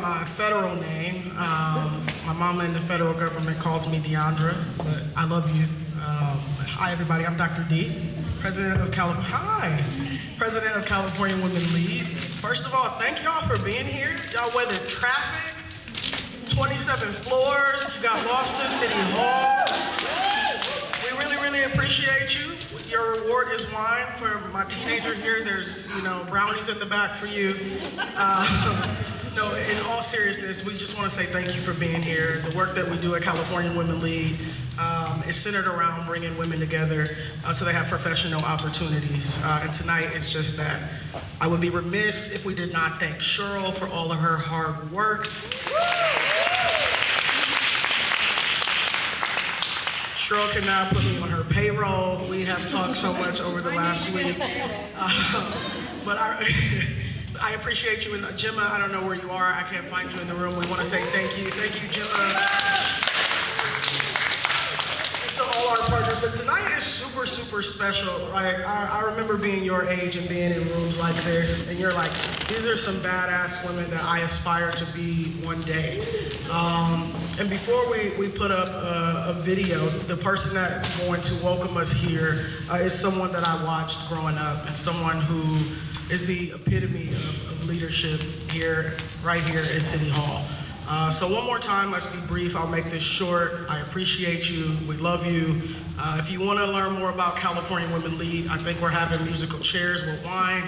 my federal name. My mama in the federal government calls me Deandra, but I love you. Hi everybody, I'm Dr. D, President of California Women Lead. First of all, thank y'all for being here. Y'all weathered traffic, 27 floors, you got lost in City Hall. We really, really appreciate you. Your reward is wine. For my teenager here, there's, brownies in the back for you. No, in all seriousness, we just want to say thank you for being here. The work that we do at California Women Lead is centered around bringing women together so they have professional opportunities. And tonight it's just that. I would be remiss if we did not thank Cheryl for all of her hard work. Cheryl can now put me on her payroll. We have talked so much over the last week. But I appreciate you. And Gemma, I don't know where you are. I can't find you in the room. We want to say thank you. Thank you, Gemma. And to all our partners. But tonight is super, super special. Like, I remember being your age and being in rooms like this. And you're like, these are some badass women that I aspire to be one day. And before we put up a video, the person that's going to welcome us here is someone that I watched growing up and someone who is the epitome of leadership right here in City Hall. So one more time, let's be brief. I'll make this short. I appreciate you. We love you. If you want to learn more about California Women Lead, I think we're having musical chairs with wine.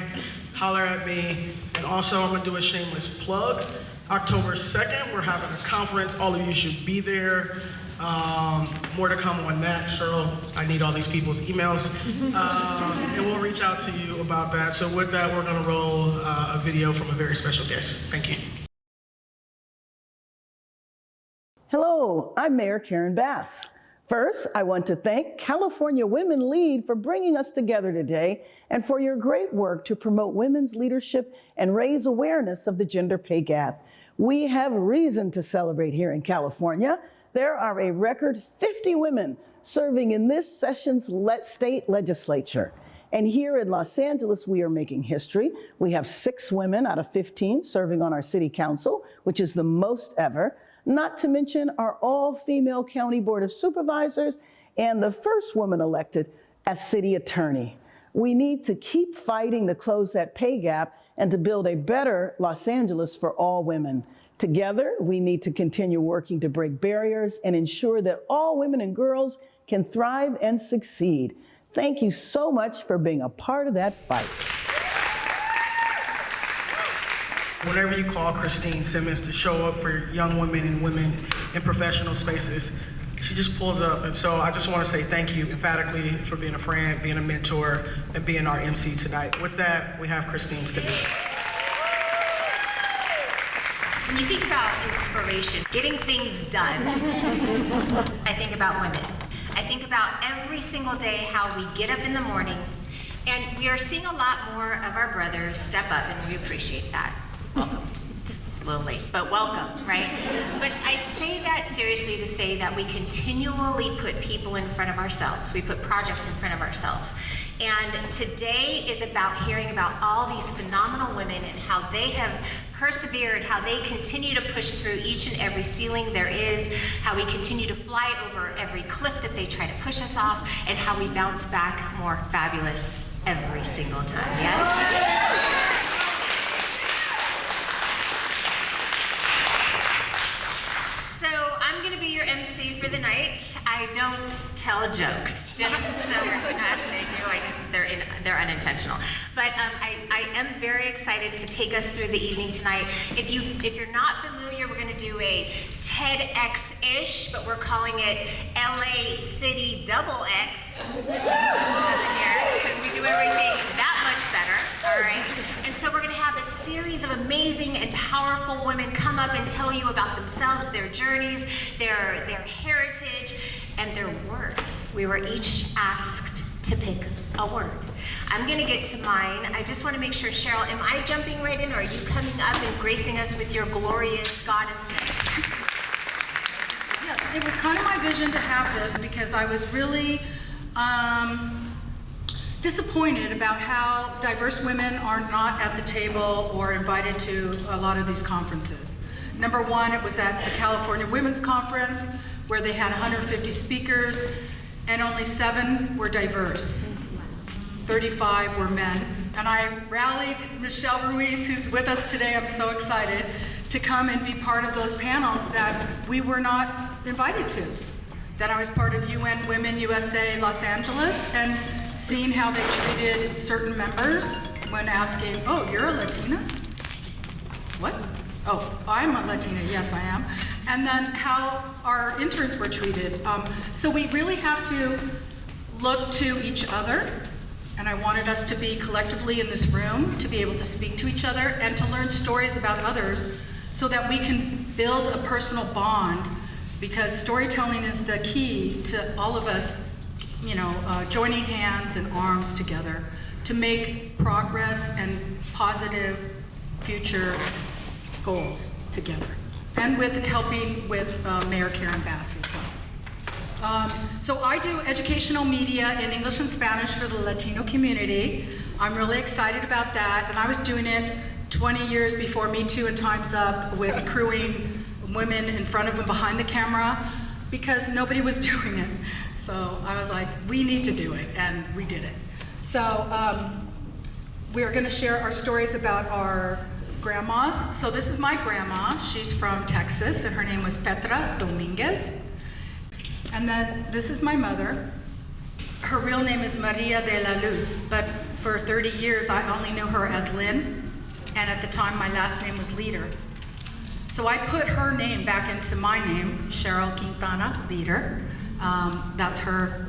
Holler at me. And also, I'm going to do a shameless plug. October 2nd, we're having a conference. All of you should be there. More to come on that. Cheryl, I need all these people's emails. And we'll reach out to you about that. So with that, we're going to roll a video from a very special guest. Thank you. Hello, I'm Mayor Karen Bass. First, I want to thank California Women Lead for bringing us together today and for your great work to promote women's leadership and raise awareness of the gender pay gap. We have reason to celebrate here in California. There are a record 50 women serving in this session's state legislature. And here in Los Angeles, we are making history. We have 6 women out of 15 serving on our city council, which is the most ever. Not to mention our all-female county board of supervisors and the first woman elected as city attorney. We need to keep fighting to close that pay gap and to build a better Los Angeles for all women. Together, we need to continue working to break barriers and ensure that all women and girls can thrive and succeed. Thank you so much for being a part of that fight. Whenever you call Christine Simmons to show up for young women and women in professional spaces, she just pulls up. And so I just want to say thank you emphatically for being a friend, being a mentor, and being our MC tonight. With that, we have Christine Simmons. When you think about inspiration, getting things done, I think about women. I think about every single day how we get up in the morning, and we are seeing a lot more of our brothers step up, and we appreciate that. Welcome. Just a little late, but welcome, right? But I say that seriously to say that we continually put people in front of ourselves. We put projects in front of ourselves. And today is about hearing about all these phenomenal women and how they have persevered, how they continue to push through each and every ceiling there is, how we continue to fly over every cliff that they try to push us off, and how we bounce back more fabulous every single time, yes? MC for the night. I don't tell jokes, just so no, actually I do. They're unintentional. But I am very excited to take us through the evening tonight. If you're not familiar, we're going to do a TEDx-ish, but we're calling it LA City Double X here because we do everything that much better. All right. And so we're going to have a series of amazing and powerful women come up and tell you about themselves, their journeys, their heritage, and their word. We were each asked to pick a word. I'm going to get to mine. I just want to make sure, Cheryl, am I jumping right in, or are you coming up and gracing us with your glorious goddessness? Yes, it was kind of my vision to have this because I was really disappointed about how diverse women are not at the table or invited to a lot of these conferences. Number one, it was at the California Women's Conference where they had 150 speakers and only 7 were diverse. 35 were men. And I rallied Michelle Ruiz, who's with us today, I'm so excited, to come and be part of those panels that we were not invited to. That I was part of UN Women USA Los Angeles and seeing how they treated certain members when asking, oh, you're a Latina? What? Oh, I'm a Latina, yes I am. And then how our interns were treated. So we really have to look to each other, and I wanted us to be collectively in this room, to be able to speak to each other and to learn stories about others so that we can build a personal bond, because storytelling is the key to all of us, joining hands and arms together to make progress and positive future goals together, and with helping with Mayor Karen Bass as well. So I do educational media in English and Spanish for the Latino community. I'm really excited about that, and I was doing it 20 years before Me Too and Time's Up, with crewing women in front of and behind the camera, because nobody was doing it. So I was like, we need to do it, and we did it. So we're gonna share our stories about our grandmas. So this is my grandma. She's from Texas, and her name was Petra Dominguez. And then this is my mother. Her real name is Maria de la Luz, but for 30 years I only knew her as Lynn, and at the time my last name was Leader. So I put her name back into my name, Cheryl Quintana Leader. That's her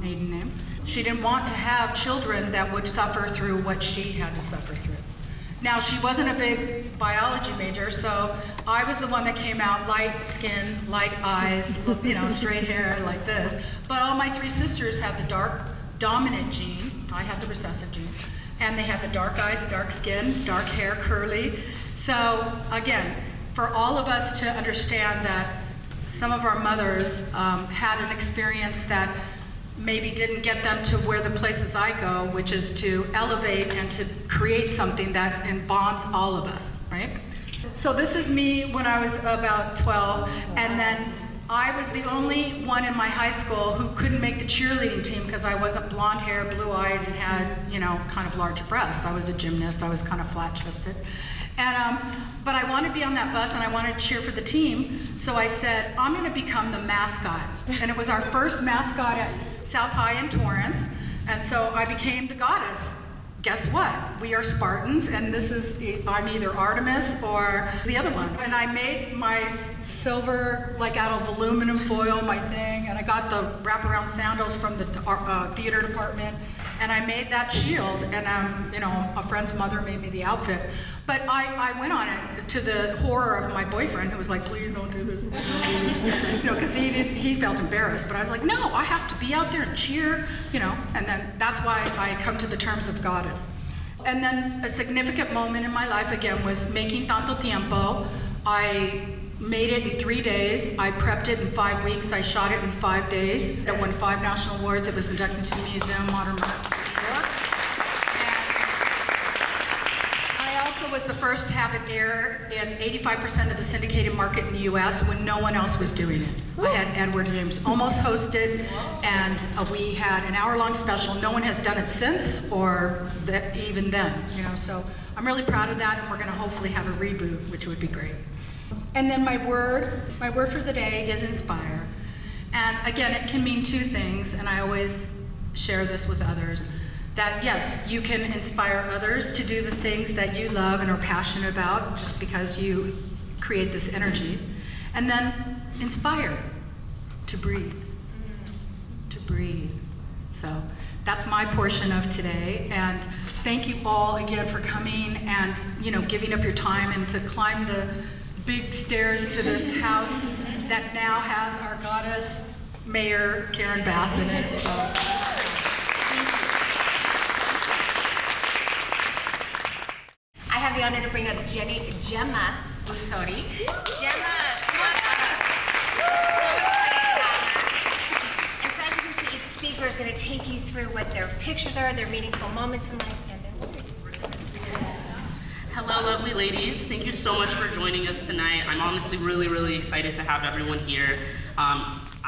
maiden name. She didn't want to have children that would suffer through what she had to suffer through. Now, she wasn't a big biology major, so I was the one that came out light skin, light eyes, straight hair like this. But all my 3 sisters had the dark dominant gene. I had the recessive gene. And they had the dark eyes, dark skin, dark hair, curly. So again, for all of us to understand that some of our mothers had an experience that maybe didn't get them to where the places I go, which is to elevate and to create something that bonds all of us, right? So this is me when I was about 12, and then I was the only one in my high school who couldn't make the cheerleading team because I wasn't blonde hair, blue-eyed, and had, kind of large breasts. I was a gymnast, I was kind of flat-chested. And, but I wanted to be on that bus and I wanted to cheer for the team, so I said, I'm gonna become the mascot. And it was our first mascot at South High in Torrance, and so I became the goddess. Guess what? We are Spartans, and I'm either Artemis or the other one. And I made my silver, out of aluminum foil, my thing, and I got the wraparound sandals from the theater department, and I made that shield, and a friend's mother made me the outfit. But I went on it to the horror of my boyfriend, who was like, please don't do this, because he felt embarrassed. But I was like, no, I have to be out there and cheer, and then that's why I come to the terms of goddess. And then a significant moment in my life, again, was making Tanto Tiempo. I made it in 3 days. I prepped it in 5 weeks. I shot it in 5 days. It won 5 national awards. It was inducted to the Museum of Modern Art. Was the first to have it air in 85% of the syndicated market in the US when no one else was doing it. I had Edward James almost hosted, and we had an hour-long special. No one has done it since, or even then, so I'm really proud of that, and we're gonna hopefully have a reboot, which would be great. And then my word for the day is inspire. And again, it can mean 2 things, and I always share this with others. That yes, you can inspire others to do the things that you love and are passionate about just because you create this energy. And then inspire to breathe, So that's my portion of today. And thank you all again for coming and giving up your time and to climb the big stairs to this house that now has our goddess, Mayor Karen Bass in it. So. I have the honor to bring up Gemma Busoni. Gemma, come on up. We're so excited to have her. And so as you can see, speakers going to take you through what their pictures are, their meaningful moments in life, and their work. Hello, lovely ladies. Thank you so much for joining us tonight. I'm honestly really excited to have everyone here.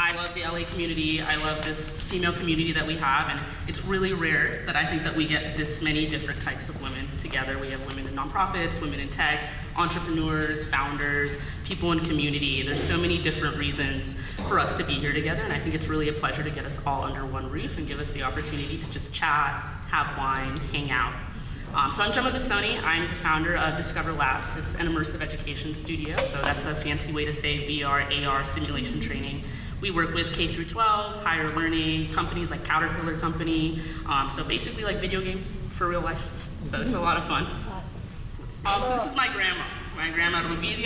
I love the LA community. I love this female community that we have, and it's really rare that I think that we get this many different types of women together. We have women in nonprofits, women in tech, entrepreneurs, founders, people in community. There's so many different reasons for us to be here together, and I think it's really a pleasure to get us all under one roof and give us the opportunity to just chat, have wine, hang out. So I'm Gemma Busoni. I'm the founder of DiscoVR Labs. It's an immersive education studio, so that's a fancy way to say VR, AR, simulation training. We work with K through 12, higher learning, companies like Caterpillar Company, so basically like video games for real life. So it's a lot of fun. Awesome. So this is my grandma. My grandma Ruiz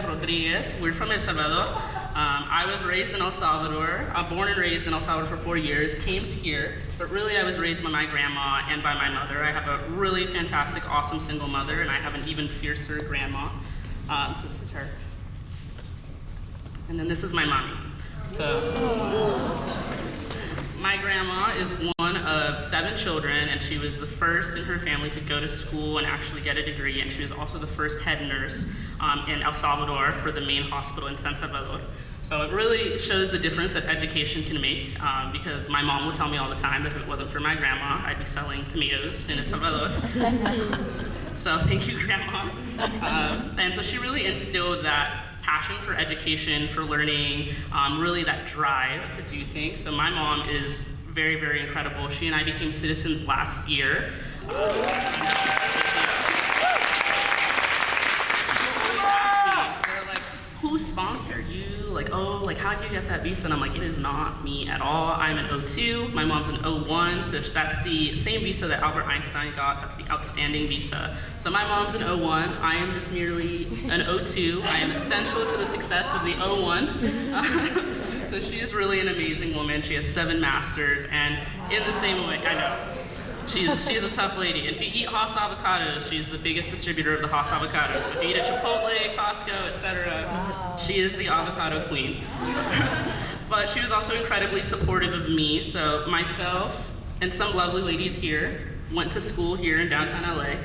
Rodriguez. We're from El Salvador. I was raised in El Salvador, born and raised in El Salvador for 4 years, came here, but really I was raised by my grandma and by my mother. I have a really fantastic, awesome single mother, and I have an even fiercer grandma. So this is her. And then this is my mommy. So, my grandma is one of 7 children, and she was the first in her family to go to school and actually get a degree, and she was also the first head nurse in El Salvador for the main hospital in San Salvador. So it really shows the difference that education can make, because my mom will tell me all the time that if it wasn't for my grandma, I'd be selling tomatoes in El Salvador. So thank you, Grandma. And so she really instilled that passion for education, for learning, really that drive to do things. So my mom is very incredible. She and I became citizens last year. They're like, who sponsored you? Like, oh, like how did you get that visa? And I'm like, it is not me at all. I'm an 02, my mom's an 01, so that's the same visa that Albert Einstein got. That's the outstanding visa. So my mom's an 01, I am just merely an 02. I am essential to the success of the 01. So she is really an amazing woman. She has 7 masters, and in the same way, I know, she's a tough lady. If you eat Haas avocados, she's the biggest distributor of the Haas avocados. If you eat at Chipotle, Costco, etc., she is the avocado queen. But she was also incredibly supportive of me. So myself and some lovely ladies here went to school here in downtown LA.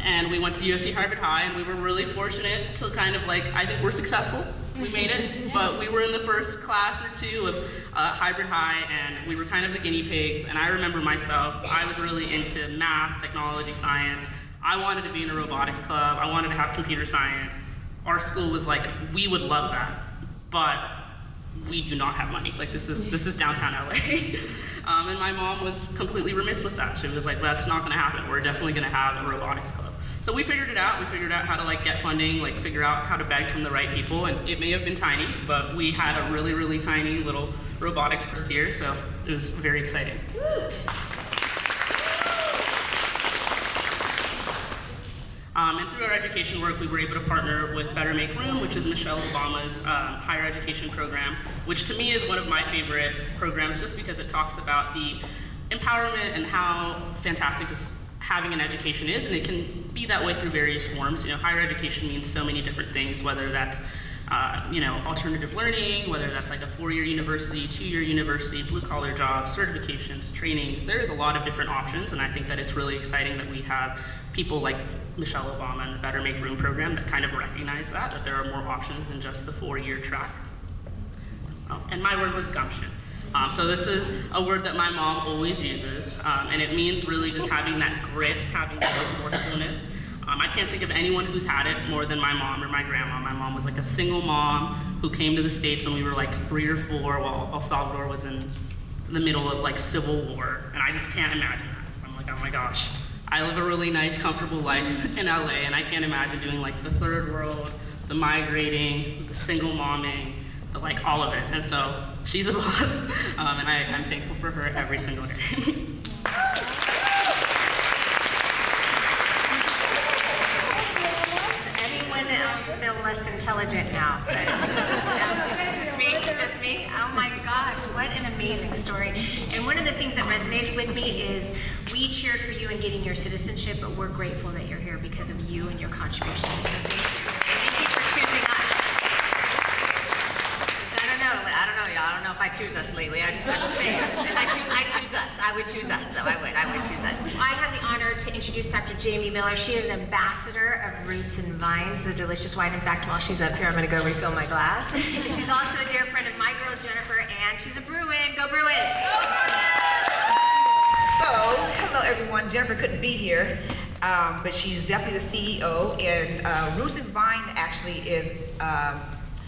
And we went to USC Harvard High, and we were really fortunate to kind of like, I think we're successful. We made it, but we were in the first class or 2 of Hybrid High, and we were kind of the guinea pigs. And I remember myself, I was really into math, technology, science. I wanted to be in a robotics club. I wanted to have computer science. Our school was like, we would love that, but we do not have money. Like this is downtown LA. And my mom was completely remiss with that. She was like, that's not gonna happen. We're definitely gonna have a robotics club. So we figured it out. We figured out how to like get funding, like figure out how to beg from the right people. And it may have been tiny, but we had a really tiny little robotics course here. So it was very exciting. And through our education work, we were able to partner with Better Make Room, which is Michelle Obama's higher education program, which to me is one of my favorite programs just because it talks about the empowerment and how fantastic this having an education is, and it can be that way through various forms. You know, higher education means so many different things, whether that's alternative learning, whether that's like a 4-year university, 2-year university, blue-collar jobs, certifications, trainings. There's a lot of different options, and I think that it's really exciting that we have people like Michelle Obama and the Better Make Room program that kind of recognize that there are more options than just the 4-year track. Oh, and my word was gumption. So this is a word that my mom always uses, and it means really just having that grit, having that resourcefulness. I can't think of anyone who's had it more than my mom or my grandma. My mom was like a single mom who came to the States when we were like 3 or 4 while El Salvador was in the middle of like civil war, and I just can't imagine that. I'm like, oh my gosh. I live a really nice, comfortable life in LA, and I can't imagine doing like the third world, the migrating, the single momming, the like all of it. And so she's a boss, and I'm thankful for her every single day. Feel less intelligent now. It's just me. Oh my gosh, what an amazing story. And one of the things that resonated with me is we cheered for you in getting your citizenship, but we're grateful that you're here because of you and your contributions. So thank you. Thank you for choosing us. I don't know, y'all. I don't know if I I choose us lately. I'm just saying. I choose us. I would choose us, though. I would choose us. I have the honor to introduce Dr. Jamie Miller. She is an ambassador of Roots and Vines, the delicious wine. In fact, while she's up here, I'm going to go refill my glass. She's also a dear friend of my girl, Jennifer, and she's a Bruin. Go Bruins! So, hello everyone. Jennifer couldn't be here, but she's definitely the CEO, and Roots and Vine actually is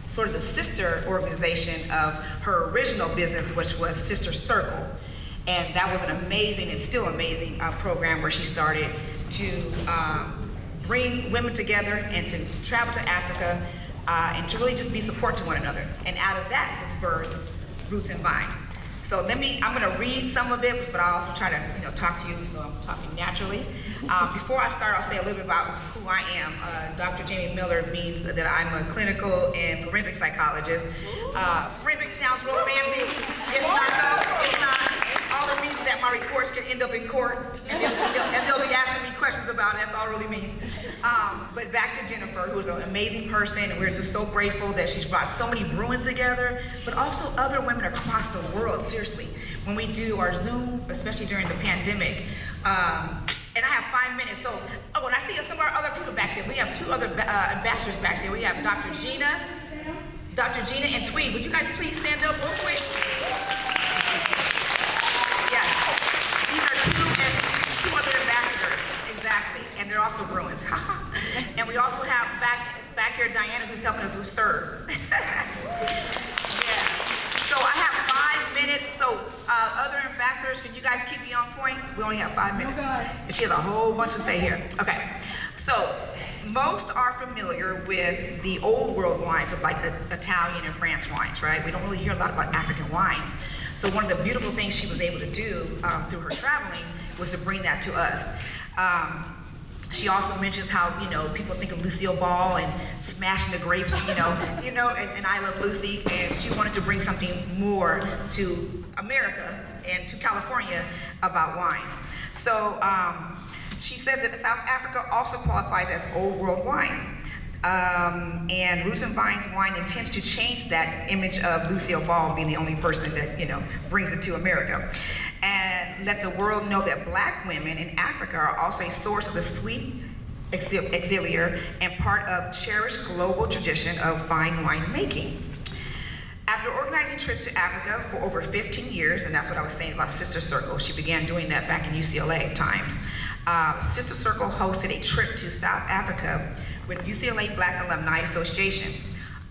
sort of the sister organization of her original business, which was Sister Circle. And that was an amazing, and still amazing program where she started to bring women together and to travel to Africa and to really just be support to one another. And out of that was birthed Roots and Vine. So I'm gonna read some of it, but I'll also try to talk to you, so I'm talking naturally. Before I start, I'll say a little bit about who I am. Dr. Jamie Miller means that I'm a clinical and forensic psychologist. Forensic sounds real fancy. It's not though, it's not. All it means is that my reports can end up in court, and they'll be asking me questions about it. That's all it really means. But back to Jennifer, who is an amazing person, and we're just so grateful that she's brought so many Bruins together, but also other women across the world, seriously. When we do our Zoom, especially during the pandemic, and I have 5 minutes, so, and I see some of our other people back there. We have two other ambassadors back there. We have Dr. Gina and Tweed. Would you guys please stand up real quick? Yeah, these are two other ambassadors, exactly, and they're also Bruins. And we also have back here Diana, who's helping us with serve. Yeah. So I have 5 minutes. So other ambassadors, can you guys keep me on point? We only have 5 minutes. And she has a whole bunch to say here. Okay. So most are familiar with the old world wines of like Italian and France wines, right? We don't really hear a lot about African wines. So one of the beautiful things she was able to do through her traveling was to bring that to us. She also mentions how, people think of Lucille Ball and smashing the grapes, and I Love Lucy, and she wanted to bring something more to America and to California about wines. So she says that South Africa also qualifies as old world wine. And Roots and Vines wine intends to change that image of Lucille Ball being the only person that, brings it to America. And let the world know that Black women in Africa are also a source of the sweet auxiliary and part of cherished global tradition of fine wine making. After organizing trips to Africa for over 15 years, and that's what I was saying about Sister Circle, she began doing that back in UCLA times. Sister Circle hosted a trip to South Africa with UCLA Black Alumni Association,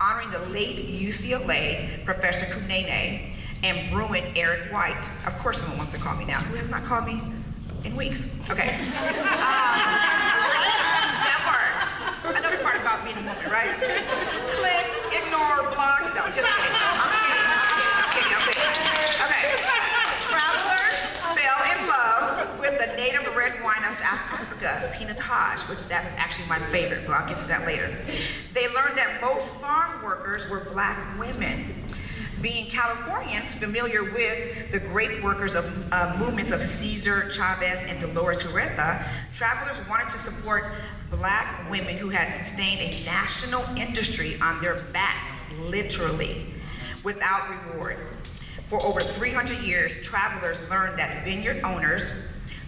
honoring the late UCLA Professor Schenae and Bruin Eric White. Of course someone wants to call me now. Who has not called me in weeks? Okay. That part. Another part about being a woman, right? Click, ignore, block. No, just kidding. I'm kidding. Okay. Travelers fell in love with the native red wine of South Africa, Pinotage, which that is actually my favorite, but I'll get to that later. They learned that most farm workers were Black women. Being Californians familiar with the great workers of movements of Cesar Chavez and Dolores Huerta, travelers wanted to support Black women who had sustained a national industry on their backs, literally, without reward. For over 300 years, travelers learned that vineyard owners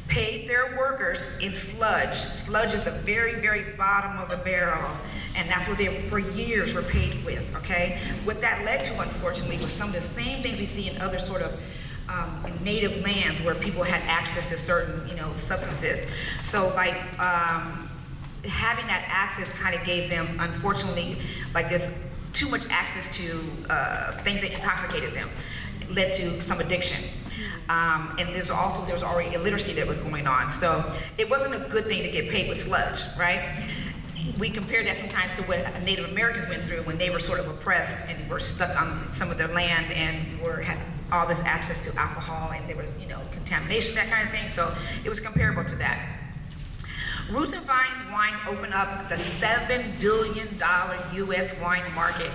paid their workers in sludge. Sludge is the very, very bottom of the barrel, and that's what they, for years, were paid with, okay? What that led to, unfortunately, was some of the same things we see in other sort of native lands where people had access to certain, substances. So, like, having that access kind of gave them, unfortunately, like this, too much access to things that intoxicated them. It led to some addiction. And there was already illiteracy that was going on. So it wasn't a good thing to get paid with sludge, right? We compare that sometimes to what Native Americans went through when they were sort of oppressed and were stuck on some of their land and had all this access to alcohol, and there was, contamination, that kind of thing. So it was comparable to that. Roots and Vines wine opened up the $7 billion US wine market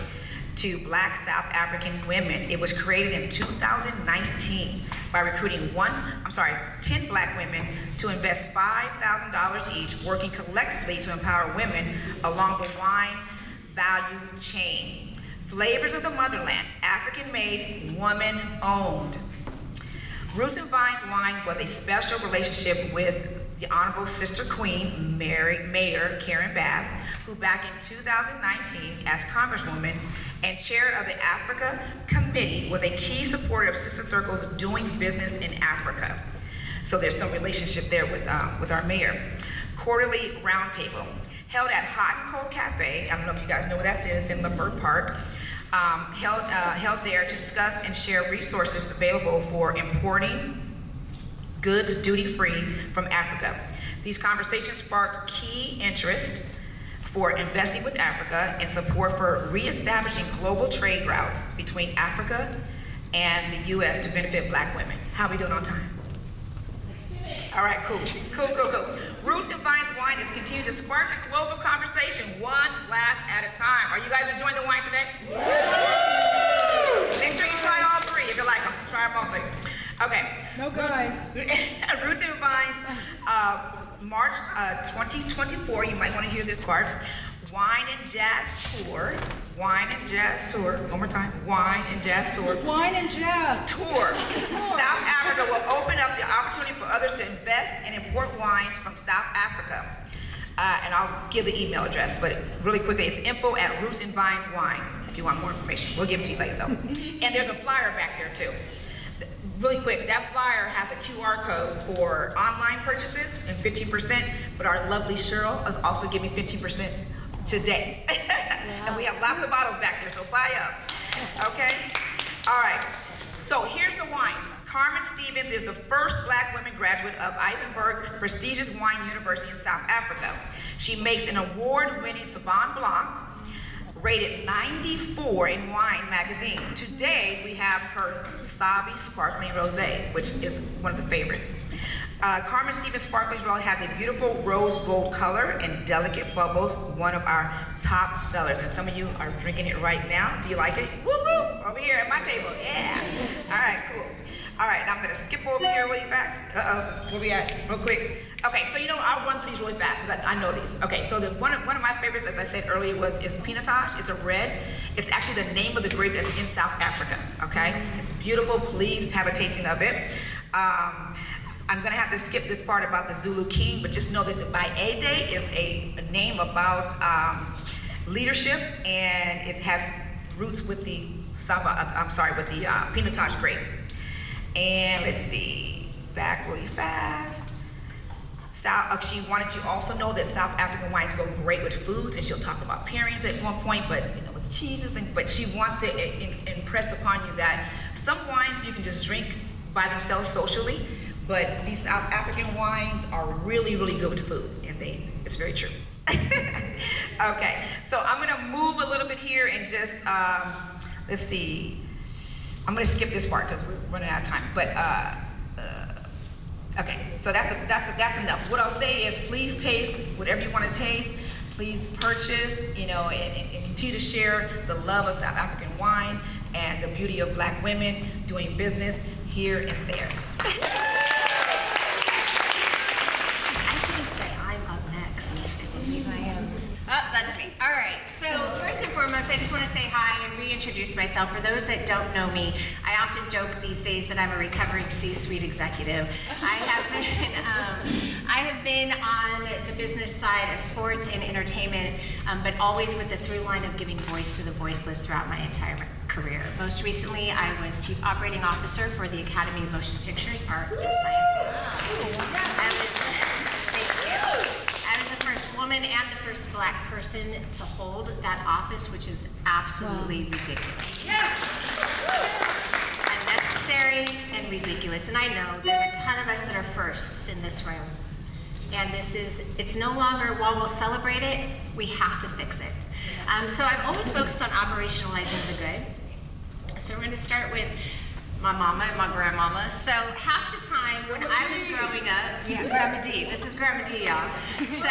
to Black South African women. It was created in 2019 by recruiting 10 Black women to invest $5,000 each, working collectively to empower women along the wine value chain. Flavors of the Motherland, African-made, woman-owned. Roots and Vines Wine was a special relationship with the Honorable Sister Queen, Mayor Karen Bass, who back in 2019, as Congresswoman and chair of the Africa Committee, was a key supporter of Sister Circles doing business in Africa. So there's some relationship there with our mayor. Quarterly Roundtable, held at Hot and Cold Cafe. I don't know if you guys know where that's in. It's in Lambert Park. Held there to discuss and share resources available for importing goods duty-free from Africa. These conversations sparked key interest for investing with Africa and support for reestablishing global trade routes between Africa and the U.S. to benefit Black women. How are we doing on time? All right, cool. Roots and Vines Wine is continuing to spark the global conversation, one glass at a time. Are you guys enjoying the wine today? Make sure you try all three if you like them. Try them all three. Okay. No guys. Roots and Vines, March 2024, you might want to hear this part. Wine and Jazz Tour. Wine and Jazz Tour. One more time. Wine and Jazz Tour. Wine and jazz. Tour. South Africa will open up the opportunity for others to invest and import wines from South Africa. And I'll give the email address, but really quickly, it's info@Roots and Vines Wine, if you want more information. We'll give it to you later, though. And there's a flyer back there, too. Really quick, that flyer has a QR code for online purchases and 15%, but our lovely Cheryl is also giving 15% today. And we have lots of bottles back there, so buy up, okay? All right, so here's the wines. Carmen Stevens is the first Black woman graduate of Eisenberg prestigious wine university in South Africa. She makes an award-winning Sauvignon Blanc, rated 94 in Wine magazine. Today, we have her Savi Sparkling Rosé, which is one of the favorites. Carmen Stevens Sparkling Rosé has a beautiful rose gold color and delicate bubbles, one of our top sellers. And some of you are drinking it right now. Do you like it? Woo woo! Over here at my table, yeah. All right, cool. All right, now I'm gonna skip over here really fast. Where we at? Real quick. Okay, so I'll run through these really fast because I know these. Okay, so one of my favorites, as I said earlier, is Pinotage. It's a red. It's actually the name of the grape that's in South Africa. Okay, it's beautiful. Please have a tasting of it. I'm gonna have to skip this part about the Zulu King, but just know that the Bae Day is a name about leadership, and it has roots with the Pinotage grape. And let's see, back really fast. She wanted you to also know that South African wines go great with foods, and she'll talk about pairings at one point, but with cheeses, but she wants to impress upon you that some wines you can just drink by themselves socially, but these South African wines are really, really good with food, and it's very true. Okay, so I'm gonna move a little bit here and just, let's see. I'm gonna skip this part because we're running out of time, but okay, so that's enough. What I'll say is please taste whatever you want to taste. Please purchase, and continue to share the love of South African wine and the beauty of Black women doing business here and there. I think that I'm up next. I believe I am. Oh, that's me. All right. So first and foremost, I just want to say hi and reintroduce myself. For those that don't know me, I often joke these days that I'm a recovering C-suite executive. I have been on the business side of sports and entertainment, but always with the through line of giving voice to the voiceless throughout my entire career. Most recently, I was Chief Operating Officer for the Academy of Motion Pictures, Art, and Sciences. I was the first woman and the first Black person to hold that office, which is absolutely ridiculous. Unnecessary and ridiculous. And I know there's a ton of us that are firsts in this room. And it's no longer, while we'll celebrate it, we have to fix it. So I've always focused on operationalizing the good. So we're going to start with my mama and my grandmama. So half the time when I was growing up, Grandma D, this is Grandma D, y'all. So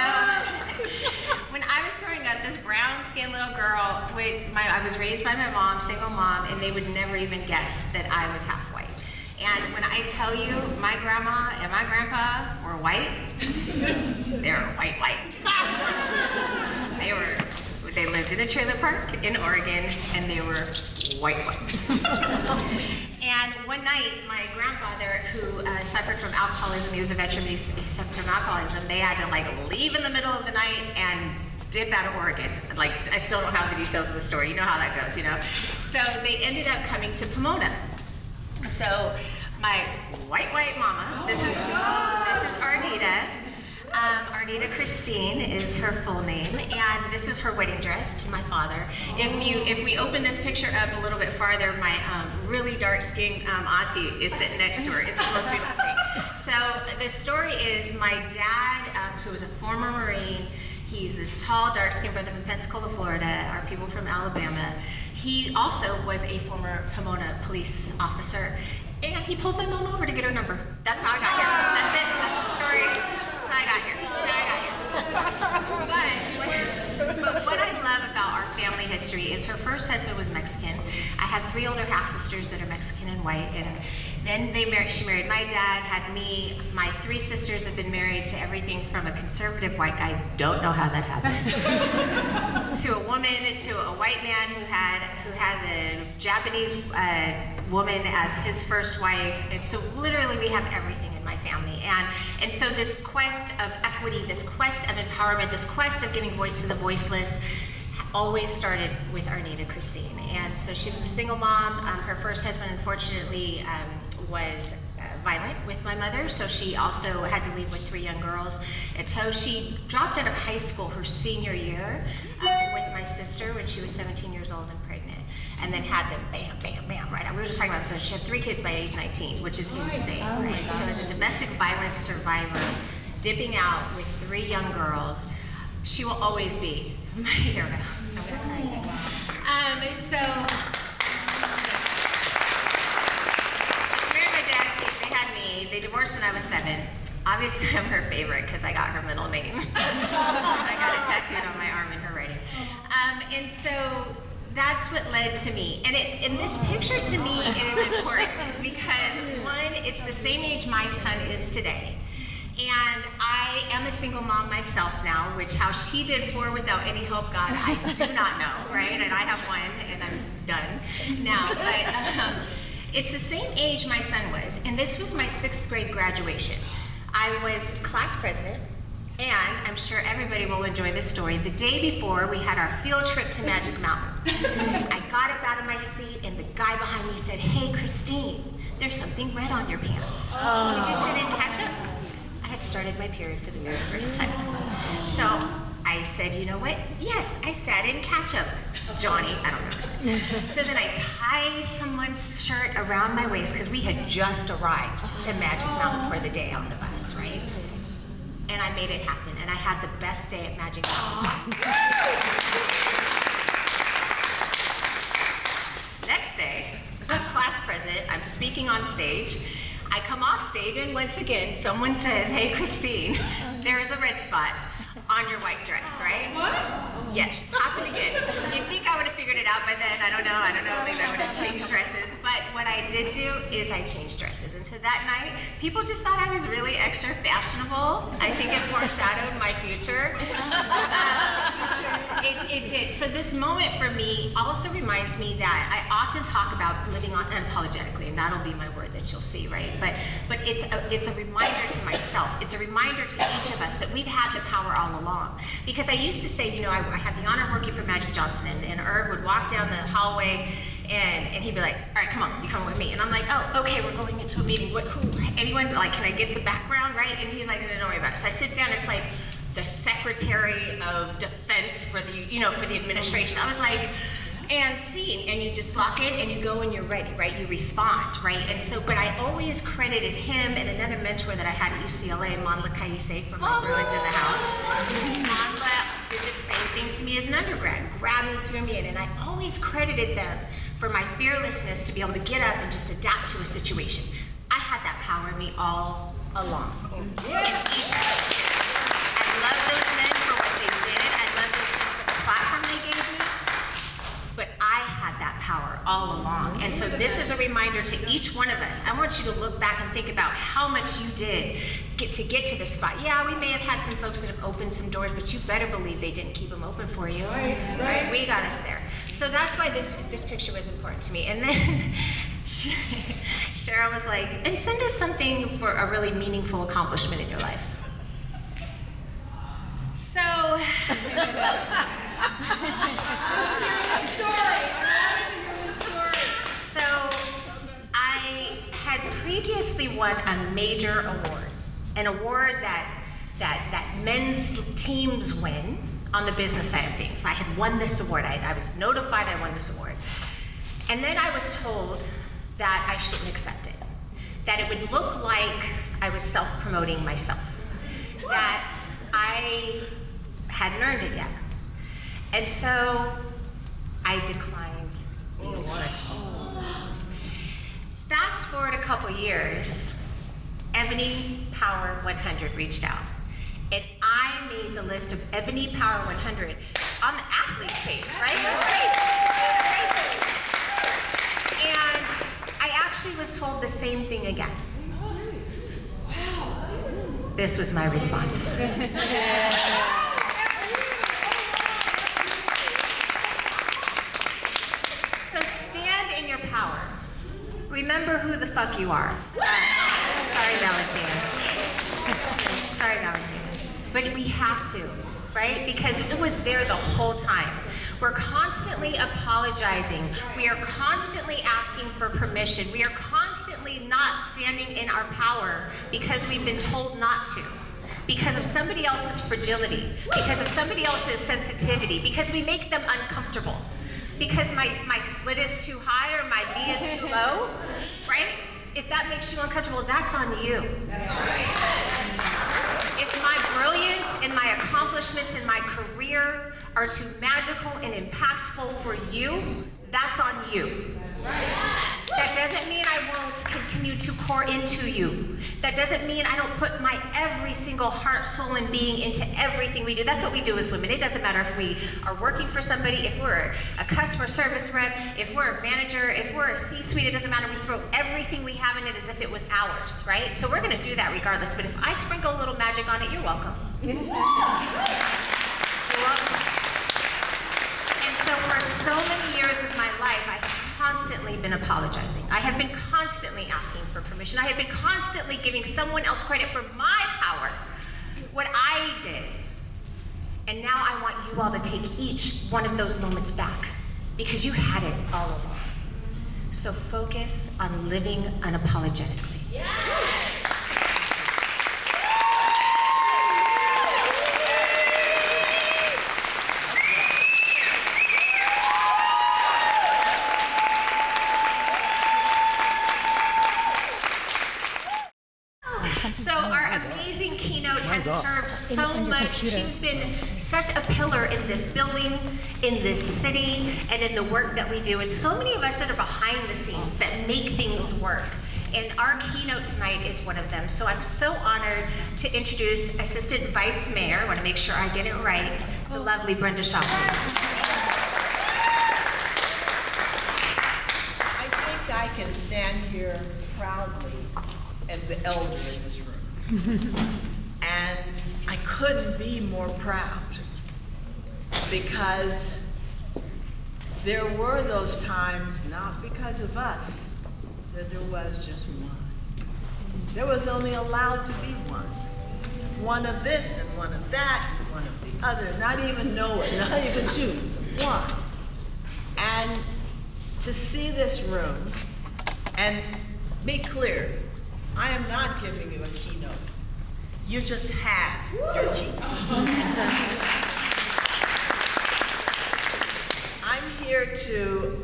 when I was growing up, this brown-skinned little girl, I was raised by my mom, single mom, and they would never even guess that I was half white. And when I tell you my grandma and my grandpa were white, they were white. They lived in a trailer park in Oregon, and they were white. And one night, my grandfather, who suffered from alcoholism, he was a veteran, but he suffered from alcoholism, they had to like leave in the middle of the night and dip out of Oregon. Like, I still don't have the details of the story. You know how that goes, you know? So they ended up coming to Pomona. So my white mama, this is Arnita. Arnita Christine is her full name, and this is her wedding dress to my father. If we open this picture up a little bit farther, my really dark-skinned auntie is sitting next to her. It's the most beautiful thing. So the story is my dad, who was a former Marine, he's this tall, dark-skinned brother from Pensacola, Florida, our people from Alabama. He also was a former Pomona police officer, and he pulled my mom over to get her number. That's how I got here. That's it. That's the story. That's how I got here. But what I love about our family history is her first husband was Mexican. I have 3 older half-sisters that are Mexican and white, and then she married my dad, had me. My 3 sisters have been married to everything from a conservative white guy, don't know how that happened, to a woman, to a white man who has a Japanese woman as his first wife. And so literally we have everything in my family. And so this quest of equity, this quest of empowerment, this quest of giving voice to the voiceless always started with Arnita Christine. And so she was a single mom. Her first husband, unfortunately, was violent with my mother, so she also had to leave with 3 young girls at tow. She dropped out of high school her senior year with my sister when she was 17 years old and pregnant, and then had them bam, bam, bam, right? We were just talking about this, so she had 3 kids by age 19, which is insane, right? So as a domestic violence survivor, dipping out with 3 young girls, she will always be my hero. I'm gonna cry. So she married my dad, they had me, they divorced when I was 7. Obviously I'm her favorite because I got her middle name. I got it tattooed on my arm in her writing. And so that's what led to me. And this picture to me is important because, one, it's the same age my son is today. And I am a single mom myself now, which how she did 4 without any help, God, I do not know, right? And I have 1, and I'm done now. But it's the same age my son was, and this was my 6th grade graduation. I was class president, and I'm sure everybody will enjoy this story. The day before, we had our field trip to Magic Mountain. I got up out of my seat, and the guy behind me said, "Hey, Christine, there's something red on your pants. Did you sit in ketchup?" I had started my period for the very first time. So I said, "You know what? Yes, I sat in ketchup, Johnny." I don't remember. So then I tied someone's shirt around my waist because we had just arrived to Magic Mountain for the day on the bus, right? And I made it happen, and I had the best day at Magic Mountain. Next day, I'm class president, I'm speaking on stage. I come off stage, and once again, someone says, "Hey, Christine, there's a red spot on your white dress," right? What? Yes, happened again. You'd think I would have figured it out by then. I don't know, maybe I would have changed dresses. But what I did do is I changed dresses. And so that night, people just thought I was really extra fashionable. I think it foreshadowed my future. It did. So this moment for me also reminds me that I often talk about living unapologetically, and that'll be my word that you'll see, right? But it's a reminder to myself. It's a reminder to each of us that we've had the power all along. Because I used to say, you know, I had the honor of working for Magic Johnson, and Herb would walk down the hallway, and he'd be like, "All right, come on, you come with me." And I'm like, "Oh, okay, we're going into a meeting. Anyone, like, can I get some background, right?" And he's like, "No, don't worry about it." So I sit down, it's like the Secretary of Defense for the administration. I was like, and scene, and you just lock in and you go and you're ready, right? You respond, right? And so, but I always credited him and another mentor that I had at UCLA, Manla Kaise from my Bruins in the House. Manla did the same thing to me as an undergrad, grabbed me, threw me in, and I always credited them for my fearlessness to be able to get up and just adapt to a situation. I had that power in me all along. Yeah. I love those men for what they did. I love those men for the platform they gave me. But I had that power all along. And so this is a reminder to each one of us. I want you to look back and think about how much you did get to this spot. Yeah, we may have had some folks that have opened some doors, but you better believe they didn't keep them open for you. Right. We got us there. So that's why this picture was important to me. And then Cheryl was like, and send us something for a really meaningful accomplishment in your life. So, So I had previously won a major award, an award that men's teams win on the business side of things. I had won this award. I was notified I won this award. And then I was told that I shouldn't accept it, that it would look like I was self-promoting myself, that I hadn't earned it yet. And so I declined the award. Fast forward a couple years, Ebony Power 100 reached out. And I made the list of Ebony Power 100 on the athletes page, right? It was crazy. And I actually was told the same thing again. Wow. This was my response. So stand in your power. Remember who the fuck you are. Sorry, Valentina. Sorry, Valentina. But we have to, right? Because it was there the whole time. We're constantly apologizing. We are constantly asking for permission. We are constantly not standing in our power because we've been told not to. Because of somebody else's fragility. Because of somebody else's sensitivity. Because we make them uncomfortable. Because my slit is too high or my V is too low, right? If that makes you uncomfortable, that's on you. If my brilliance and my accomplishments in my career are too magical and impactful for you, that's on you. That doesn't mean I won't continue to pour into you. That doesn't mean I don't put my every single heart, soul, and being into everything we do. That's what we do as women. It doesn't matter if we are working for somebody, if we're a customer service rep, if we're a manager, if we're a C-suite, it doesn't matter. We throw everything we have in it as if it was ours, right? So we're gonna do that regardless, but if I sprinkle a little magic on it, you're welcome. You're welcome. And so for so many years of my life, I have constantly been apologizing. I have been constantly asking for permission. I have been constantly giving someone else credit for my power, what I did. And now I want you all to take each one of those moments back because you had it all along. So focus on living unapologetically. Yeah. So our amazing keynote has served so much. She's been such a pillar in this building, in this city, and in the work that we do. And so many of us that are behind the scenes that make things work. And our keynote tonight is one of them. So I'm so honored to introduce Assistant Vice Mayor, I want to make sure I get it right, the lovely Brenda Shockley. I think I can stand here proudly as the elder in this room. And I couldn't be more proud because there were those times, not because of us, that there was just one. There was only allowed to be one. One of this and one of that and one of the other, not even Noah, not even two, one. And to see this room and be clear, I am not giving you a keynote. You just had your keynote. I'm here to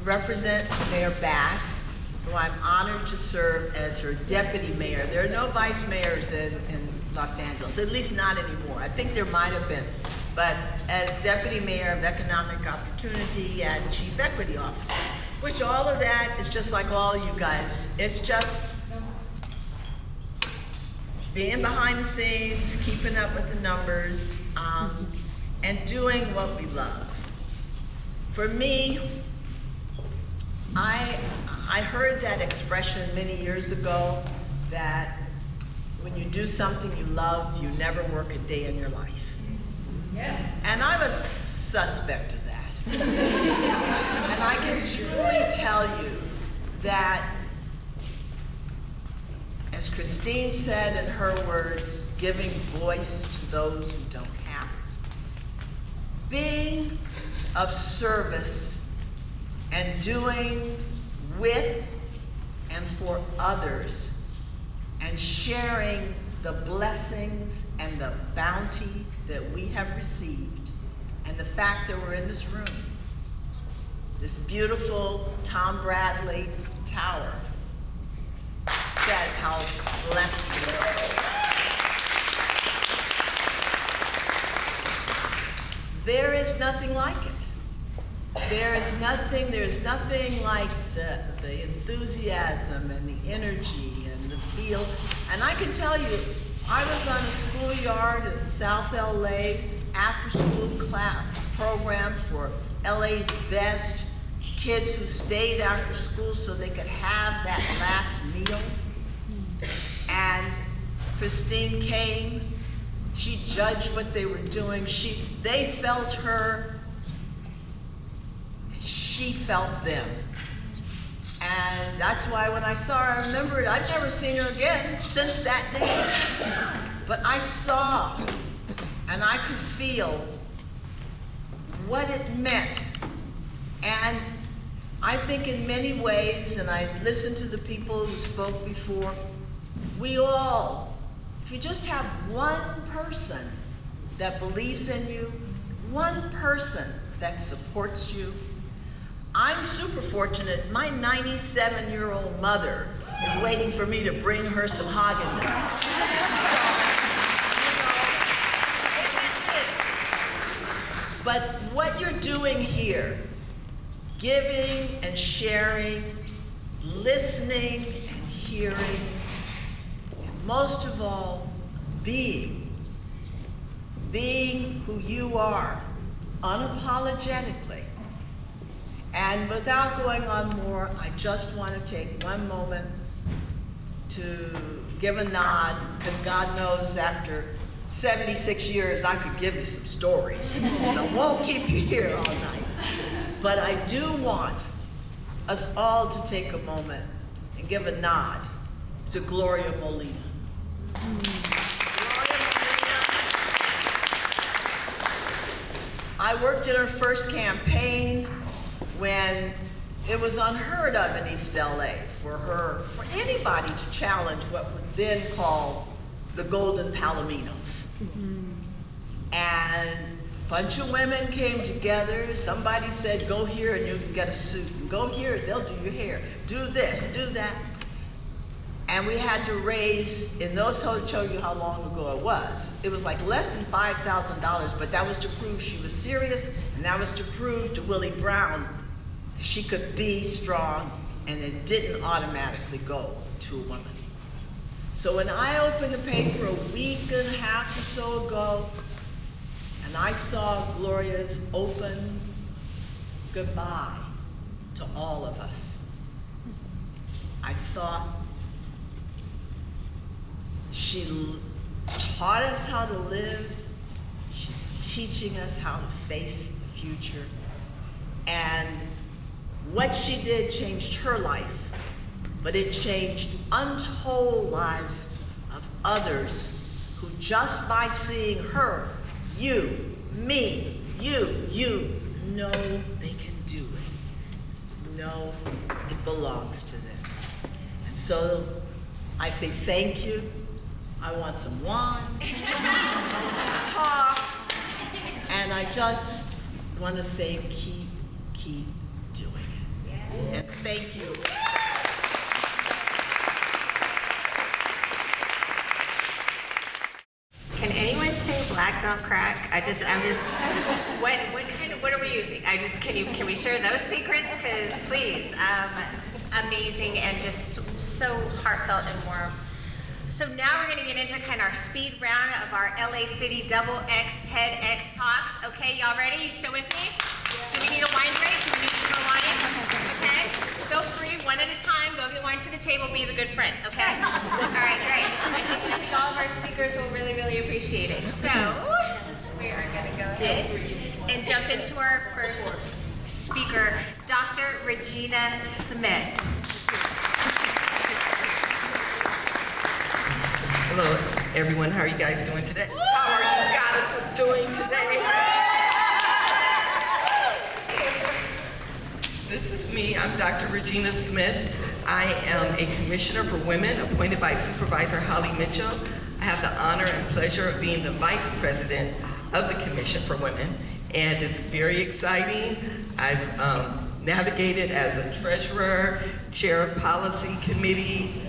represent Mayor Bass, who I'm honored to serve as her deputy mayor. There are no vice mayors in Los Angeles, at least not anymore. I think there might have been. But as deputy mayor of economic opportunity and chief equity officer, which all of that is just like all you guys. It's just being behind the scenes, keeping up with the numbers, and doing what we love. For me, I heard that expression many years ago that when you do something you love, you never work a day in your life. Yes. And I'm a suspect of that. And I can truly tell you that, as Christine said in her words, giving voice to those who don't have it. Being of service and doing with and for others and sharing the blessings and the bounty that we have received and the fact that we're in this room, this beautiful Tom Bradley Tower, says how blessed we are. There is nothing like it. There's nothing like the enthusiasm and the energy and the feel. And I can tell you, I was on a schoolyard in South LA after school class program for LA's best kids who stayed after school so they could have that last meal. And Christine came, she judged what they were doing. They felt her, she felt them. And that's why when I saw her, I remembered, I've never seen her again since that day. But I saw and I could feel what it meant. And I think in many ways, and I listened to the people who spoke before, we all, if you just have one person that believes in you, one person that supports you. I'm super fortunate. My 97-year-old mother is waiting for me to bring her some Haagen-Dazs. So, but what you're doing here, giving and sharing, listening and hearing, and most of all, being who you are, unapologetically. And without going on more, I just want to take one moment to give a nod, because God knows after 76 years, I could give you some stories. So I won't keep you here all night. But I do want us all to take a moment and give a nod to Gloria Molina. I worked in her first campaign when it was unheard of in East LA for anybody to challenge what were then called the Golden Palominos. And a bunch of women came together. Somebody said, go here and you can get a suit. And go here, they'll do your hair. Do this, do that. And we had to raise, in those, to show you how long ago it was like less than $5,000, but that was to prove she was serious, and that was to prove to Willie Brown she could be strong, and it didn't automatically go to a woman. So when I opened the paper a week and a half or so ago, and I saw Gloria's open goodbye to all of us, I thought, she taught us how to live. She's teaching us how to face the future. And what she did changed her life, but it changed untold lives of others who just by seeing her, you, me, you know they can do it. Know it belongs to them. And so I say thank you. I want some wine, talk, and I just want to say keep doing it. Yeah. And thank you. Can anyone say black don't crack? What are we using? Can we share those secrets? Because please, amazing and just so heartfelt and warm. So now we're gonna get into kind of our speed round of our LA City Double X TEDx talks. Okay, y'all ready? You still with me? Yeah. Do we need a wine break? Do we need some more wine? Okay. good friend, okay? All right, great. I think all of our speakers will really, really appreciate it. So, we are gonna go ahead and jump into our first speaker, Dr. Regina Smith. Hello, everyone. How are you guys doing today? How are you goddesses doing today? This is me. I'm Dr. Regina Smith. I am a commissioner for women appointed by Supervisor Holly Mitchell. I have the honor and pleasure of being the vice president of the Commission for Women, and it's very exciting. I've navigated as a treasurer, chair of policy committee,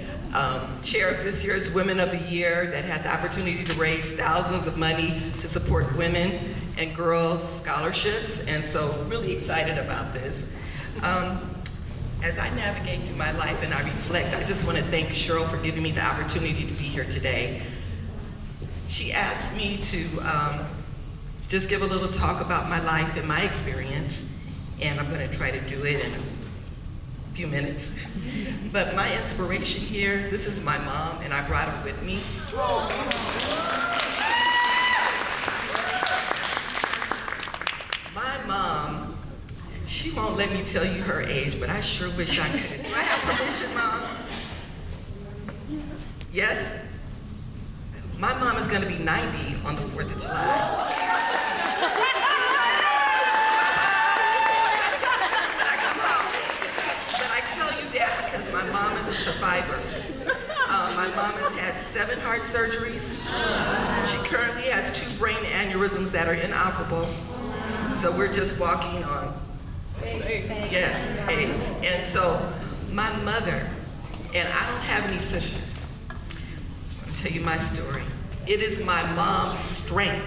chair of this year's Women of the Year that had the opportunity to raise thousands of money to support women and girls scholarships, and so really excited about this. As I navigate through my life and I reflect, I just want to thank Cheryl for giving me the opportunity to be here today. She asked me to just give a little talk about my life and my experience, and I'm going to try to do it in a few minutes. But my inspiration here, this is my mom, and I brought her with me. My mom, she won't let me tell you her age, but I sure wish I could. Do I have permission, Mom? Yes? My mom is going to be 90 on the 4th of July. Because my mom is a survivor. My mom has had 7 heart surgeries. She currently has 2 brain aneurysms that are inoperable. So we're just walking on, yes, eggs. And so my mother, and I don't have any sisters. I'll tell you my story. It is my mom's strength,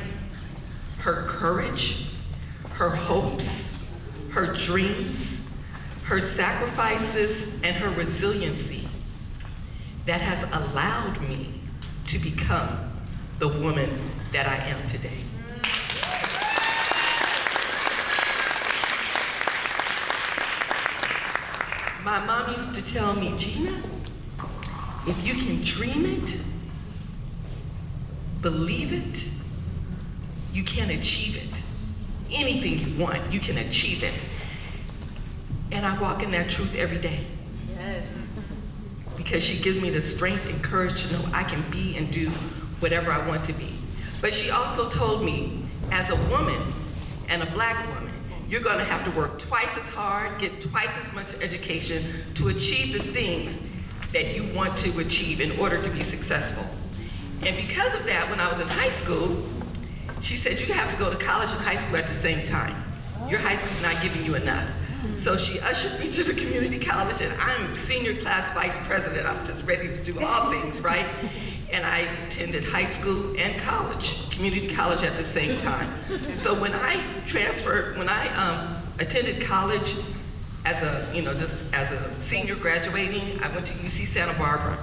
her courage, her hopes, her dreams, her sacrifices, and her resiliency that has allowed me to become the woman that I am today. My mom used to tell me, Gina, if you can dream it, believe it, you can achieve it. Anything you want, you can achieve it. And I walk in that truth every day. Yes. Because she gives me the strength and courage to know I can be and do whatever I want to be. But she also told me, as a woman and a Black woman, you're gonna have to work twice as hard, get twice as much education to achieve the things that you want to achieve in order to be successful. And because of that, when I was in high school, she said, you have to go to college and high school at the same time. Your high school's not giving you enough. So she ushered me to the community college, and I'm senior class vice president. I'm just ready to do all things, right? And I attended high school and college, community college at the same time. So when I attended college as a, just as a senior graduating, I went to UC Santa Barbara.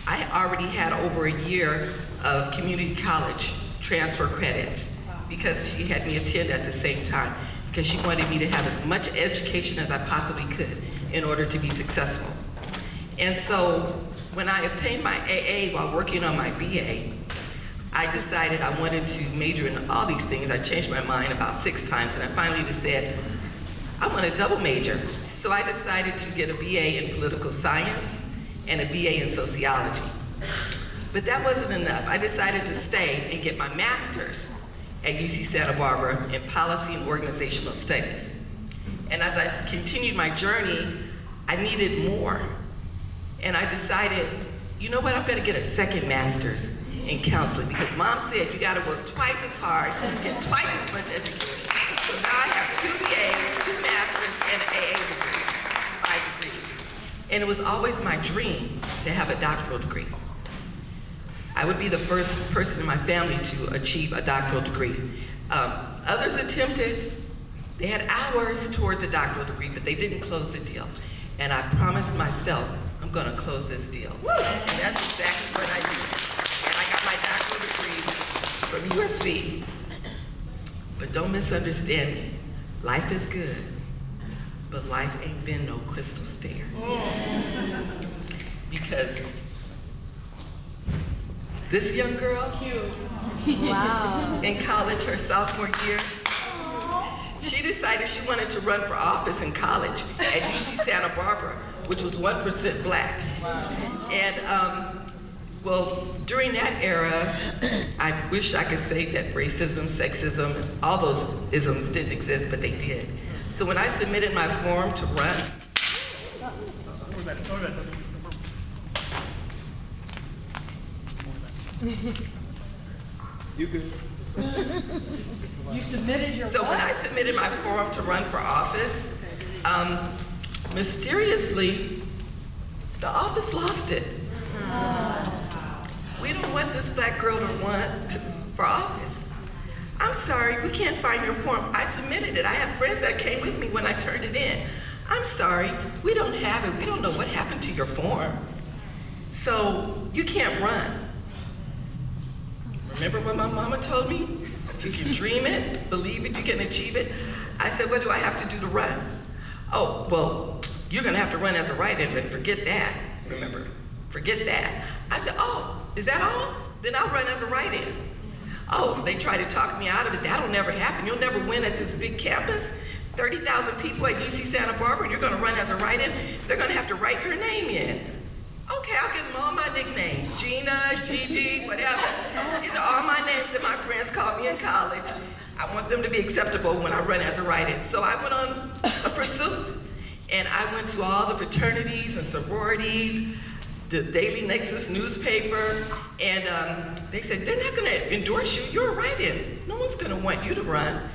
I already had over a year of community college transfer credits because she had me attend at the same time, because she wanted me to have as much education as I possibly could in order to be successful. And so when I obtained my AA while working on my BA, I decided I wanted to major in all these things. I changed my mind about 6 times, and I finally just said, I want a double major. So I decided to get a BA in political science and a BA in sociology. But that wasn't enough. I decided to stay and get my master's at UC Santa Barbara in policy and organizational studies. And as I continued my journey, I needed more. And I decided, you know what, I'm gonna get a second master's in counseling, because Mom said you gotta work twice as hard, get twice as much education. So now I have 2 BAs, 2 masters, and an AA degree, 5 degrees. And it was always my dream to have a doctoral degree. I would be the first person in my family to achieve a doctoral degree. Others attempted. They had hours toward the doctoral degree, but they didn't close the deal. And I promised myself, I'm gonna close this deal. And that's exactly what I did. And I got my doctoral degree from USC. But don't misunderstand me. Life is good, but life ain't been no crystal stair. because this young girl in college, her sophomore year, she decided she wanted to run for office in college at UC Santa Barbara, which was 1% black. And well, during that era, I wish I could say that racism, sexism, all those isms didn't exist, but they did. So when I submitted my form to run, You good? You submitted your so when I submitted my form to run for office, mysteriously, the office lost it. We don't want this black girl to run for office. I'm sorry, we can't find your form. I submitted it. I have friends that came with me when I turned it in. I'm sorry, we don't have it. We don't know what happened to your form. So you can't run. Remember what my mama told me? If you can dream it, believe it, you can achieve it. I said, what do I have to do to run? Oh, well, you're gonna have to run as a write-in, but forget that, remember, forget that. I said, oh, is that all? Then I'll run as a write-in. Oh, they tried to talk me out of it. That'll never happen. You'll never win at this big campus. 30,000 people at UC Santa Barbara, and you're gonna run as a write-in? They're gonna have to write your name in. Okay, I'll give them all my nicknames. Gina, Gigi, whatever. These are all my names that my friends called me in college. I want them to be acceptable when I run as a write-in. So I went on a pursuit, and I went to all the fraternities and sororities, the Daily Nexus newspaper, and they said, they're not gonna endorse you, you're a write-in. No one's gonna want you to run.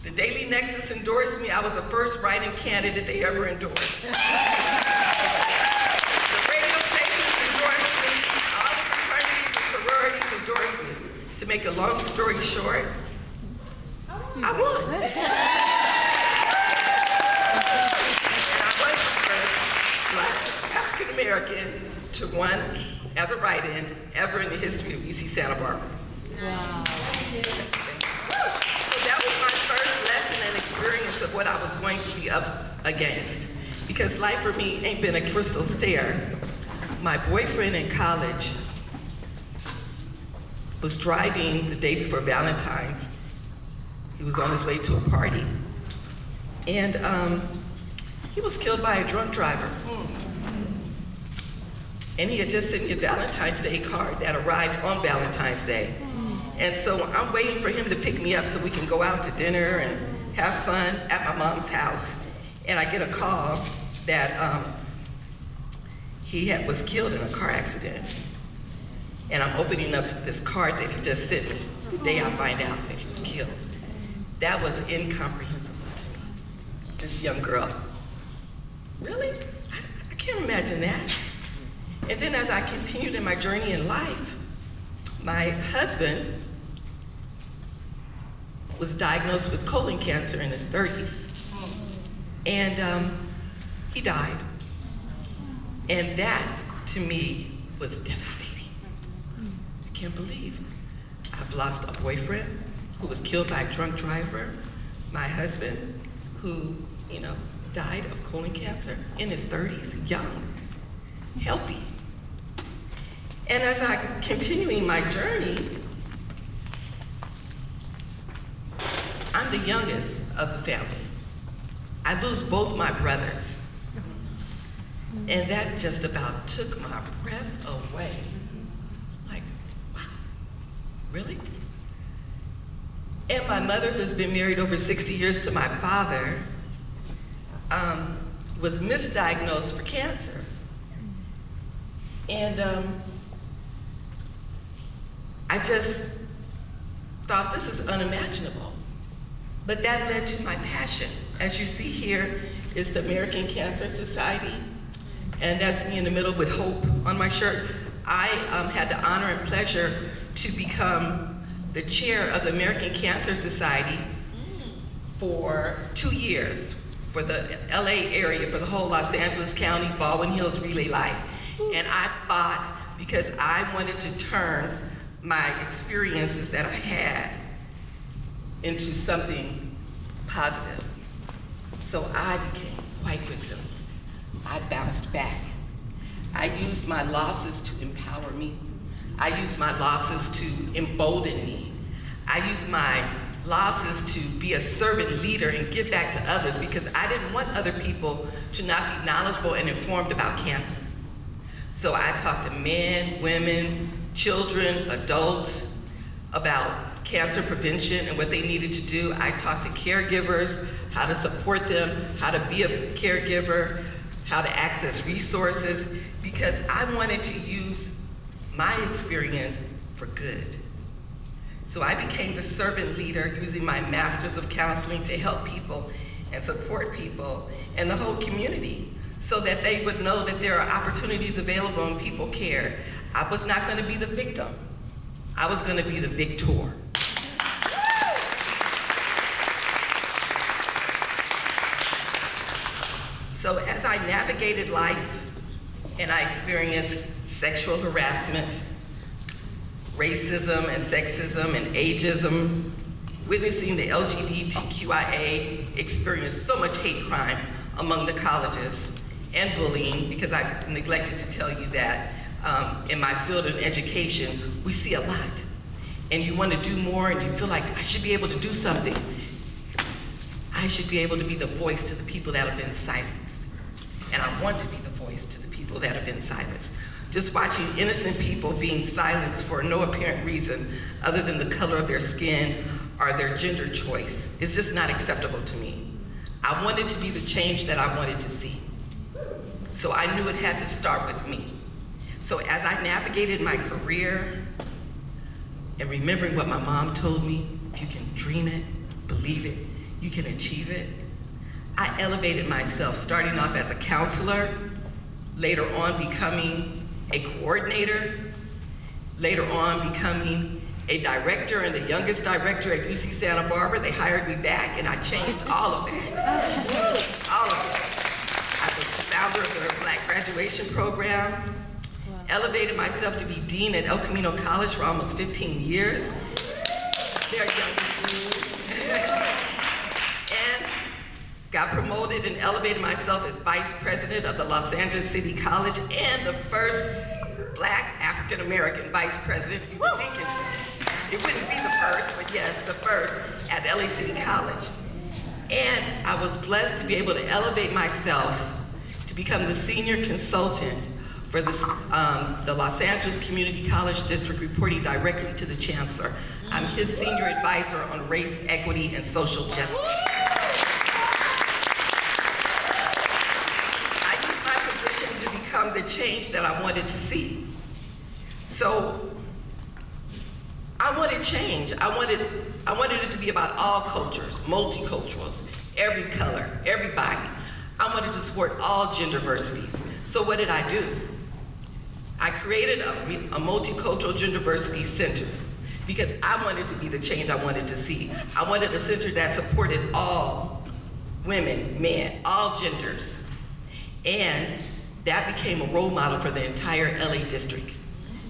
The Daily Nexus endorsed me. I was the first write-in candidate they ever endorsed. To make a long story short, I won. And I was the first black African American to run as a write-in ever in the history of UC Santa Barbara. Wow. So that was my first lesson and experience of what I was going to be up against. Because life for me ain't been a crystal stair. My boyfriend in college was driving the day before Valentine's. He was on his way to a party. And he was killed by a drunk driver. And he had just sent me a Valentine's Day card that arrived on Valentine's Day. And so I'm waiting for him to pick me up so we can go out to dinner and have fun at my mom's house. And I get a call that he was killed in a car accident. And I'm opening up this card that he just sent me the day I find out that he was killed. That was incomprehensible to me. This young girl. Really? I can't imagine that. And then as I continued in my journey in life, my husband was diagnosed with colon cancer in his 30s. And he died. And that, to me, was devastating. I can't believe I've lost a boyfriend who was killed by a drunk driver, my husband who, died of colon cancer in his 30s, young, healthy. And as I'm continuing my journey, I'm the youngest of the family. I lose both my brothers. And that just about took my breath away. Like, wow, really? And my mother, who's been married over 60 years to my father, was misdiagnosed for cancer. And I just thought, this is unimaginable. But that led to my passion. As you see here is the American Cancer Society, and that's me in the middle with HOPE on my shirt. I had the honor and pleasure to become the chair of the American Cancer Society for 2 years for the LA area, for the whole Los Angeles County, Baldwin Hills Relay Life. And I fought because I wanted to turn my experiences that I had into something positive. So I became quite resilient. I bounced back. I used my losses to empower me. I used my losses to embolden me. I used my losses to be a servant leader and give back to others because I didn't want other people to not be knowledgeable and informed about cancer. So I talked to men, women, children, adults about cancer prevention and what they needed to do. I talked to caregivers, how to support them, how to be a caregiver, how to access resources, because I wanted to use my experience for good. So I became the servant leader using my master's of counseling to help people and support people and the whole community so that they would know that there are opportunities available and people care. I was not going to be the victim. I was going to be the victor. So as I navigated life and I experienced sexual harassment, racism and sexism and ageism, witnessing the LGBTQIA experience so much hate crime among the colleges and bullying, because I neglected to tell you that in my field of education, we see a lot. And you want to do more and you feel like I should be able to do something. I should be able to be the voice to the people that have been silenced. And I want to be the voice to the people that have been silenced. Just watching innocent people being silenced for no apparent reason other than the color of their skin or their gender choice is just not acceptable to me. I wanted to be the change that I wanted to see. So I knew it had to start with me. So as I navigated my career and remembering what my mom told me, if you can dream it, believe it, you can achieve it, I elevated myself, starting off as a counselor, later on becoming a coordinator, later on becoming a director and the youngest director at UC Santa Barbara. They hired me back and I changed all of that. All of it. I was the founder of the Black Graduation Program, elevated myself to be dean at El Camino College for almost 15 years. Their youngest dean. And got promoted and elevated myself as vice president of the Los Angeles City College and the first Black African-American vice president. You would think it wouldn't be the first, but yes, the first at LA City College. And I was blessed to be able to elevate myself to become the senior consultant for the Los Angeles Community College District, reporting directly to the chancellor. I'm his senior advisor on race, equity, and social justice. I used my position to become the change that I wanted to see. So I wanted change. I wanted it to be about all cultures, multiculturals, every color, everybody. I wanted to support all gender diversities. So what did I do? I created a multicultural gender diversity center because I wanted to be the change I wanted to see. I wanted a center that supported all women, men, all genders. And that became a role model for the entire LA district.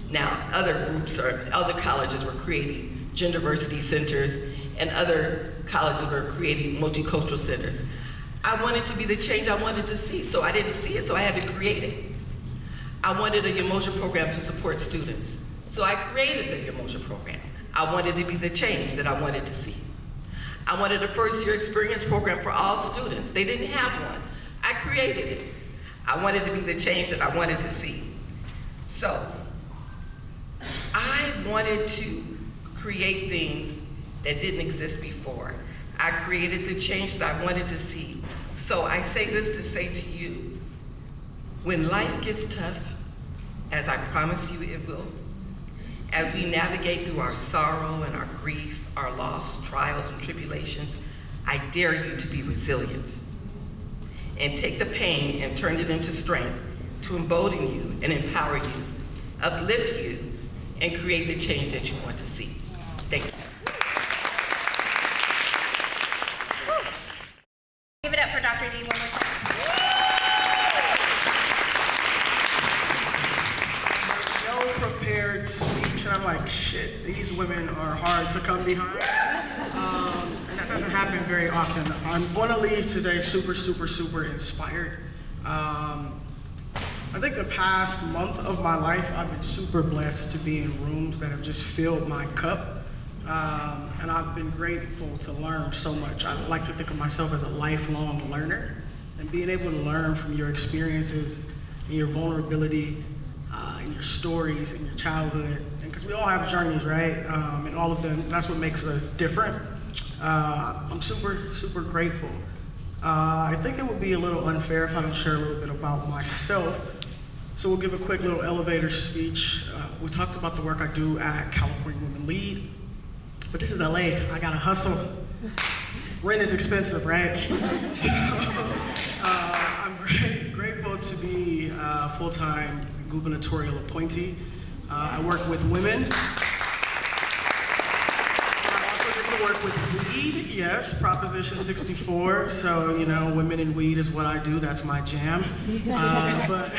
Now, other groups or other colleges were creating gender diversity centers and other colleges were creating multicultural centers. I wanted to be the change I wanted to see, so I didn't see it, so I had to create it. I wanted a Emotion program to support students, so I created the Emotion program. I wanted to be the change that I wanted to see. I wanted a first-year experience program for all students. They didn't have one. I created it. I wanted to be the change that I wanted to see. So, I wanted to create things that didn't exist before. I created the change that I wanted to see. So I say this to say to you, when life gets tough, as I promise you it will, as we navigate through our sorrow and our grief, our loss, trials and tribulations, I dare you to be resilient and take the pain and turn it into strength to embolden you and empower you, uplift you, and create the change that you want to see. Thank you. Give it up for Dr. D one more time. No prepared speech, and I'm like, shit, these women are hard to come behind. And that doesn't happen very often. I'm gonna leave today super, super, super inspired. I think the past month of my life, I've been super blessed to be in rooms that have just filled my cup. And I've been grateful to learn so much. I like to think of myself as a lifelong learner, and being able to learn from your experiences and your vulnerability and your stories and your childhood. Because we all have journeys, right? And all of them, that's what makes us different. I'm super, super grateful. I think it would be a little unfair if I don't share a little bit about myself. So we'll give a quick little elevator speech. We talked about the work I do at California Women Lead, but this is LA, I gotta hustle. Rent is expensive, right? So I'm grateful to be a full-time gubernatorial appointee. I work with women. To work with weed, yes, Proposition 64. So, you know, women and weed is what I do. That's my jam. But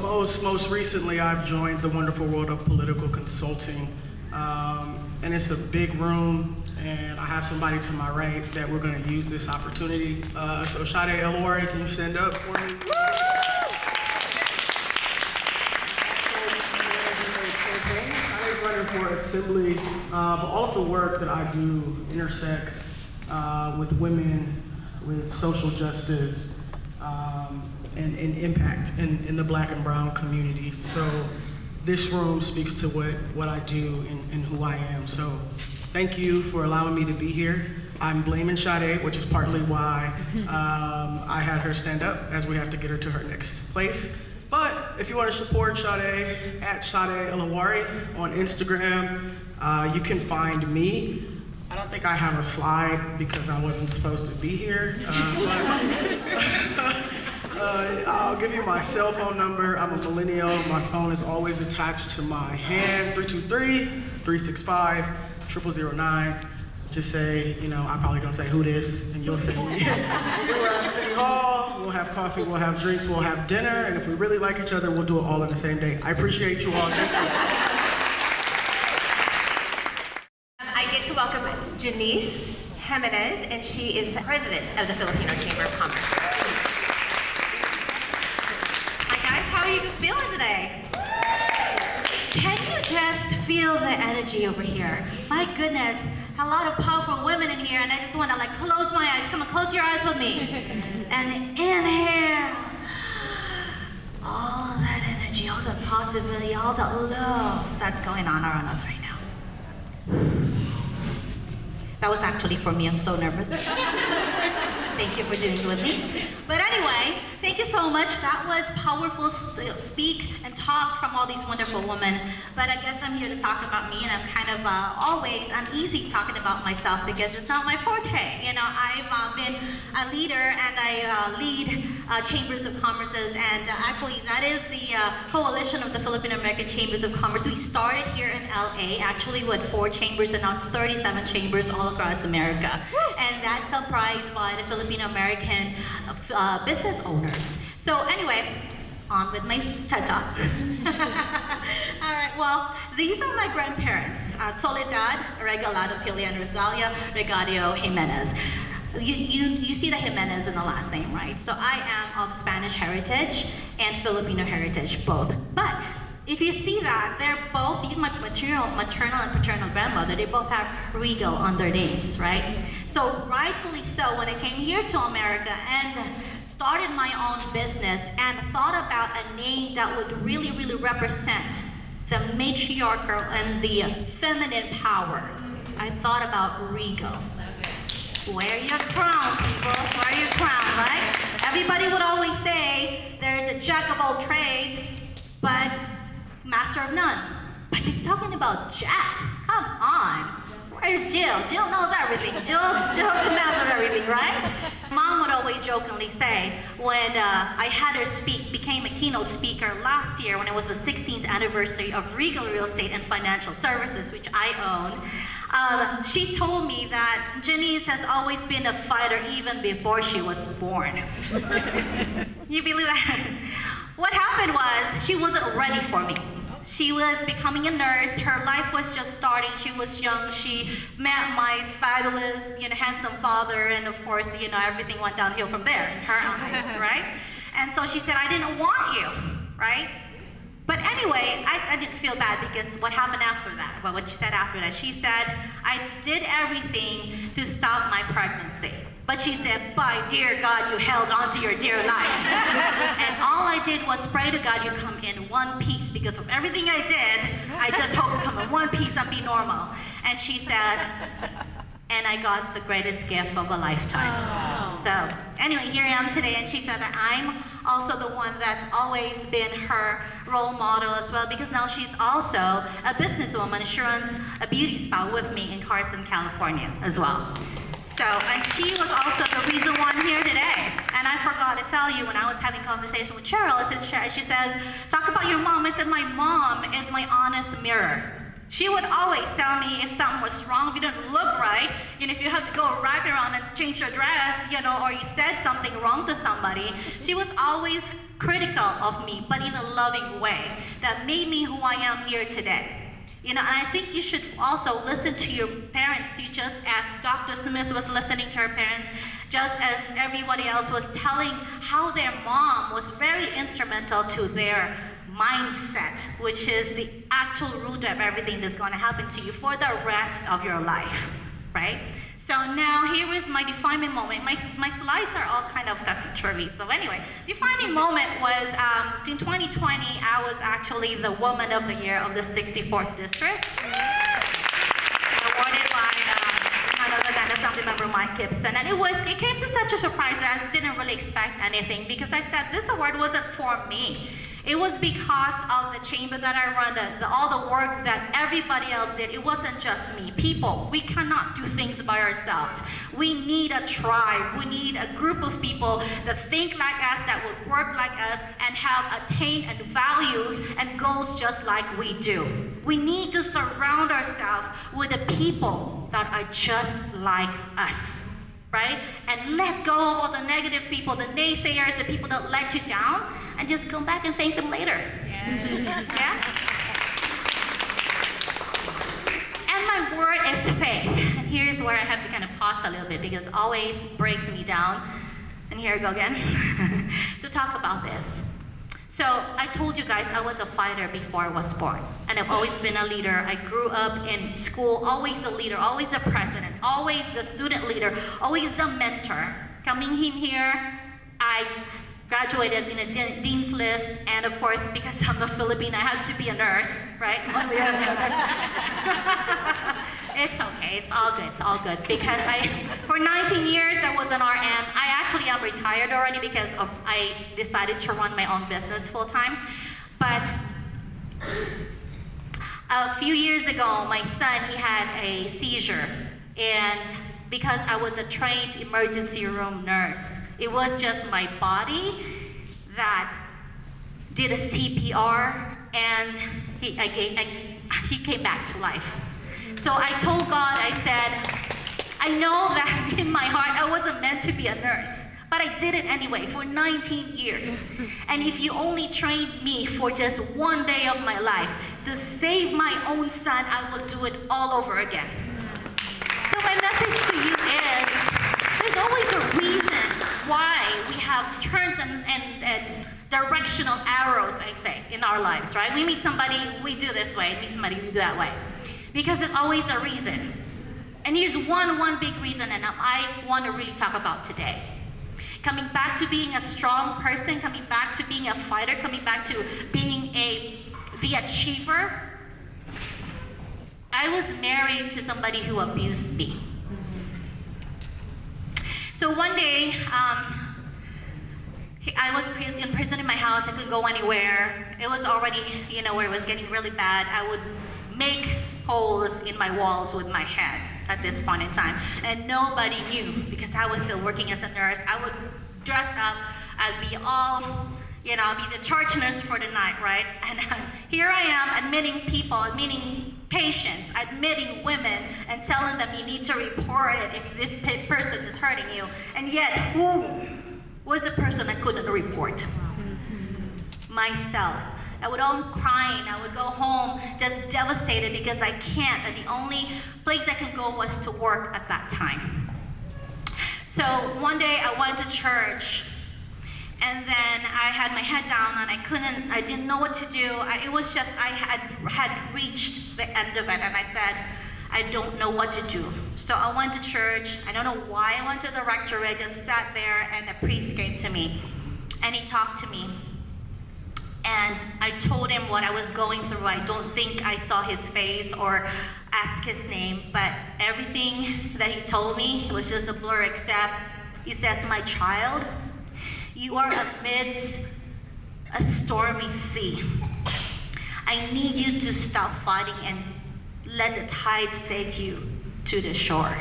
most recently, I've joined the wonderful world of political consulting. And it's a big room, and I have somebody to my right that we're going to use this opportunity. So, Schenae Elwari, can you stand up for me? Running for assembly, but all of the work that I do intersects with women, with social justice, and impact in the Black and brown community. So this room speaks to what I do and who I am. So thank you for allowing me to be here. I'm blaming Schenae, which is partly why I had her stand up, as we have to get her to her next place. But if you want to support Schenae, at Schenae Elwari on Instagram, you can find me. I don't think I have a slide because I wasn't supposed to be here, but I'll give you my cell phone number. I'm a millennial. My phone is always attached to my hand, 323-365-0009. Just say, you know, I'm probably gonna say who this, and you'll say me. We're at City Hall, we'll have coffee, we'll have drinks, we'll have dinner, and if we really like each other, we'll do it all on the same day. I appreciate you all. Thank you. I get to welcome Janice Jimenez, and she is president of the Filipino Chamber of Commerce. Please. Hi guys, how are you feeling today? Can you just feel the energy over here? My goodness. A lot of powerful women in here, and I just want to like close my eyes. Come on, close your eyes with me. And inhale. All that energy, all the possibility, all the love that's going on around us right now. That was actually for me. I'm so nervous. Thank you for doing it with me. But anyway, thank you so much. That was powerful speak and talk from all these wonderful women. But I guess I'm here to talk about me, and I'm kind of always uneasy talking about myself because it's not my forte. You know, I've been a leader, and I lead chambers of commerces, and actually that is the coalition of the Filipino American Chambers of Commerce. We started here in LA, actually with 4 chambers, and now it's 37 chambers all across America. And that comprised by the Filipino American business owners. So anyway, on with my TED Talk. All right, well, these are my grandparents, Soledad Regalado Pilian Rosalia Regadio Jimenez. You see the Jimenez in the last name, right? So I am of Spanish heritage and Filipino heritage, both. But if you see that, they're both, even my maternal and paternal grandmother, they both have Regal on their names, right? So rightfully so, when I came here to America and started my own business and thought about a name that would really, really represent the matriarchal and the feminine power, I thought about Regal. Wear your crown, people, wear your crown, right? Everybody would always say, there's a jack of all trades, but master of none. But they're talking about Jack. Come on. Where's Jill? Jill knows everything. Jill's the master of everything, right? Mom would always jokingly say, when I had her became a keynote speaker last year when it was the 16th anniversary of Regal Real Estate and Financial Services, which I own, she told me that Janice has always been a fighter even before she was born. You believe that? What happened was she wasn't ready for me. She was becoming a nurse. Her life was just starting. She was young. She met my fabulous, handsome father, and of course, everything went downhill from there in her eyes, right? And so she said, I didn't want you, right? But anyway, I didn't feel bad because what happened after that? Well, what she said after that, she said, I did everything to stop my pregnancy. But she said, by dear God, you held on to your dear life. And all I did was pray to God, you come in one piece because of everything I did. I just hope you come in one piece and be normal. And she says, and I got the greatest gift of a lifetime. Oh. So anyway, here I am today, and she said that I'm also the one that's always been her role model as well, because now she's also a businesswoman. She runs a beauty spa with me in Carson, California as well. So, and she was also the reason why I'm here today. And I forgot to tell you, when I was having a conversation with Cheryl, she says, talk about your mom. I said, my mom is my honest mirror. She would always tell me if something was wrong, if you didn't look right, and if you have to go right around and change your dress, or you said something wrong to somebody. She was always critical of me, but in a loving way that made me who I am here today. And I think you should also listen to your parents too, just as Dr. Smith was listening to her parents, just as everybody else was telling how their mom was very instrumental to their mindset, which is the actual root of everything that's going to happen to you for the rest of your life, right? So now here is my defining moment. My slides are all kind of topsy-turvy. So anyway, defining moment was in 2020, I was actually the Woman of the Year of the 64th District, awarded by none other than Assembly Member Mike Gibson. And it came to such a surprise that I didn't really expect anything, because I said this award wasn't for me. It was because of the chamber that I run, all the work that everybody else did. It wasn't just me. People, we cannot do things by ourselves. We need a tribe. We need a group of people that think like us, that would work like us, and have attained and values and goals just like we do. We need to surround ourselves with the people that are just like us, right? And let go of all the negative people, the naysayers, the people that let you down, and just come back and thank them later. Yes? Yes? And my word is faith. And here's where I have to kind of pause a little bit, because it always breaks me down. And here I go again, to talk about this. So I told you guys I was a fighter before I was born. And I've always been a leader. I grew up in school, always a leader, always the president, always the student leader, always the mentor. Coming in here, I graduated in a dean's list, and of course, because I'm a Filipino, I had to be a nurse, right? It's okay, it's all good. Because for 19 years, I was an RN. I actually am retired already because I decided to run my own business full time. But a few years ago, my son, he had a seizure. And because I was a trained emergency room nurse, it was just my body that did a CPR, and he came back to life. So I told God, I said, I know that in my heart I wasn't meant to be a nurse, but I did it anyway for 19 years. And if you only trained me for just one day of my life to save my own son, I will do it all over again. So my message to you is, there's always a reason why we have turns and directional arrows, I say, in our lives, right? We meet somebody, we do this way, meet somebody, we do that way. Because there's always a reason. And here's one big reason, and I want to really talk about today. Coming back to being a strong person, coming back to being a fighter, coming back to being the achiever. I was married to somebody who abused me. So one day, I was in prison in my house. I couldn't go anywhere. It was already, where it was getting really bad. I would make holes in my walls with my head at this point in time. And nobody knew, because I was still working as a nurse. I would dress up. I'd be all, I'd be the charge nurse for the night, right? And here I am admitting people, admitting patients, admitting women, and telling them you need to report it if this person is hurting you. And yet, who was the person I couldn't report? Myself. I would all crying. I would go home just devastated because I can't. And the only place I could go was to work at that time. So one day I went to church, And then I had my head down and I didn't know what to do. It was just, I had reached the end of it, and I said, I don't know what to do. So I went to church. I don't know why I went to the rectory. I just sat there, and a priest came to me, and he talked to me. And I told him what I was going through. I don't think I saw his face or asked his name, but everything that he told me, it was just a blur, except he says, my child, you are amidst a stormy sea. I need you to stop fighting and let the tides take you to the shore.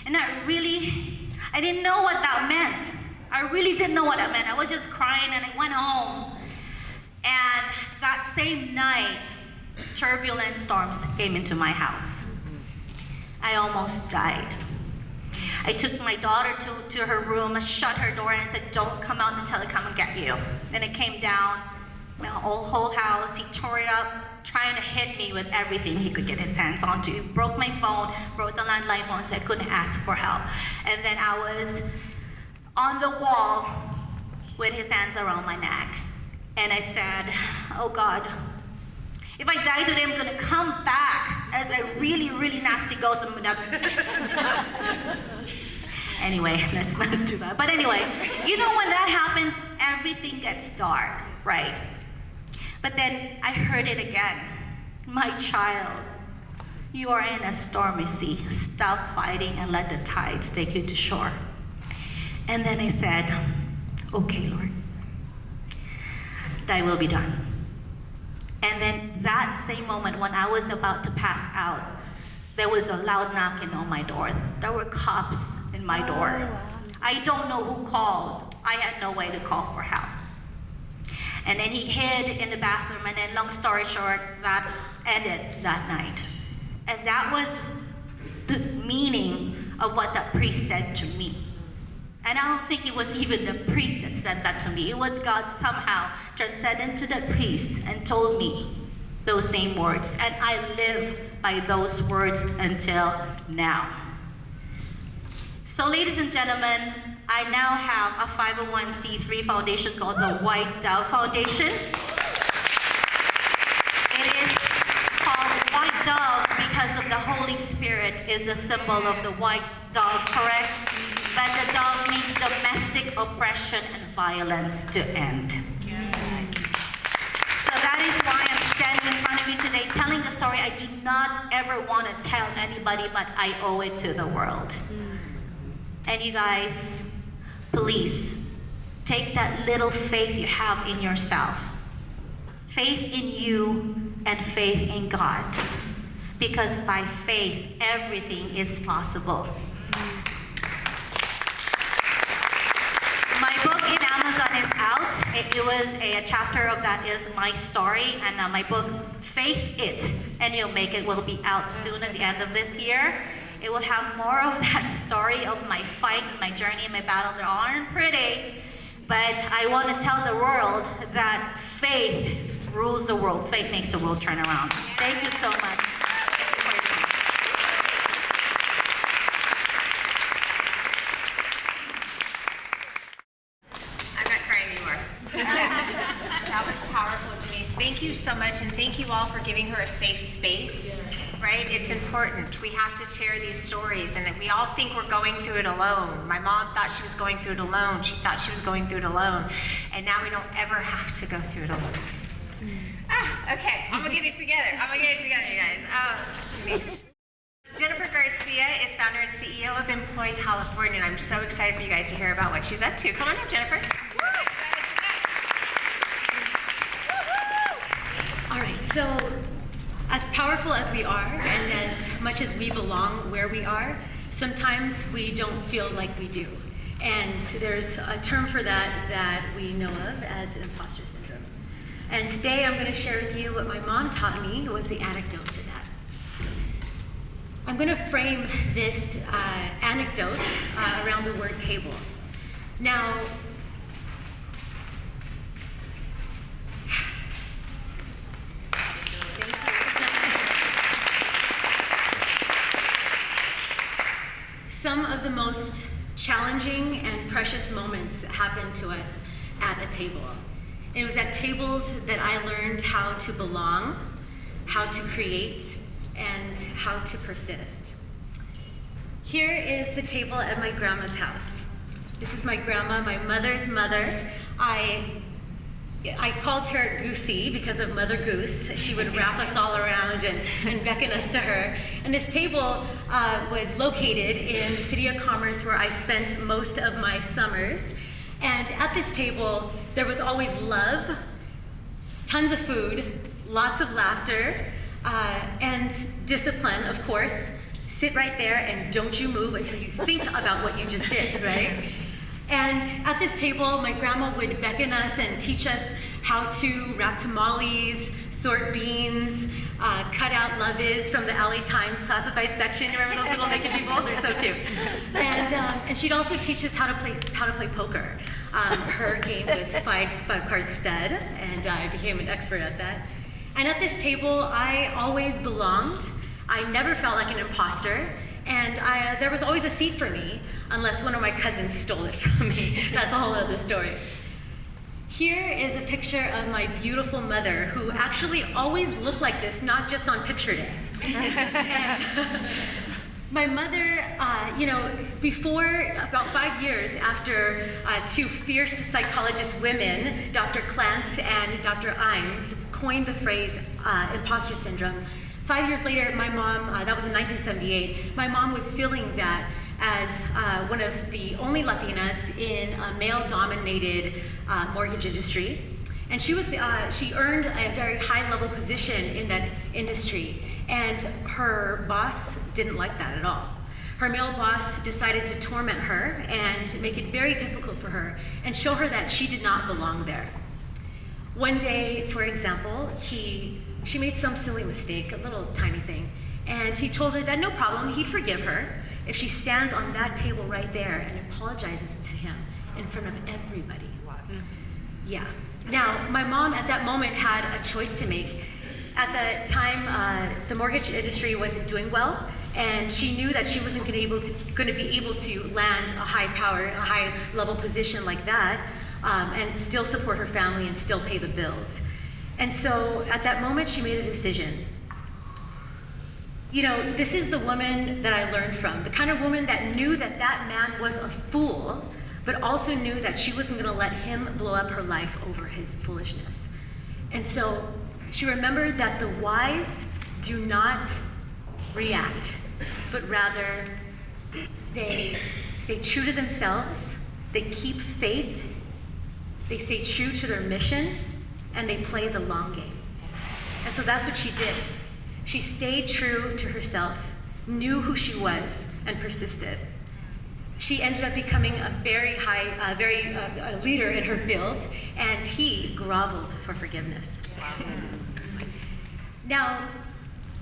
And I didn't know what that meant. I really didn't know what that meant. I was just crying, and I went home. And that same night, turbulent storms came into my house. I almost died. I took my daughter to her room, shut her door, and I said, don't come out until I come and get you. And it came down, my whole house. He tore it up, trying to hit me with everything he could get his hands onto. He broke my phone, broke the landline phone, so I couldn't ask for help. And then I was on the wall with his hands around my neck. And I said, oh God, if I die today, I'm gonna come back as a really, really nasty ghost. Anyway, let's not do that. But anyway, you know when that happens, everything gets dark, right? But then I heard it again. My child, you are in a stormy sea. Stop fighting and let the tides take you to shore. And then I said, okay, Lord, thy will be done. And then that same moment when I was about to pass out, there was a loud knocking on my door. There were cops in my door. Wow. I don't know who called. I had no way to call for help. And then he hid in the bathroom, and then long story short, that ended that night. And that was the meaning of what that priest said to me. And I don't think it was even the priest that said that to me. It was God somehow transcended to that priest and told me those same words. And I live by those words until now. So ladies and gentlemen, I now have a 501c3 foundation called the White Dove Foundation. It is called White Dove because of the Holy Spirit is the symbol of the white dove, correct? But the dove means domestic oppression and violence to end. Yes. So that is why I'm standing in front of you today telling the story I do not ever want to tell anybody, but I owe it to the world. And you guys, please, take that little faith you have in yourself, faith in you and faith in God, because by faith, everything is possible. My book in Amazon is out. It was a chapter of that is my story, and my book, Faith It, and You'll Make It, will be out soon at the end of this year. It will have more of that story of my fight, my journey, my battle. They aren't pretty, but I want to tell the world that faith rules the world. Faith makes the world turn around. Thank you so much. I'm not crying anymore. That was powerful, Janice. Thank you so much, and thank you all for giving her a safe space. Right? It's important. We have to share these stories, and we all think we're going through it alone. My mom thought she was going through it alone. She thought she was going through it alone, and now we don't ever have to go through it alone. Okay, I'm gonna get it together. You guys. Janice. Jennifer Garcia is founder and CEO of Employ California, and I'm so excited for you guys to hear about what she's up to. Come on up, Jennifer. All right, so as powerful as we are, and as much as we belong where we are, sometimes we don't feel like we do. And there's a term for that we know of as imposter syndrome. And today I'm going to share with you what my mom taught me was the anecdote for that. I'm going to frame this anecdote around the word table. Now, some of the most challenging and precious moments happen to us at a table. And it was at tables that I learned how to belong, how to create, and how to persist. Here is the table at my grandma's house. This is my grandma, my mother's mother. I called her Goosey because of Mother Goose. She would wrap us all around and beckon us to her. And this table was located in the City of Commerce, where I spent most of my summers. And at this table, there was always love, tons of food, lots of laughter, and discipline, of course. Sit right there and don't you move until you think about what you just did, right? And at this table, my grandma would beckon us and teach us how to wrap tamales, sort beans, cut out love is from the LA Times classified section. You remember those little naked people? They're so cute. And she'd also teach us how to play poker. Her game was five-card stud, and I became an expert at that. And at this table, I always belonged. I never felt like an imposter. And there was always a seat for me, unless one of my cousins stole it from me. That's a whole other story. Here is a picture of my beautiful mother, who actually always looked like this, not just on picture day. And my mother, before about 5 years after two fierce psychologist women, Dr. Clance and Dr. Imes, coined the phrase imposter syndrome, 5 years later, my mom, that was in 1978, my mom was feeling that as one of the only Latinas in a male-dominated mortgage industry. And she earned a very high-level position in that industry, and her boss didn't like that at all. Her male boss decided to torment her and make it very difficult for her and show her that she did not belong there. One day, for example, she made some silly mistake, a little tiny thing, and he told her that no problem, he'd forgive her if she stands on that table right there and apologizes to him in front of everybody. What? Yeah. Now, my mom at that moment had a choice to make. At the time, the mortgage industry wasn't doing well, and she knew that she wasn't going to be able to land a high-level position like that, and still support her family and still pay the bills. And so at that moment, she made a decision. This is the woman that I learned from, the kind of woman that knew that that man was a fool, but also knew that she wasn't going to let him blow up her life over his foolishness. And so she remembered that the wise do not react, but rather they stay true to themselves, they keep faith, they stay true to their mission, and they play the long game. And so that's what she did. She stayed true to herself, knew who she was, and persisted. She ended up becoming a very leader in her field, and he groveled for forgiveness. Now,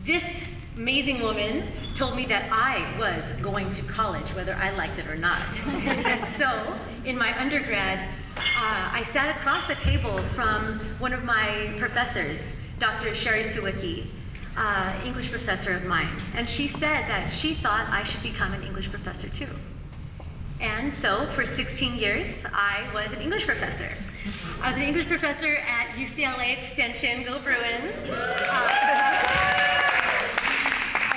this amazing woman told me that I was going to college, whether I liked it or not. And so, in my undergrad, I sat across the table from one of my professors, Dr. Sherry Sawicki, English professor of mine. And she said that she thought I should become an English professor too. And so for 16 years, I was an English professor. I was an English professor at UCLA Extension, go Bruins. I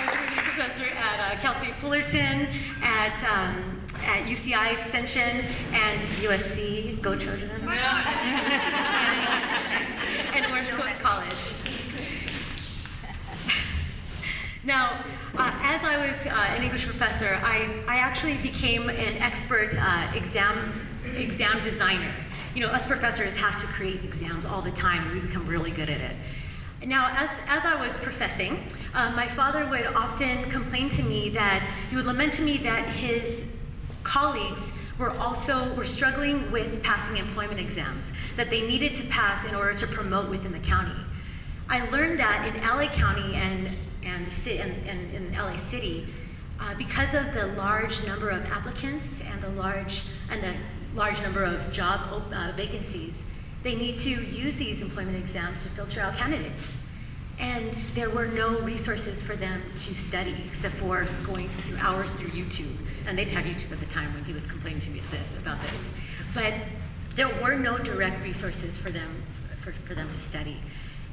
was an English professor at Cal State Fullerton, at UCI Extension, and USC, go Trojans. And Orange Coast College. Now, as I was an English professor, I actually became an expert exam designer. Us professors have to create exams all the time, and we become really good at it. Now, as I was professing, my father would often complain to me he would lament to me that his colleagues were struggling with passing employment exams, that they needed to pass in order to promote within the county. I learned that in LA County and in LA City, because of the large number of applicants and the large number of job vacancies, they need to use these employment exams to filter out candidates. And there were no resources for them to study except for going hours through YouTube. And they didn't have YouTube at the time when he was complaining to me about this. But there were no direct resources for them to study.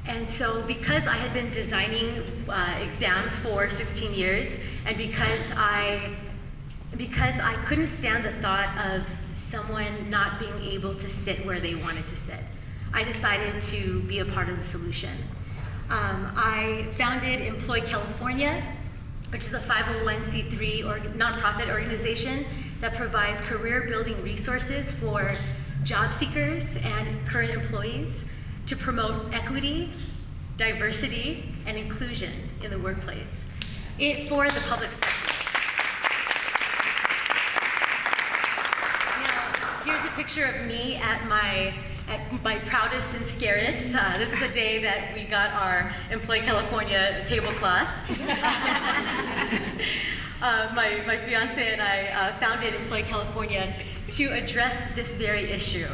And so because I had been designing exams for 16 years, and because I couldn't stand the thought of someone not being able to sit where they wanted to sit, I decided to be a part of the solution. I founded Employ California, which is a 501c3 or nonprofit organization that provides career building resources for job seekers and current employees to promote equity, diversity, and inclusion in the workplace for the public sector. Here's a picture of me at my proudest and scariest. This is the day that we got our Employ California tablecloth. My fiance and I founded Employ California to address this very issue.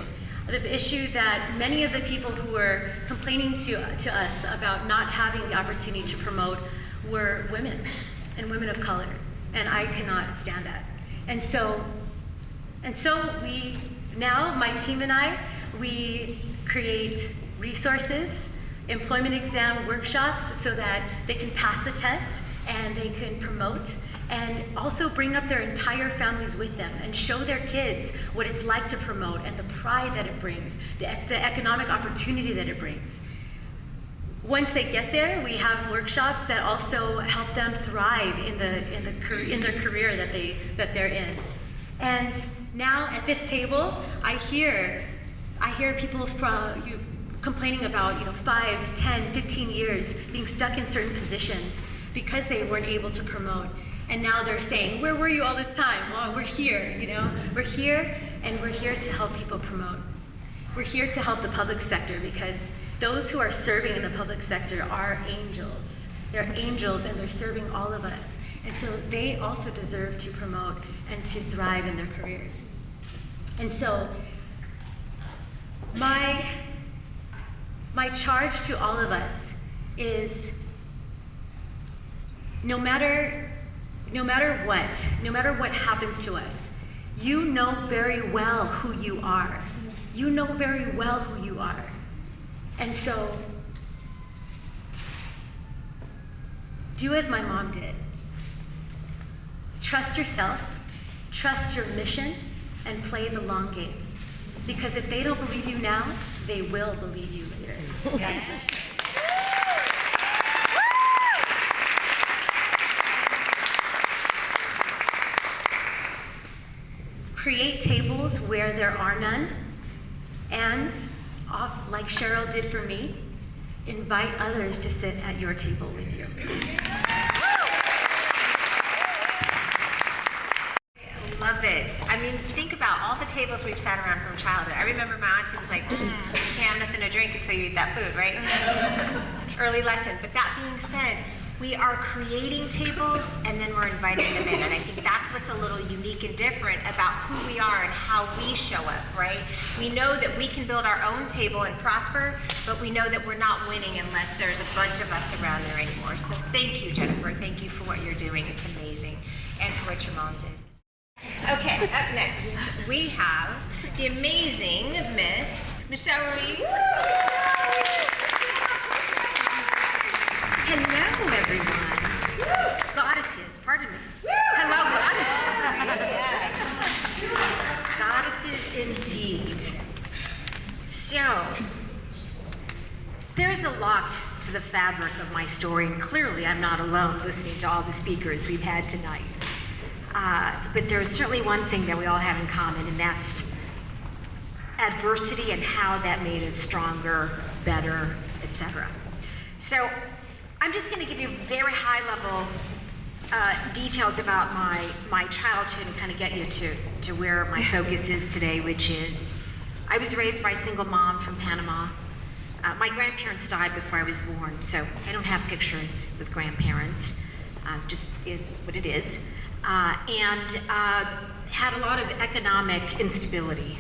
The issue that many of the people who were complaining to us about not having the opportunity to promote were women and women of color. And I cannot stand that. And so now my team and I, we create resources, employment exam workshops so that they can pass the test and they can promote and also bring up their entire families with them and show their kids what it's like to promote and the pride that it brings, the economic opportunity that it brings. Once they get there, we have workshops that also help them thrive in their career that they're in. And now at this table, I hear people complaining about 5, 10, 15 years being stuck in certain positions because they weren't able to promote. And now they're saying, where were you all this time? Well, we're here, We're here, and we're here to help people promote. We're here to help the public sector because those who are serving in the public sector are angels. They're angels and they're serving all of us. And so they also deserve to promote and to thrive in their careers. And so my charge to all of us is no matter what happens to us, you know very well who you are. You know very well who you are. And so do as my mom did. Trust yourself, trust your mission, and play the long game. Because if they don't believe you now, they will believe you later. That's for sure. Create tables where there are none, and like Cheryl did for me, invite others to sit at your table with you. Love it. I mean, think about all the tables we've sat around from childhood. I remember my auntie was like, you can't have nothing to drink until you eat that food, right? Early lesson. But that being said, we are creating tables and then we're inviting them in. And I think that's what's a little unique and different about who we are and how we show up, right? We know that we can build our own table and prosper, but we know that we're not winning unless there's a bunch of us around there anymore. So thank you, Jennifer. Thank you for what you're doing. It's amazing. And for what your mom did. Okay, up next, we have the amazing Miss Michelle Ruiz. Hello, everyone. Goddesses, pardon me. Hello, goddesses. Goddesses indeed. So, there's a lot to the fabric of my story, and clearly I'm not alone listening to all the speakers we've had tonight. But there's certainly one thing that we all have in common, and that's adversity and how that made us stronger, better, etc. So I'm just going to give you very high-level details about my childhood and kind of get you to where my focus is today, which is I was raised by a single mom from Panama. My grandparents died before I was born, so I don't have pictures with grandparents. Just is what it is. And had a lot of economic instability,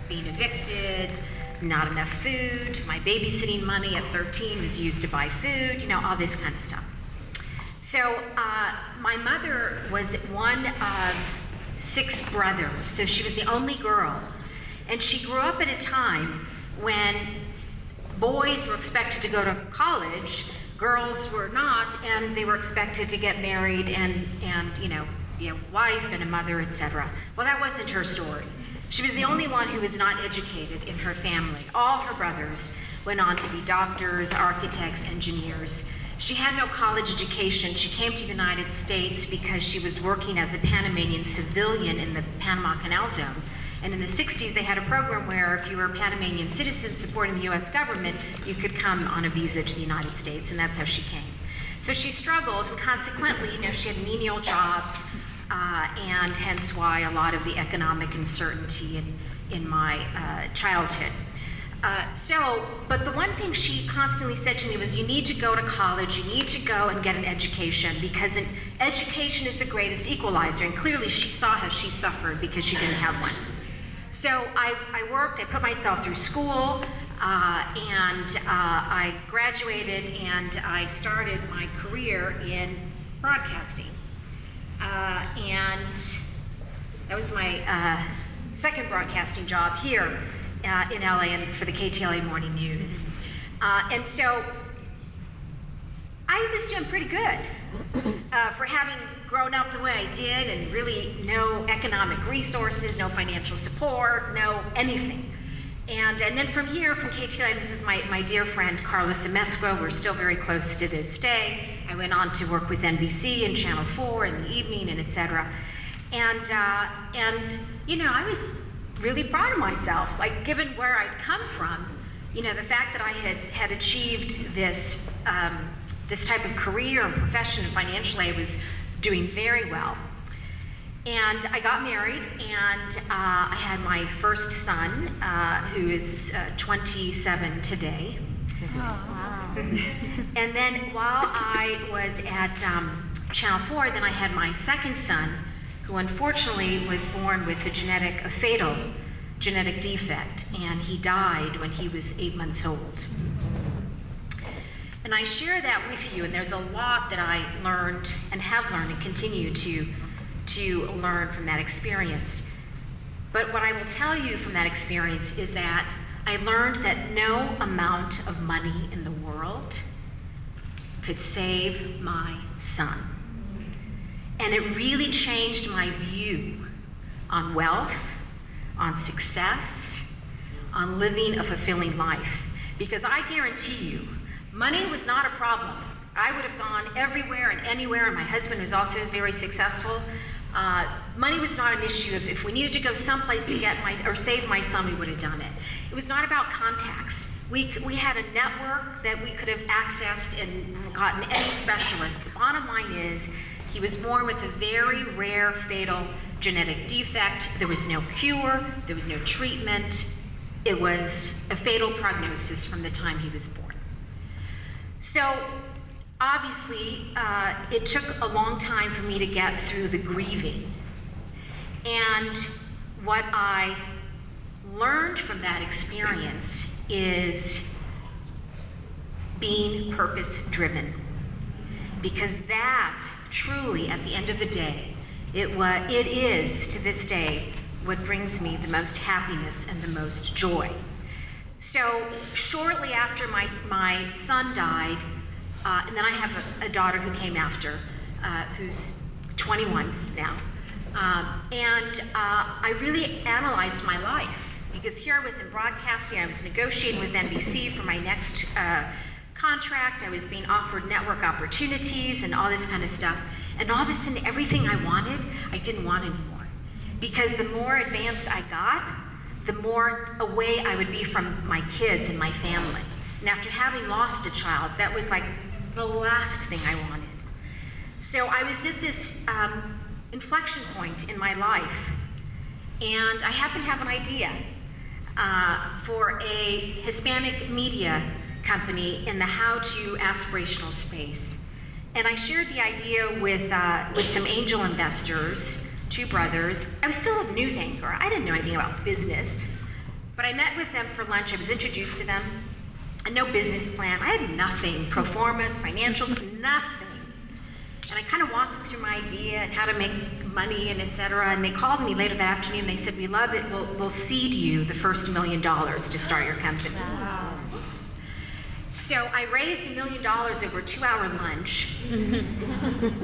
being evicted, not enough food. My babysitting money at 13 was used to buy food, you know, all this kind of stuff. So my mother was one of 6 brothers, so she was the only girl. And she grew up at a time when boys were expected to go to college, girls were not, and they were expected to get married and you know, be a wife and a mother, etc. Well, that wasn't her story. She was the only one who was not educated in her family. All her brothers went on to be doctors, architects, engineers. She had no college education. She came to the United States because she was working as a Panamanian civilian in the Panama Canal Zone. And in the 60s, they had a program where if you were a Panamanian citizen supporting the US government, you could come on a visa to the United States, and that's how she came. So she struggled, and consequently, you know, she had menial jobs, and hence why a lot of the economic uncertainty in my childhood. But the one thing she constantly said to me was, you need to go to college, you need to go and get an education, because an education is the greatest equalizer, and clearly she saw how she suffered because she didn't have one. So I worked, I put myself through school, and I graduated, and I started my career in broadcasting. And that was my second broadcasting job here in LA and for the KTLA Morning News. And so I was doing pretty good for having grown up the way I did, and really no economic resources, no financial support, no anything. And then from here, from KTLA, this is my dear friend Carlos Amesco. We're still very close to this day. I went on to work with NBC and Channel 4 in the evening, and etc. And you know, I was really proud of myself, like given where I'd come from, you know, the fact that I had achieved this this type of career and profession, and financially I was doing very well. And I got married, and I had my first son, who is 27 today. Oh, wow. And then while I was at Channel 4, then I had my second son, who unfortunately was born with a fatal genetic defect, and he died when he was 8 months old. And I share that with you, and there's a lot that I learned and have learned and continue to learn from that experience. But what I will tell you from that experience is that I learned that no amount of money in the world could save my son. And it really changed my view on wealth, on success, on living a fulfilling life. Because I guarantee you, money was not a problem. I would have gone everywhere and anywhere, and my husband was also very successful. Money was not an issue. If we needed to go someplace to get save my son, we would have done it. It was not about contacts. We had a network that we could have accessed and gotten any specialist. The bottom line is, he was born with a very rare fatal genetic defect. There was no cure, there was no treatment. It was a fatal prognosis from the time he was born. So obviously, it took a long time for me to get through the grieving. And what I learned from that experience is being purpose-driven. Because that truly, at the end of the day, it is, to this day, what brings me the most happiness and the most joy. So shortly after my son died, and then I have a daughter who came after, who's 21 now. And I really analyzed my life, because here I was in broadcasting, I was negotiating with NBC for my next contract, I was being offered network opportunities and all this kind of stuff. And all of a sudden, everything I wanted, I didn't want anymore. Because the more advanced I got, the more away I would be from my kids and my family. And after having lost a child, that was like the last thing I wanted. So I was at this inflection point in my life, and I happened to have an idea for a Hispanic media company in the how-to aspirational space. And I shared the idea with some angel investors, 2 brothers. I was still a news anchor. I didn't know anything about business. But I met with them for lunch, I was introduced to them, and no business plan. I had nothing, pro formas, financials, nothing. And I kind of walked them through my idea and how to make money and et cetera. And they called me later that afternoon, they said, we love it, we'll seed you the first $1 million to start your company. Wow. So I raised $1 million over a 2-hour lunch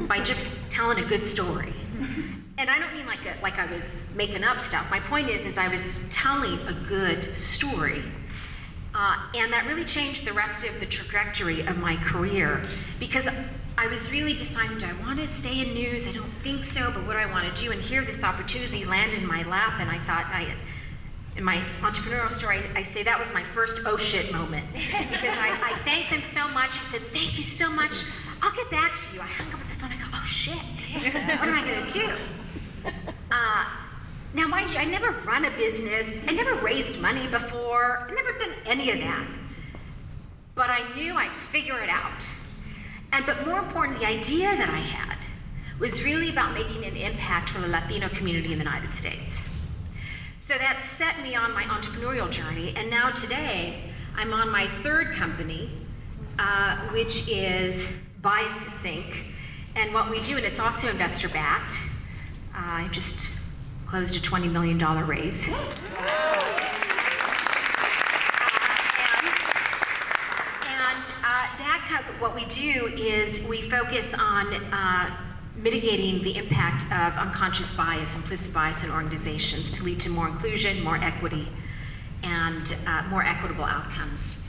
by just telling a good story. And I don't mean like I was making up stuff. My point is I was telling a good story. And that really changed the rest of the trajectory of my career, because I was really deciding, do I want to stay in news? I don't think so, but what do I want to do? And here this opportunity landed in my lap, and I thought, in my entrepreneurial story, I say that was my first oh shit moment. Because I thanked them so much. I said, thank you so much. I'll get back to you. I hung up with the phone, I go, oh shit, what am I gonna do? Now mind you, I never run a business, I never raised money before, I never done any of that. But I knew I'd figure it out. But more important, the idea that I had was really about making an impact for the Latino community in the United States. So that set me on my entrepreneurial journey, and now today, I'm on my third company, which is BiasSync. And what we do, and it's also investor-backed, I just closed a $20 million raise. What we do is we focus on mitigating the impact of unconscious bias, implicit bias in organizations to lead to more inclusion, more equity, and more equitable outcomes.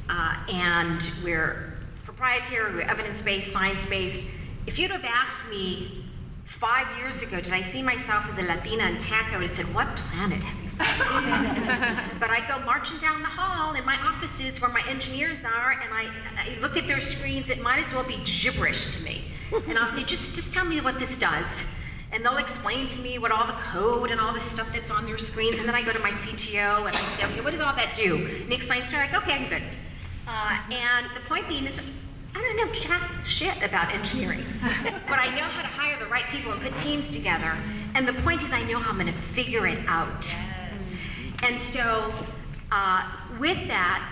And we're proprietary, we're evidence-based, science-based. If you'd have asked me 5 years ago, did I see myself as a Latina in tech, I would have said, what planet have you found? But I go marching down the hall in my offices where my engineers are, and I look at their screens, it might as well be gibberish to me. And I'll say, just tell me what this does. And they'll explain to me what all the code and all the stuff that's on their screens, and then I go to my CTO and I say, okay, what does all that do? And he explains to me, like, okay, I'm good. And the point being is, I don't know jack shit about engineering, but I know how to hire the right people and put teams together. And the point is I know how I'm gonna figure it out. Yes. And so with that,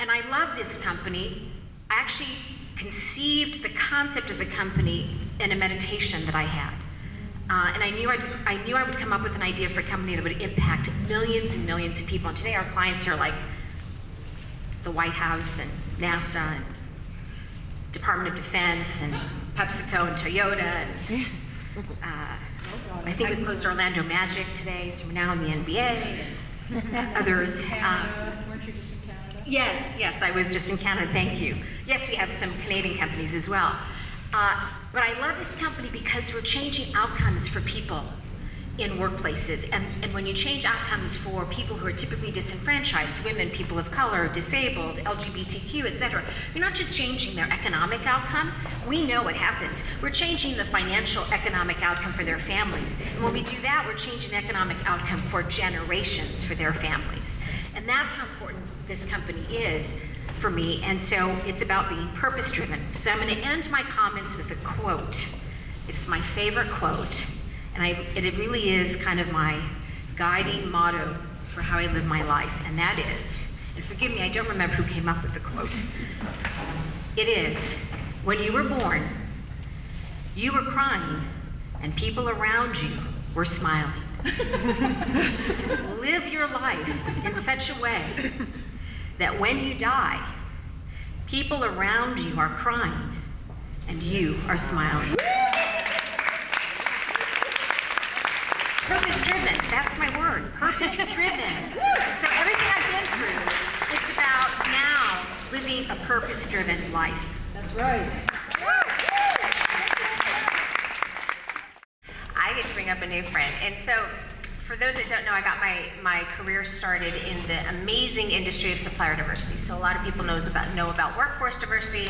and I love this company, I actually conceived the concept of the company in a meditation that I had. And I knew I would come up with an idea for a company that would impact millions and millions of people. And today our clients are like the White House and NASA and Department of Defense and PepsiCo and Toyota. And, I think we closed Orlando Magic today, so we're now in the NBA. And others. Canada. Weren't you just in Canada? Yes, I was just in Canada, thank you. Yes, we have some Canadian companies as well. But I love this company because we're changing outcomes for people in workplaces. And when you change outcomes for people who are typically disenfranchised, women, people of color, disabled, LGBTQ, et cetera, you're not just changing their economic outcome. We know what happens. We're changing the financial economic outcome for their families. And when we do that, we're changing economic outcome for generations for their families. And that's how important this company is for me. And so it's about being purpose-driven. So I'm going to end my comments with a quote. It's my favorite quote. And it really is kind of my guiding motto for how I live my life, and that is, and forgive me, I don't remember who came up with the quote. It is, when you were born, you were crying, and people around you were smiling. Live your life in such a way that when you die, people around you are crying, and you are smiling. Purpose-driven, that's my word, purpose-driven. So everything I've been through, it's about now living a purpose-driven life. That's right. I get to bring up a new friend. And so for those that don't know, I got my career started in the amazing industry of supplier diversity. So a lot of people know about workforce diversity.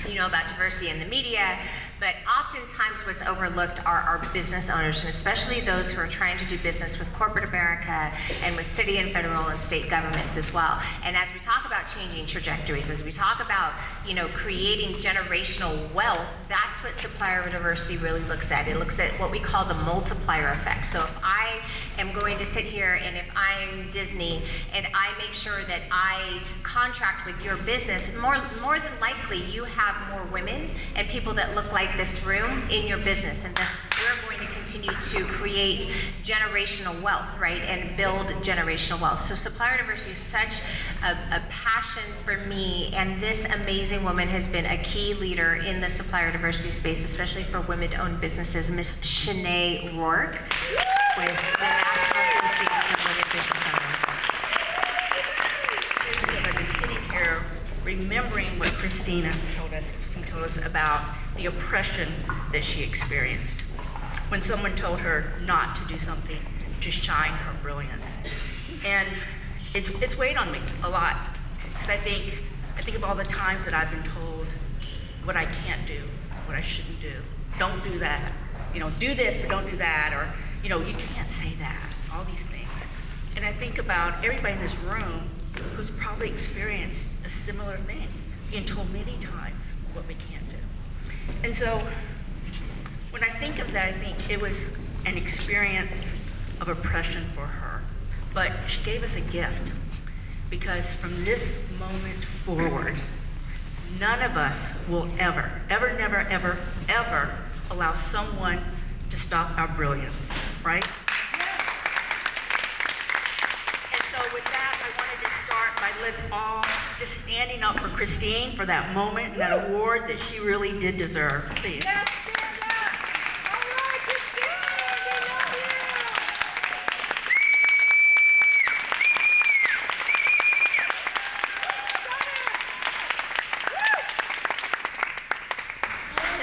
you know about diversity in the media, but oftentimes what's overlooked are our business owners, and especially those who are trying to do business with corporate America and with city and federal and state governments as well. And as we talk about changing trajectories, as we talk about, you know, creating generational wealth, that's what supplier diversity really looks at. It looks at what we call the multiplier effect. So if I am going to sit here and if I'm Disney and I make sure that I contract with your business, more than likely you have more women and people that look like this room in your business, and thus we're going to continue to create generational wealth, right, and build generational wealth. So supplier diversity is such a passion for me, and this amazing woman has been a key leader in the supplier diversity space, especially for women-owned businesses, Miss Schenae Rourk with the National Association of Women Business Owners. Because I've been sitting here remembering what Christina told us. She told us about the oppression that she experienced when someone told her not to do something to shine her brilliance. And it's weighed on me a lot, because I think of all the times that I've been told what I can't do, what I shouldn't do. Don't do that. You know, do this, but don't do that. Or, you know, you can't say that. All these things. And I think about everybody in this room who's probably experienced a similar thing, being told many times what we can't do. And so when I think of that, I think it was an experience of oppression for her. But she gave us a gift, because from this moment forward, none of us will ever, never, ever allow someone to stop our brilliance, right? And so with that, I wanted to start by let's all just standing up for Christine for that moment and that award that she really did deserve. Please. Yes, stand up. All right, Christine, we love you.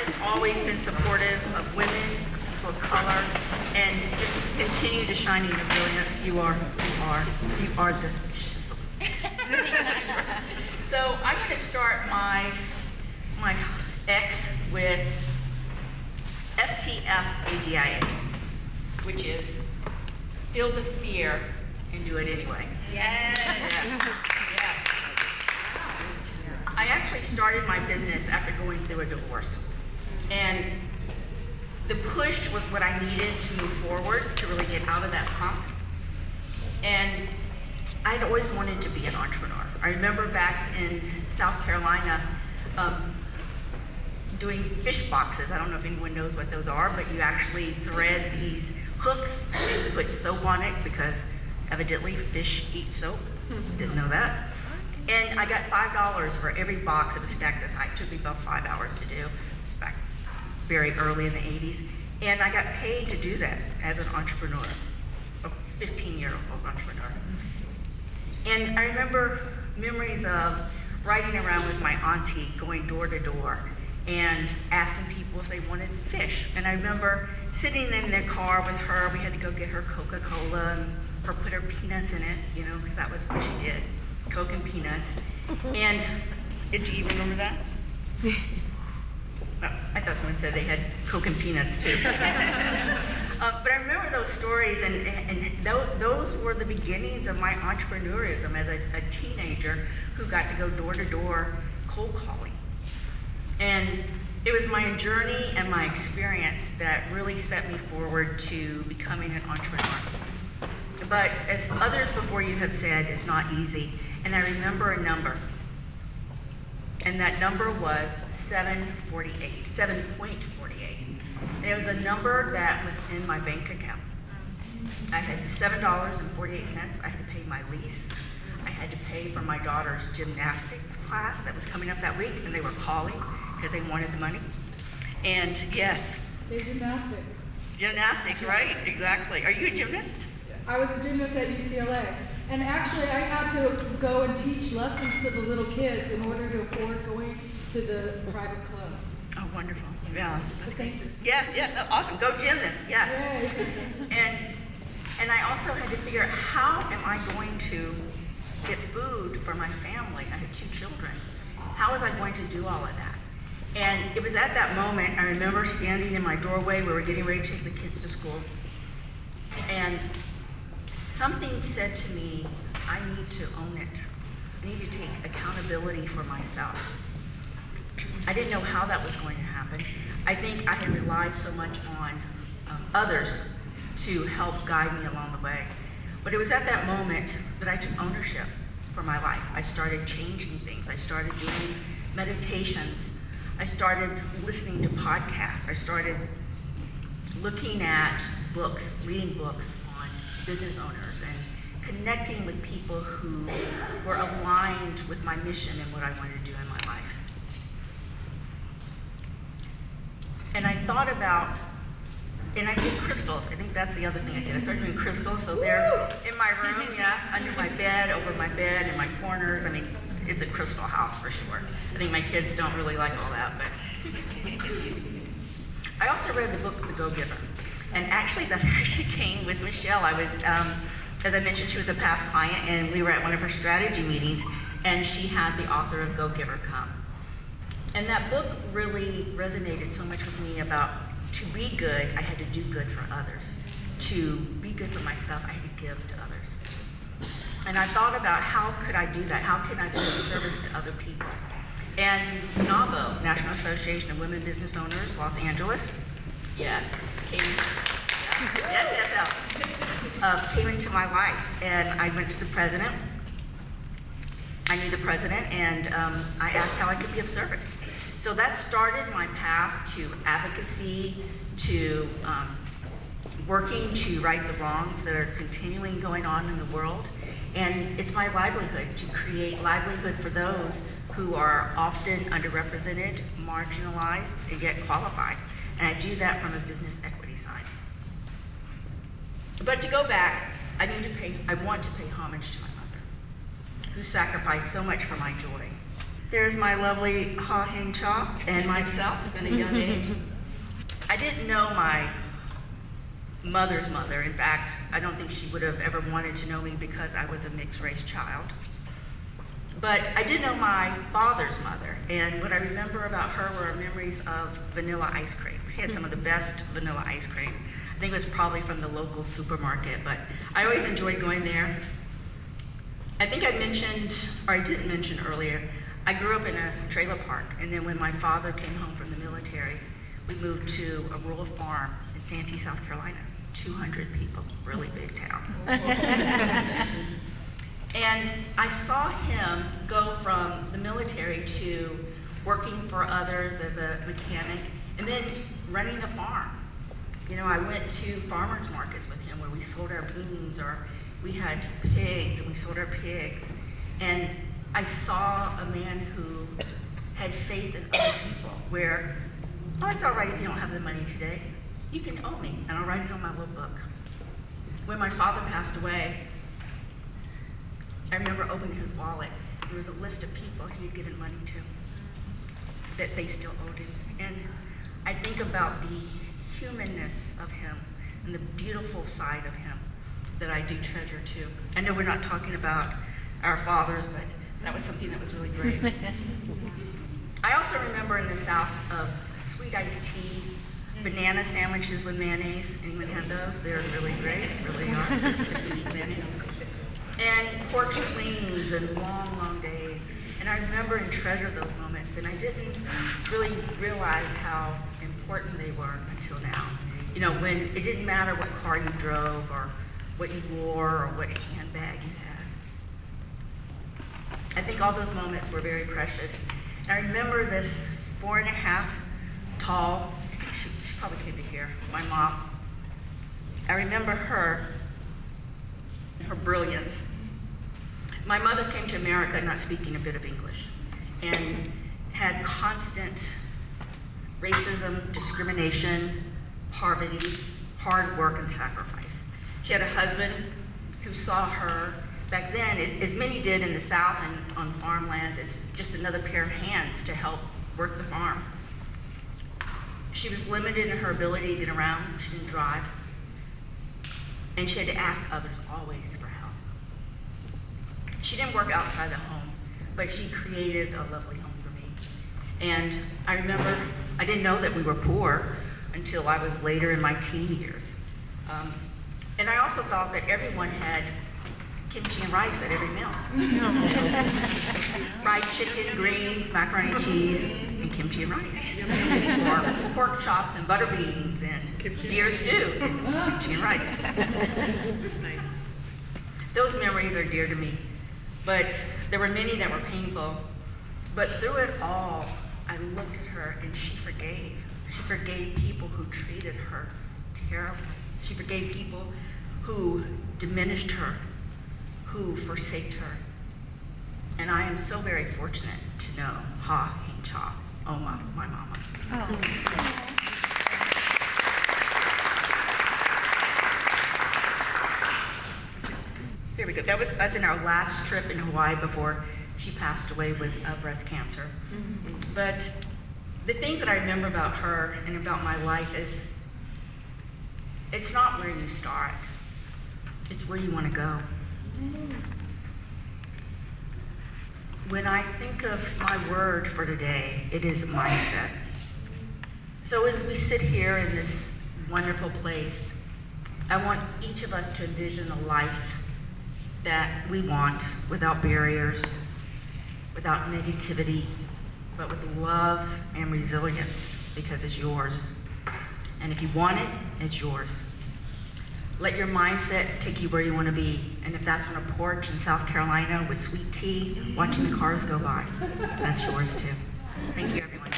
Has always been supportive of women, people of color, and just continue to shine in your brilliance. You are the shizzle. So I'm going to start my X with FTFADIA, which is feel the fear and do it anyway. Yes. Yes. I actually started my business after going through a divorce. And the push was what I needed to move forward, to really get out of that funk. And I'd always wanted to be an entrepreneur. I remember back in South Carolina doing fish boxes. I don't know if anyone knows what those are, but you actually thread these hooks and you put soap on it, because evidently fish eat soap. Didn't know that. And I got $5 for every box that was stacked this high. It took me about 5 hours to do. It was back very early in the 80s. And I got paid to do that as an entrepreneur, a 15-year-old entrepreneur. And I remember memories of riding around with my auntie, going door to door and asking people if they wanted fish. And I remember sitting in their car with her. We had to go get her Coca-Cola and her put her peanuts in it, you know, because that was what she did, Coke and peanuts. And did you even remember that? No, I thought someone said they had Coke and peanuts too. But I remember those stories, and those were the beginnings of my entrepreneurism as a teenager who got to go door to door cold calling. And it was my journey and my experience that really set me forward to becoming an entrepreneur. But as others before you have said, it's not easy. And I remember a number. And that number was 7.48. And it was a number that was in my bank account. I had $7.48. I had to pay my lease. I had to pay for my daughter's gymnastics class that was coming up that week, and they were calling because they wanted the money. And yes. Gymnastics. Gymnastics, right, exactly. Are you a gymnast? I was a gymnast at UCLA. And actually, I had to go and teach lessons to the little kids in order to afford going to the private club. Oh, wonderful. Yeah. Thank you. Yes, awesome. Go gymnast, yes. And I also had to figure out, how am I going to get food for my family? I had 2 children. How was I going to do all of that? And it was at that moment, I remember standing in my doorway, we were getting ready to take the kids to school, and something said to me, I need to own it. I need to take accountability for myself. I didn't know how that was going to happen. I think I had relied so much on others to help guide me along the way. But it was at that moment that I took ownership for my life. I started changing things. I started doing meditations. I started listening to podcasts. I started looking at books, reading books on business owners and connecting with people who were aligned with my mission and what I wanted to do in my life. And I thought about, and I did crystals. I think that's the other thing I did. I started doing crystals, so they're in my room, yes, under my bed, over my bed, in my corners. I mean, it's a crystal house for sure. I think my kids don't really like all that, but. I also read the book, The Go-Giver. And actually, that actually came with Michelle. I was, as I mentioned, she was a past client, and we were at one of her strategy meetings, and she had the author of Go-Giver come. And that book really resonated so much with me about to be good, I had to do good for others. To be good for myself, I had to give to others. And I thought about how could I do that? How can I be of service to other people? And NABO, National Association of Women Business Owners, Los Angeles, yes, came into my life. And I went to the president. I knew the president, and I asked how I could be of service. So that started my path to advocacy, to working to right the wrongs that are continuing going on in the world. And it's my livelihood to create livelihood for those who are often underrepresented, marginalized, and yet qualified. And I do that from a business equity side. But to go back, I want to pay homage to my mother, who sacrificed so much for my joy. There's my lovely Ha Heng Cha and myself at a young age. I didn't know my mother's mother. In fact, I don't think she would have ever wanted to know me because I was a mixed race child. But I did know my father's mother, and what I remember about her were memories of vanilla ice cream. She had some of the best vanilla ice cream. I think it was probably from the local supermarket, but I always enjoyed going there. I think I mentioned, or I didn't mention earlier, I grew up in a trailer park, and then when my father came home from the military, we moved to a rural farm in Santee, South Carolina. 200 people, really big town. And I saw him go from the military to working for others as a mechanic, and then running the farm. You know, I went to farmers markets with him where we sold our beans, or we had pigs and we sold our pigs. And I saw a man who had faith in other people where, oh, it's all right if you don't have the money today. You can owe me, and I'll write it on my little book. When my father passed away, I remember opening his wallet. There was a list of people he had given money to that they still owed him. And I think about the humanness of him and the beautiful side of him that I do treasure too. I know we're not talking about our fathers, but that was something that was really great. I also remember in the South of sweet iced tea, banana sandwiches with mayonnaise. Anyone had those? They're really great, really are. Mayonnaise. And porch swings and long, long days. And I remember and treasure those moments, and I didn't really realize how important they were until now. You know, when it didn't matter what car you drove or what you wore or what handbag you had. I think all those moments were very precious. And I remember this 4.5 tall, I think she probably came to here, my mom. I remember her and her brilliance. My mother came to America not speaking a bit of English and had constant racism, discrimination, poverty, hard work, and sacrifice. She had a husband who saw her back then, as many did in the South and on farmlands, as just another pair of hands to help work the farm. She was limited in her ability to get around. She didn't drive. And she had to ask others always for help. She didn't work outside the home, but she created a lovely home for me. And I remember, I didn't know that we were poor until I was later in my teen years. And I also thought that everyone had kimchi and rice at every meal. Fried chicken, greens, macaroni and cheese, and kimchi and rice. Or pork chops and butter beans and deer stew and kimchi and rice. Nice. Those memories are dear to me, but there were many that were painful. But through it all, I looked at her and she forgave. She forgave people who treated her terribly. She forgave people who diminished her, who forsaked her. And I am so very fortunate to know Ha Hing Cha, Oma, my mama. Oh. Here we go. That was us in our last trip in Hawaii before she passed away with breast cancer. Mm-hmm. But the things that I remember about her and about my life is, it's not where you start, it's where you want to go. When I think of my word for today, it is mindset. So as we sit here in this wonderful place, I want each of us to envision a life that we want without barriers, without negativity, but with love and resilience, because it's yours. And if you want it, it's yours. Let your mindset take you where you want to be. And if that's on a porch in South Carolina with sweet tea, watching the cars go by, that's yours too. Thank you, everyone.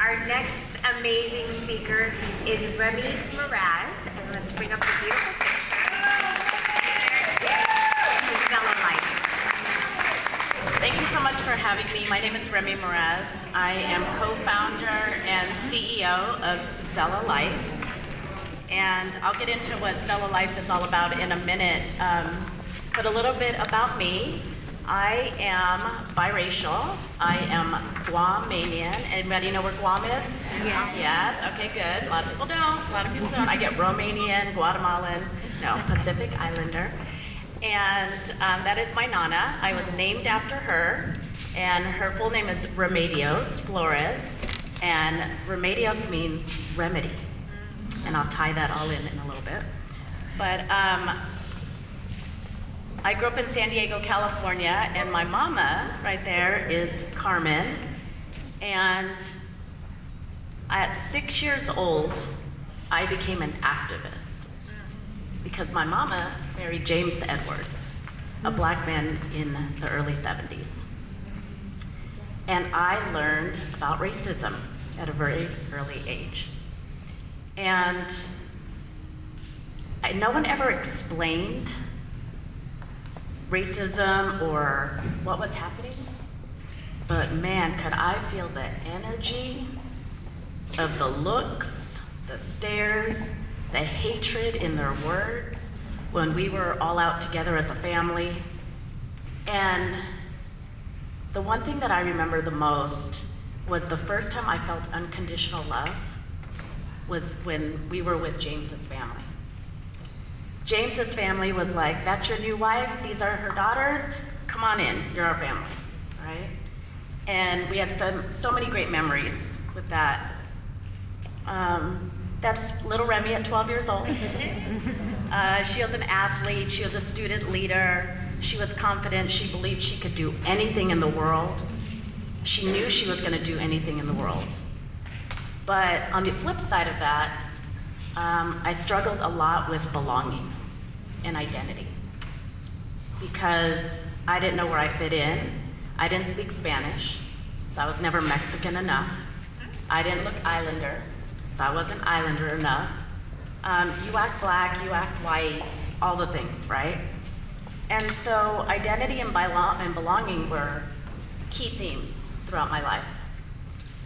Our next amazing speaker is Remy Mraz, and let's bring up the beautiful picture. There she is, the Zella Life. Thank you so much for having me. My name is Remy Mraz. I am co-founder and CEO of Zella Life. And I'll get into what Zella Life is all about in a minute. But a little bit about me. I am biracial. I am Guamanian. Anybody know where Guam is? Yeah. Yes, okay, good. A lot of people don't. I get Romanian, Guatemalan, no, Pacific Islander. And that is my Nana. I was named after her, and her full name is Remedios Flores, and Remedios means remedy. And I'll tie that all in a little bit. But I grew up in San Diego, California, and my mama right there is Carmen. And at 6 years old, I became an activist because my mama married James Edwards, a black man in the early 70s. And I learned about racism at a very early age. And no one ever explained racism or what was happening, but man, could I feel the energy of the looks, the stares, the hatred in their words when we were all out together as a family. And the one thing that I remember the most was the first time I felt unconditional love was when we were with James's family. James's family was like, that's your new wife, these are her daughters, come on in, you're our family, right? And we had so many great memories with that. That's little Remy at 12 years old. She was an athlete, she was a student leader, she was confident, she believed she could do anything in the world. She knew she was gonna do anything in the world. But on the flip side of that, I struggled a lot with belonging and identity because I didn't know where I fit in. I didn't speak Spanish, so I was never Mexican enough. I didn't look Islander, so I wasn't Islander enough. You act black, you act white, all the things, right? And so identity and belonging were key themes throughout my life.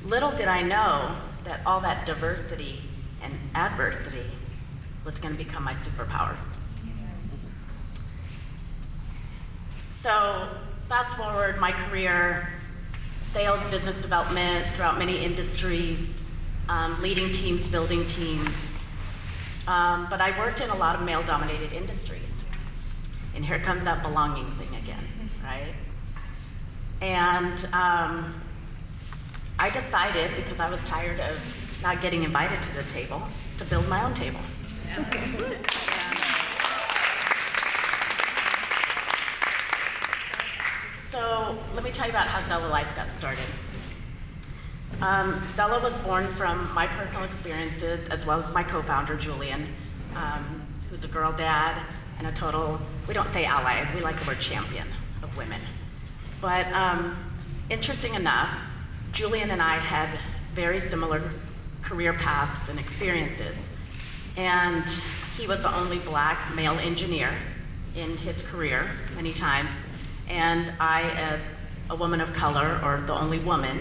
Little did I know that all that diversity and adversity was going to become my superpowers. So fast forward my career, sales, business development throughout many industries, leading teams, building teams. But I worked in a lot of male-dominated industries. And here comes that belonging thing again, right? And I decided, because I was tired of not getting invited to the table, to build my own table. So let me tell you about how Zella Life got started. Zella was born from my personal experiences, as well as my co-founder, Julian, who's a girl dad and a total, we don't say ally, we like the word champion of women. But interesting enough, Julian and I had very similar career paths and experiences. And he was the only Black male engineer in his career many times. And I, as a woman of color, or the only woman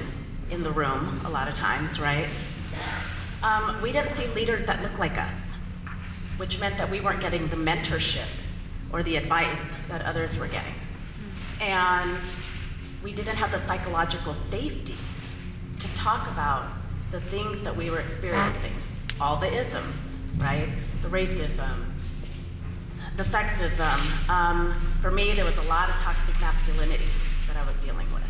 in the room a lot of times, right? We didn't see leaders that looked like us, which meant that we weren't getting the mentorship or the advice that others were getting. And we didn't have the psychological safety to talk about the things that we were experiencing, all the isms, right? The racism, the sexism. For me, there was a lot of toxic masculinity that I was dealing with.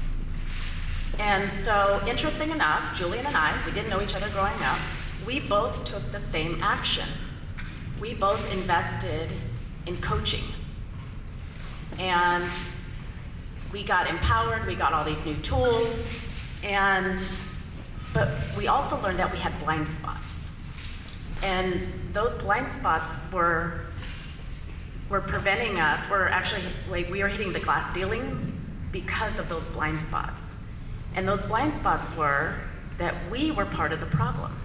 And so, interesting enough, Julian and I, we didn't know each other growing up, we both took the same action. We both invested in coaching. And we got empowered, we got all these new tools, but we also learned that we had blind spots. And those blind spots were preventing us, we were hitting the glass ceiling because of those blind spots. And those blind spots were that we were part of the problem.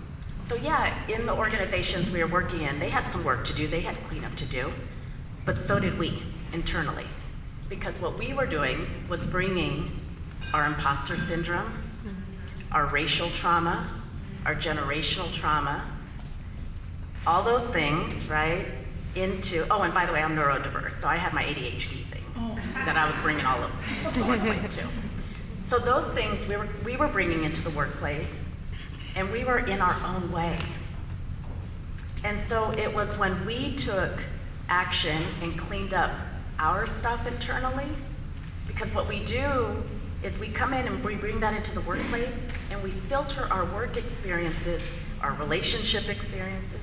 So yeah, in the organizations we were working in, they had some work to do, they had cleanup to do, but so did we internally. Because what we were doing was bringing our imposter syndrome, our racial trauma, our generational trauma, all those things, right, into, oh, and by the way, I'm neurodiverse, so I had my ADHD thing that I was bringing all over the workplace too. So those things we were bringing into the workplace, and we were in our own way. And so it was when we took action and cleaned up our stuff internally, because what we do is we come in and we bring that into the workplace, and we filter our work experiences, our relationship experiences,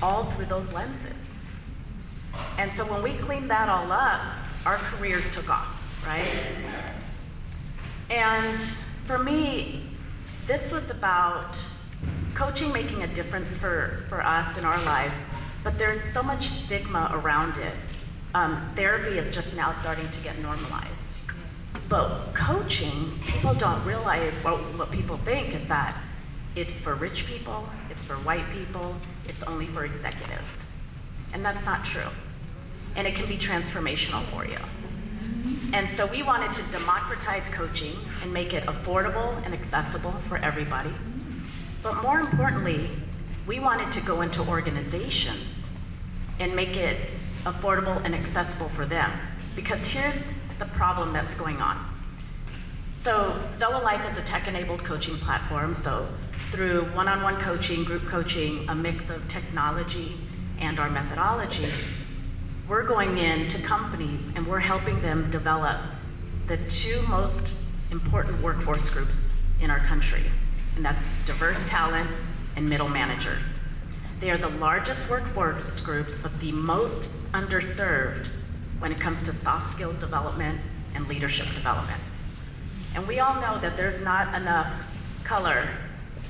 all through those lenses. And so when we cleaned that all up, our careers took off, right? And for me, this was about coaching making a difference for us in our lives, but there's so much stigma around it. Therapy is just now starting to get normalized. But coaching, people don't realize what people think is that it's for rich people, it's for white people, it's only for executives. And that's not true. And it can be transformational for you. And so we wanted to democratize coaching and make it affordable and accessible for everybody. But more importantly, we wanted to go into organizations and make it affordable and accessible for them. Because here's the problem that's going on. So Zella Life is a tech-enabled coaching platform. So through one-on-one coaching, group coaching, a mix of technology and our methodology, we're going into companies and we're helping them develop the two most important workforce groups in our country, and that's diverse talent and middle managers. They are the largest workforce groups, but the most underserved when it comes to soft skill development and leadership development. And we all know that there's not enough color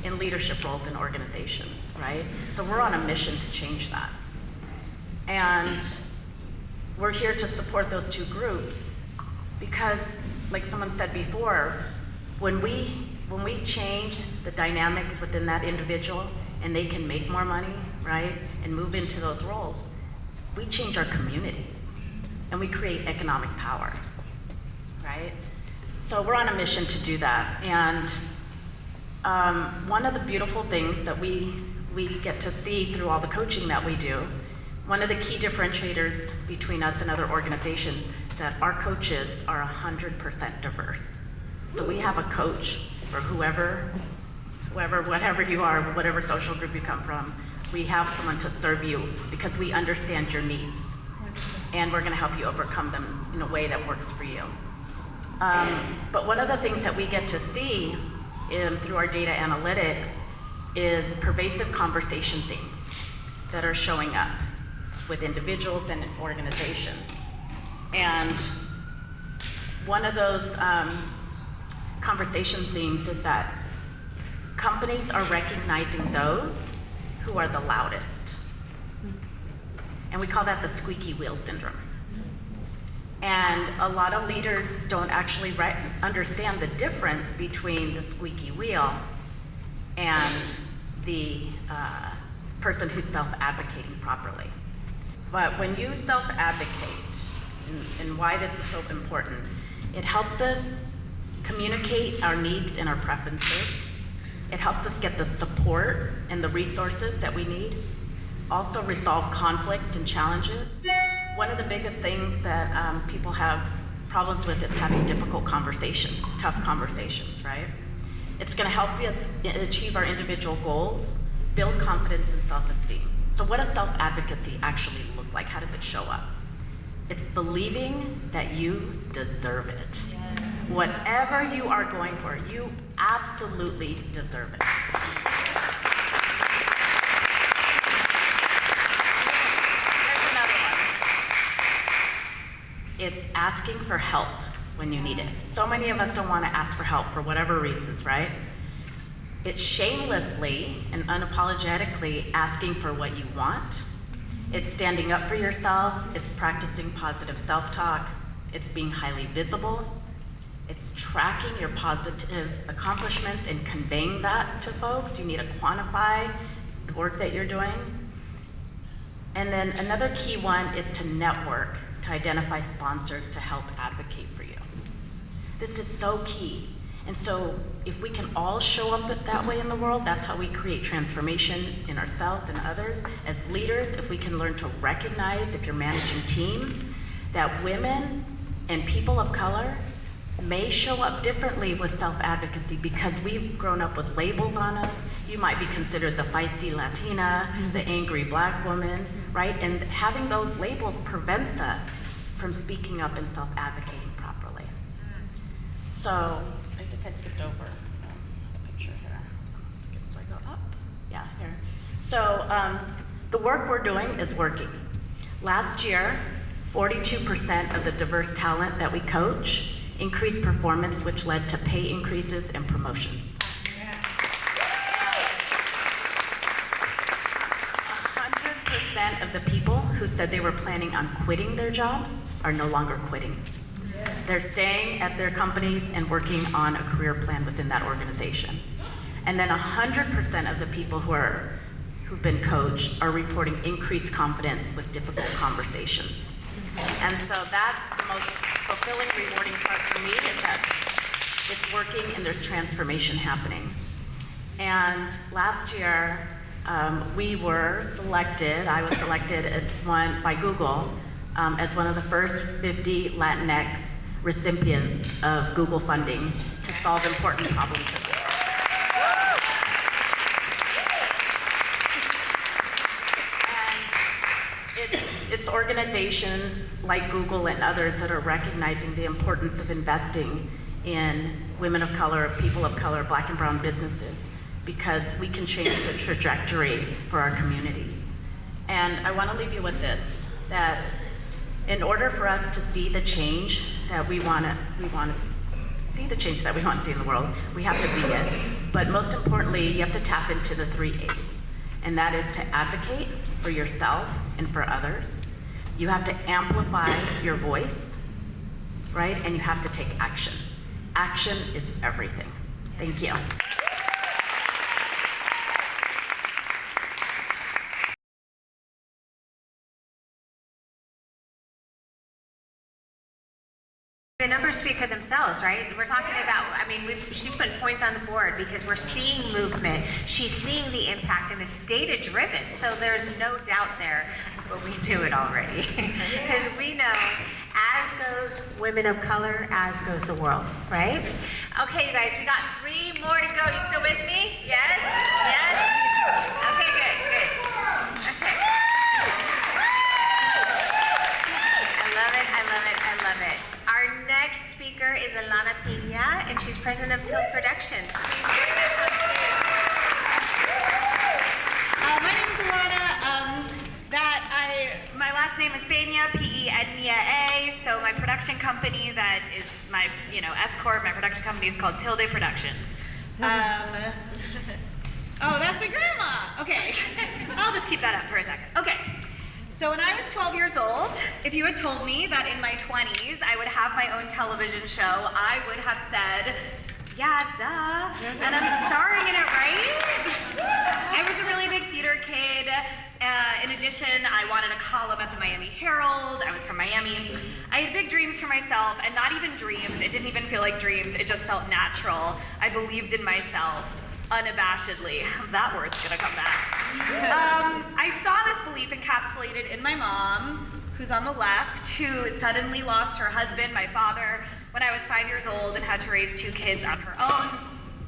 in leadership roles in organizations, right? So we're on a mission to change that. And we're here to support those two groups because, like someone said before, when we change the dynamics within that individual and they can make more money, right, and move into those roles, we change our communities and we create economic power, right? So we're on a mission to do that. And one of the beautiful things that we get to see through all the coaching that we do, one of the key differentiators between us and other organizations, that our coaches are 100% diverse. So we have a coach for whatever you are, whatever social group you come from. We have someone to serve you because we understand your needs. and we're gonna help you overcome them in a way that works for you. But one of the things that we get to see through our data analytics is pervasive conversation themes that are showing up with individuals and organizations. And one of those conversation themes is that companies are recognizing those who are the loudest. And we call that the squeaky wheel syndrome. And a lot of leaders don't actually understand the difference between the squeaky wheel and the person who's self-advocating properly. But when you self-advocate, and why this is so important, it helps us communicate our needs and our preferences. It helps us get the support and the resources that we need. Also resolve conflicts and challenges. One of the biggest things that people have problems with is having difficult conversations, tough conversations, right? It's gonna help us achieve our individual goals, build confidence and self-esteem. So what does self-advocacy actually look like? How does it show up? It's believing that you deserve it. Yes. Whatever you are going for, you absolutely deserve it. Here's another one. It's asking for help when you need it. So many of us don't want to ask for help for whatever reasons, right? It's shamelessly and unapologetically asking for what you want. It's standing up for yourself. It's practicing positive self-talk. It's being highly visible. It's tracking your positive accomplishments and conveying that to folks. You need to quantify the work that you're doing. And then another key one is to network, to identify sponsors to help advocate for you. This is so key. And so if we can all show up that way in the world, that's how we create transformation in ourselves and others. As leaders, if we can learn to recognize, if you're managing teams, that women and people of color may show up differently with self-advocacy because we've grown up with labels on us. You might be considered the feisty Latina, the angry Black woman, right? And having those labels prevents us from speaking up and self-advocating properly. So, I think I skipped over a picture here. So I go up? Yeah, here. So, the work we're doing is working. Last year, 42% of the diverse talent that we coach increased performance, which led to pay increases and promotions. 100% of the people who said they were planning on quitting their jobs are no longer quitting. They're staying at their companies and working on a career plan within that organization. And then 100% of the people who've been coached are reporting increased confidence with difficult conversations. And so that's the most fulfilling, rewarding part for me, is that it's working and there's transformation happening. And last year, we were selected, I was selected as one by Google, as one of the first 50 Latinx recipients of Google funding to solve important problems. And it's organizations like Google and others that are recognizing the importance of investing in women of color, people of color, Black and brown businesses, because we can change the trajectory for our communities. And I want to leave you with this, that in order for us to see the change that we want to see the change that we want to see in the world, we have to be it. But most importantly, you have to tap into the 3 A's. And that is to advocate for yourself and for others. You have to amplify your voice, right? And you have to take action. Action is everything. Thank you. The numbers speak for themselves, right? We're talking about, I mean, she's putting points on the board because we're seeing movement. She's seeing the impact, and it's data-driven. So there's no doubt there, but we knew it already. Because we know, as goes women of color, as goes the world, right? Okay, you guys, we got 3 more to go. You still with me? Yes? Yes? Okay, good, good. Okay. President of Till Productions. Please join us on stage. My name is Alumna. My last name is Pena, P-E-N-E-A. So my production company that is my, S-Corp, my production company is called Tilde Productions. Oh, that's my grandma. Okay, I'll just keep that up for a second. Okay, so when I was 12 years old, if you had told me that in my 20s I would have my own television show, I would have said, yeah, duh, and I'm starring in it, right? I was a really big theater kid. In addition, I wanted a column at the Miami Herald. I was from Miami. I had big dreams for myself, and not even dreams. It didn't even feel like dreams. It just felt natural. I believed in myself, unabashedly. That word's gonna come back. I saw this belief encapsulated in my mom, who's on the left, who suddenly lost her husband, my father, when I was 5 years old and had to raise 2 kids on her own.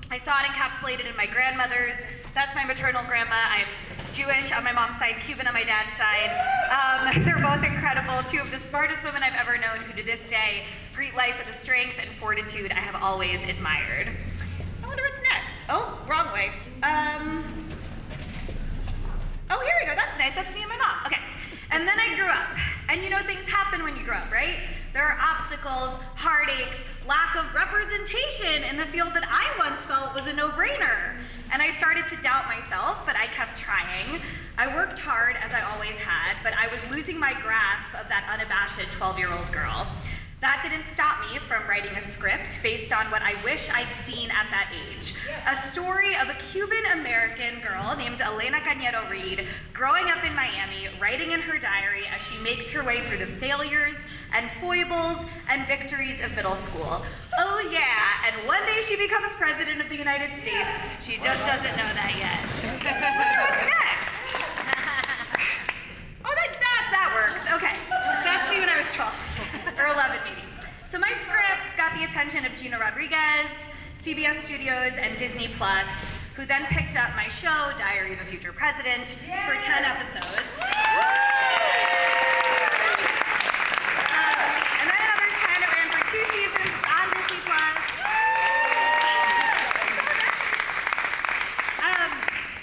I saw it encapsulated in my grandmothers. That's my maternal grandma. I'm Jewish on my mom's side, Cuban on my dad's side. They're both incredible. 2 of the smartest women I've ever known who to this day greet life with a strength and fortitude I have always admired. I wonder what's next. Oh, wrong way. Oh, here we go. That's nice. That's me and my mom. Okay. And then I grew up. And things happen when you grow up, right? There are obstacles, heartaches, lack of representation in the field that I once felt was a no-brainer. And I started to doubt myself, but I kept trying. I worked hard, as I always had, but I was losing my grasp of that unabashed 12-year-old girl. That didn't stop me from writing a script based on what I wish I'd seen at that age. A story of a Cuban-American girl named Elena Cañero Reed growing up in Miami, writing in her diary as she makes her way through the failures and foibles and victories of middle school. Oh yeah, and one day she becomes president of the United States. She just doesn't know that yet. Wonder what's next? Oh, that works. Okay, that's me when I was 12. Or 11 maybe. So my script got the attention of Gina Rodriguez, CBS Studios, and Disney Plus, who then picked up my show, Diary of a Future President, for 10 episodes. And then another 10, it ran for 2 seasons on Disney Plus.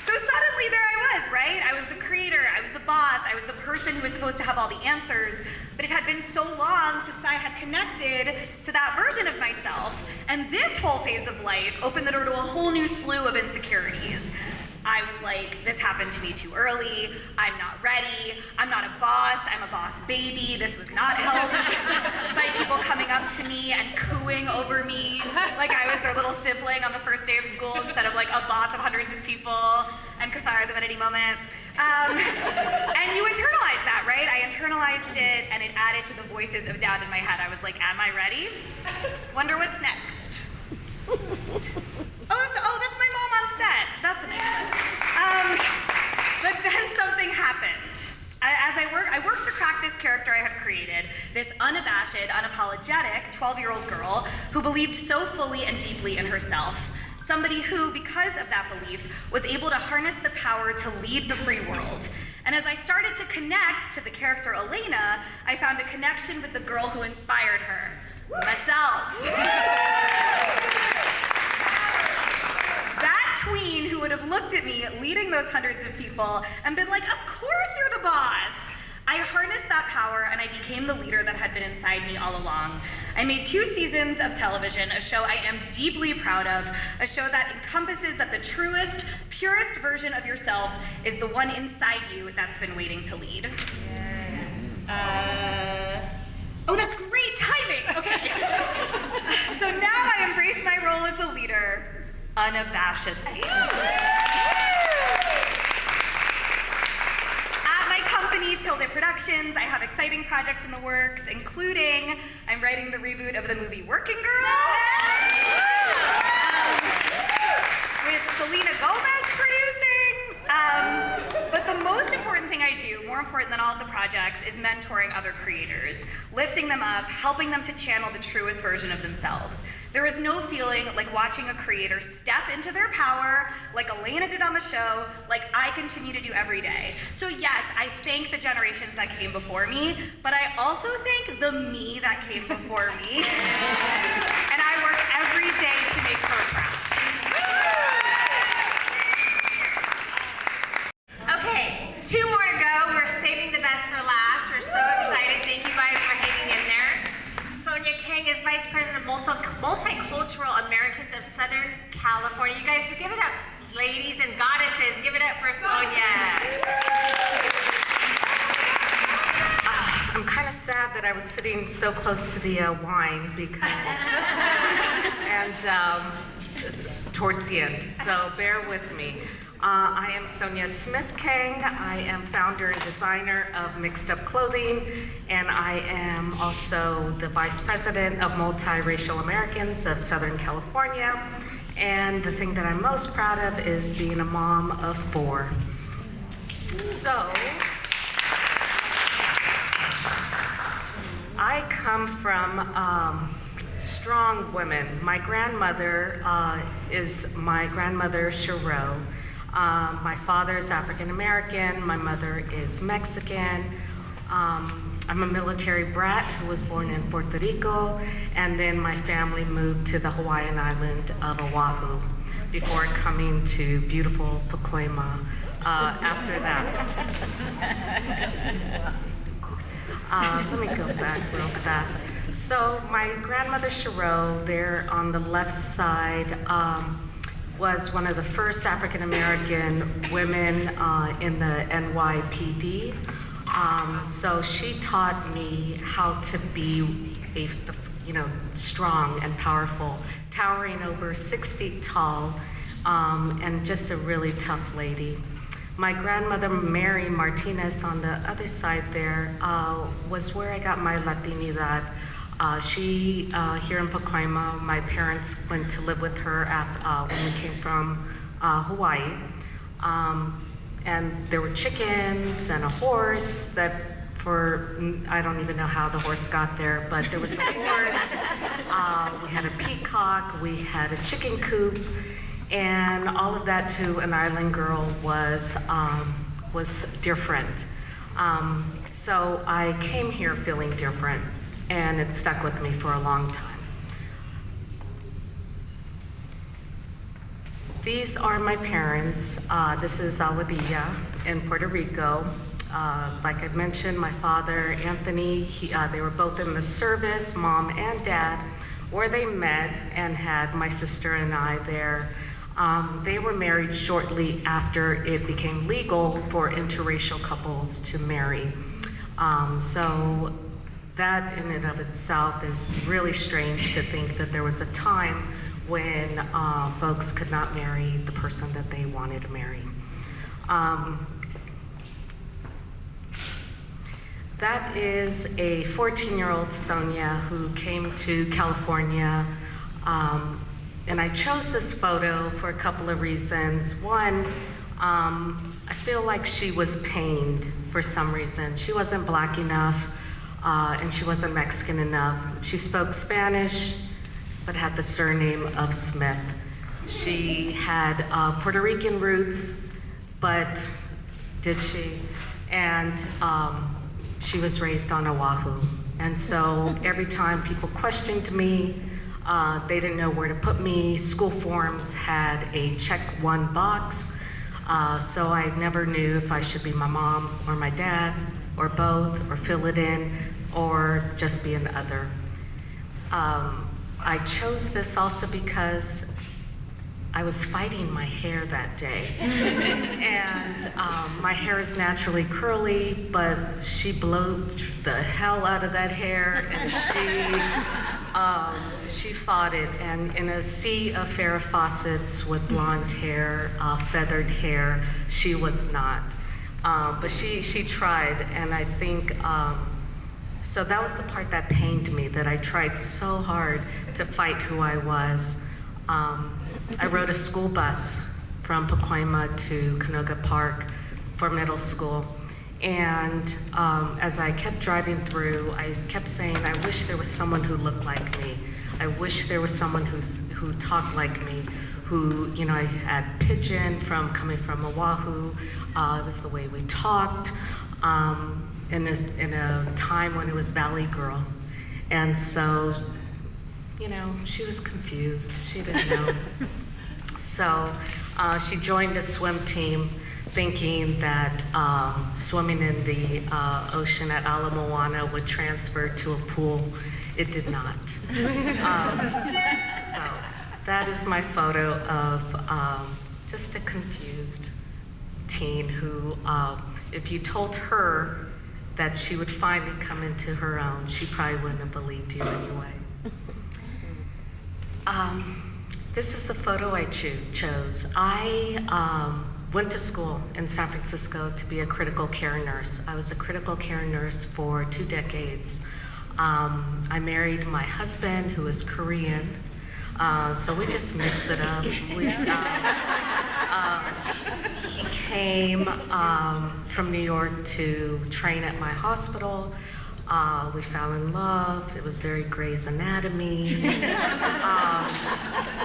So suddenly there I was, right? I was the creator, I was the boss, I was the person who was supposed to have all the answers, but it had been so long since I had connected to that version of myself, and this whole phase of life opened the door to a whole new slew of insecurities. I was like, this happened to me too early, I'm not ready, I'm not a boss, I'm a boss baby. This was not helped by people coming up to me and cooing over me like I was their little sibling on the first day of school instead of like a boss of hundreds of people and could fire them at any moment. And you internalize that, right? I internalized it, and it added to the voices of doubt in my head. I was like, am I ready? Wonder what's next. Oh, that's my mom on set. That's a nice one. But then something happened. I worked to crack this character I had created, this unabashed, unapologetic 12-year-old girl who believed so fully and deeply in herself. Somebody who, because of that belief, was able to harness the power to lead the free world. And as I started to connect to the character Elena, I found a connection with the girl who inspired her, myself. That tween who would have looked at me leading those hundreds of people and been like, of course you're the boss. I harnessed that power and I became the leader that had been inside me all along. I made 2 seasons of television, a show I am deeply proud of, a show that encompasses that the truest, purest version of yourself is the one inside you that's been waiting to lead. Oh, that's great timing, okay. So now I embrace my role as a leader, unabashedly. Company Tilde Productions. I have exciting projects in the works, including I'm writing the reboot of the movie Working Girl with Selena Gomez producing. But the most important thing I do, more important than all of the projects, is mentoring other creators, lifting them up, helping them to channel the truest version of themselves. There is no feeling like watching a creator step into their power, like Elena did on the show, like I continue to do every day. So yes, I thank the generations that came before me, but I also thank the me that came before me. And I work every day to make make her proud. Okay, 2 more to go. We're saving the best for last. We're so excited. Thank you guys for hanging in there. Sonia King is Vice President of Multicultural Americans of Southern California. You guys give it up, ladies and goddesses. Give it up for Sonia. I'm kind of sad that I was sitting so close to the wine because, it's towards the end, so bear with me. I am Sonia Smith-Kang. I am founder and designer of Mixed Up Clothing, and I am also the Vice President of Multiracial Americans of Southern California. And the thing that I'm most proud of is being a mom of 4. So, I come from strong women. My grandmother is my grandmother, Cheryl. My father is African American, my mother is Mexican. I'm a military brat who was born in Puerto Rico, and then my family moved to the Hawaiian island of Oahu before coming to beautiful Pacoima after that. Let me go back real fast. So my grandmother Cheryl, there on the left side, was one of the first African American women in the NYPD. So she taught me how to be strong and powerful, towering over 6 feet tall, and just a really tough lady. My grandmother, Mary Martinez, on the other side there, was where I got my Latinidad. She, here in Pacoima, my parents went to live with her when we came from Hawaii. And there were chickens and a horse that I don't even know how the horse got there, but there was a horse, we had a peacock, we had a chicken coop, and all of that to an island girl was different. So I came here feeling different, and it stuck with me for a long time. These are my parents. This is Awadilla in Puerto Rico. Like I mentioned, my father, Anthony, they were both in the service, mom and dad, where they met and had my sister and I there. They were married shortly after it became legal for interracial couples to marry. So that in and of itself is really strange to think that there was a time when folks could not marry the person that they wanted to marry. That is a 14-year-old Sonia who came to California, and I chose this photo for a couple of reasons. One, I feel like she was pained for some reason. She wasn't Black enough, and she wasn't Mexican enough. She spoke Spanish, but had the surname of Smith. She had Puerto Rican roots, but did she? And she was raised on Oahu. And so every time people questioned me, they didn't know where to put me. School forms had a check 1 box, so I never knew if I should be my mom or my dad, or both, or fill it in, or just be an other. I chose this also because I was fighting my hair that day. And my hair is naturally curly, but she blew the hell out of that hair, and she fought it. And in a sea of Farrah Fawcett's with blonde hair, feathered hair, she was not. But she tried, and I think, so that was the part that pained me, that I tried so hard to fight who I was. I rode a school bus from Pacoima to Canoga Park for middle school. And as I kept driving through, I kept saying, I wish there was someone who looked like me. I wish there was someone who talked like me, who, I had pidgin coming from Oahu. It was the way we talked. In a time when it was Valley Girl. And so she was confused. She didn't know. So she joined a swim team thinking that swimming in the ocean at Ala Moana would transfer to a pool. It did not. So that is my photo of just a confused teen who, if you told her that she would finally come into her own, she probably wouldn't have believed you anyway. This is the photo I chose. I went to school in San Francisco to be a critical care nurse. I was a critical care nurse for 2 decades. I married my husband, who is Korean, so we just mix it up. He came from New York to train at my hospital. We fell in love. It was very Grey's Anatomy.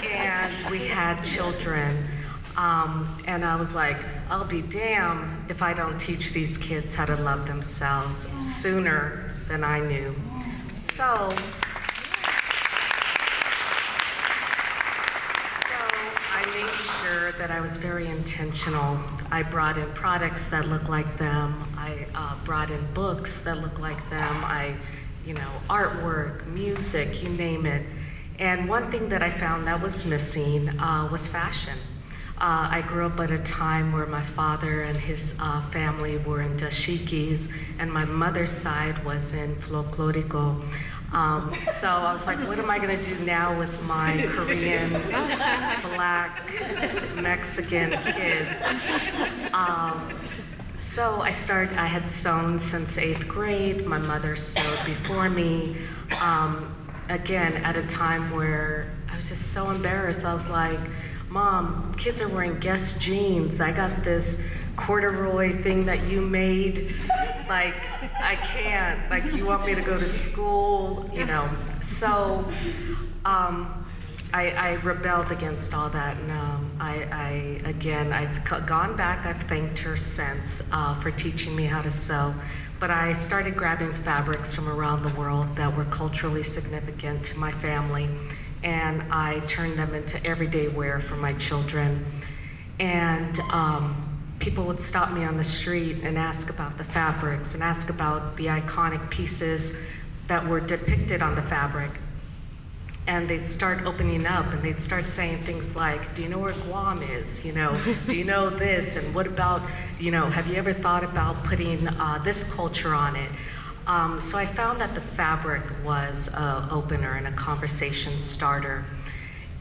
And we had children. And I was like, I'll be damned if I don't teach these kids how to love themselves sooner than I knew. So I made sure that I was very intentional. I brought in products that look like them. I brought in books that look like them. Artwork, music, you name it. And one thing that I found that was missing was fashion. I grew up at a time where my father and his family were in dashikis, and my mother's side was in folklorico. So I was like, what am I gonna do now with my Korean, Black, Mexican kids? So I had sewn since 8th grade. My mother sewed before me. Again, at a time where I was just so embarrassed. I was like, Mom, kids are wearing Guess jeans. I got this corduroy thing that you made. Like, I can't. Like, you want me to go to school, So I rebelled against all that. And I've gone back. I've thanked her since for teaching me how to sew. But I started grabbing fabrics from around the world that were culturally significant to my family, and I turned them into everyday wear for my children. And people would stop me on the street and ask about the fabrics and ask about the iconic pieces that were depicted on the fabric. And they'd start opening up and they'd start saying things like, do you know where Guam is? Do you know this? And what about, have you ever thought about putting this culture on it? So I found that the fabric was an opener and a conversation starter.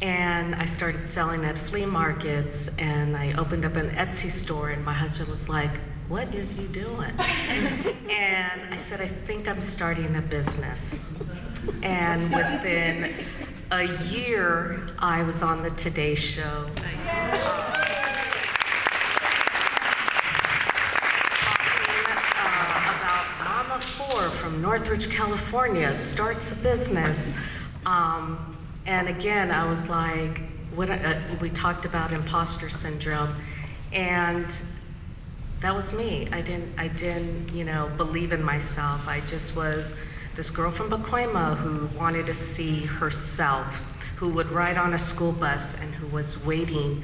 And I started selling at flea markets, and I opened up an Etsy store, and my husband was like, what is you doing? And I said, I think I'm starting a business. And within a year, I was on the Today Show. From Northridge, California, starts a business. And again, I was like, we talked about imposter syndrome, and that was me. I didn't, believe in myself. I just was this girl from Pacoima who wanted to see herself, who would ride on a school bus and who was waiting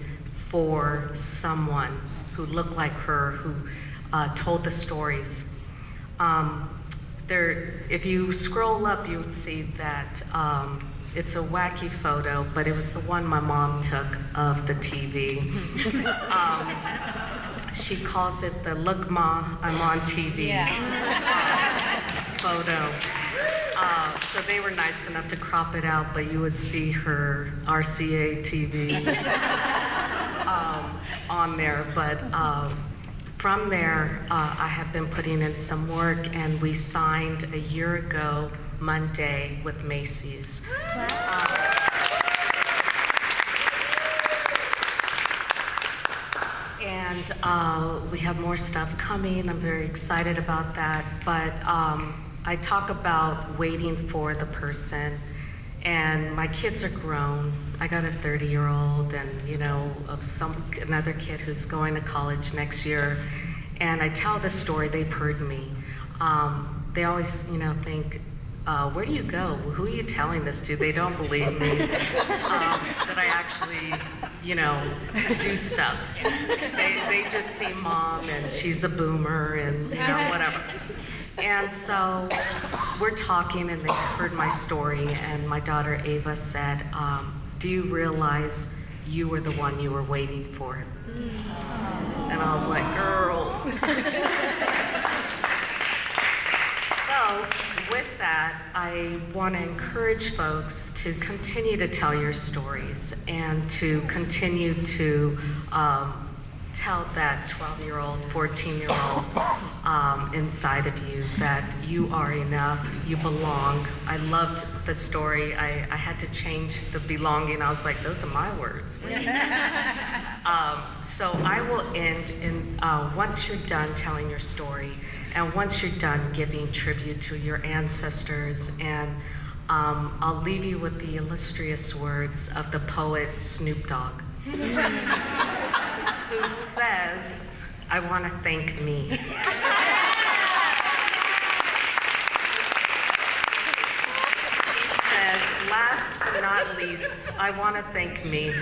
for someone who looked like her, who told the stories. If you scroll up, you would see that it's a wacky photo, but it was the one my mom took of the TV. She calls it the "Look Ma, I'm on TV" photo. So they were nice enough to crop it out, but you would see her RCA TV on there. But from there, I have been putting in some work, and we signed a year ago, Monday, with Macy's. And we have more stuff coming. I'm very excited about that. But I talk about waiting for the person, and my kids are grown. I got a 30-year-old and, another kid who's going to college next year. And I tell this story, they've heard me. They always, think, where do you go? Who are you telling this to? They don't believe me that I actually, do stuff. They just see mom and she's a boomer and, whatever. And so we're talking and they heard my story and my daughter Ava said, do you realize you were the one you were waiting for? And I was like, girl. So with that, I want to encourage folks to continue to tell your stories and to continue to tell that 12-year-old, 14-year-old inside of you that you are enough, you belong. I loved the story. I had to change the belonging. I was like, those are my words. So I will end in, once you're done telling your story, and once you're done giving tribute to your ancestors, and I'll leave you with the illustrious words of the poet Snoop Dogg, who says, I want to thank me. He says, last but not least, I want to thank me.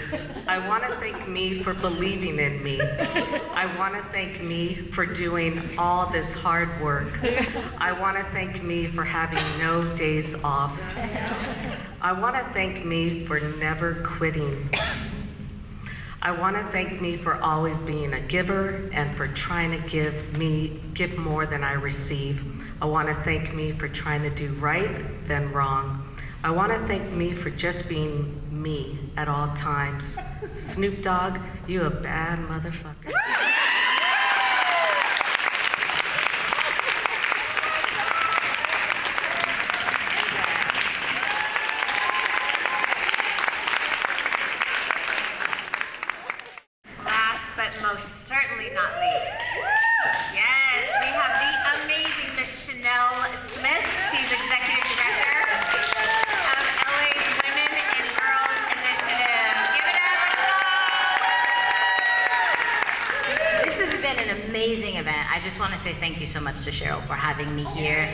I want to thank me for believing in me. I want to thank me for doing all this hard work. I want to thank me for having no days off. I want to thank me for never quitting. I want to thank me for always being a giver and for trying to give more than I receive. I want to thank me for trying to do right than wrong. I want to thank me for just being me at all times. Snoop Dogg, you a bad motherfucker. Most certainly not least. Yes, we have the amazing Miss Chanel Smith. She's Executive Director of LA's Women and Girls Initiative. Give it up. This has been an amazing event. I just want to say thank you so much to Cheryl for having me here.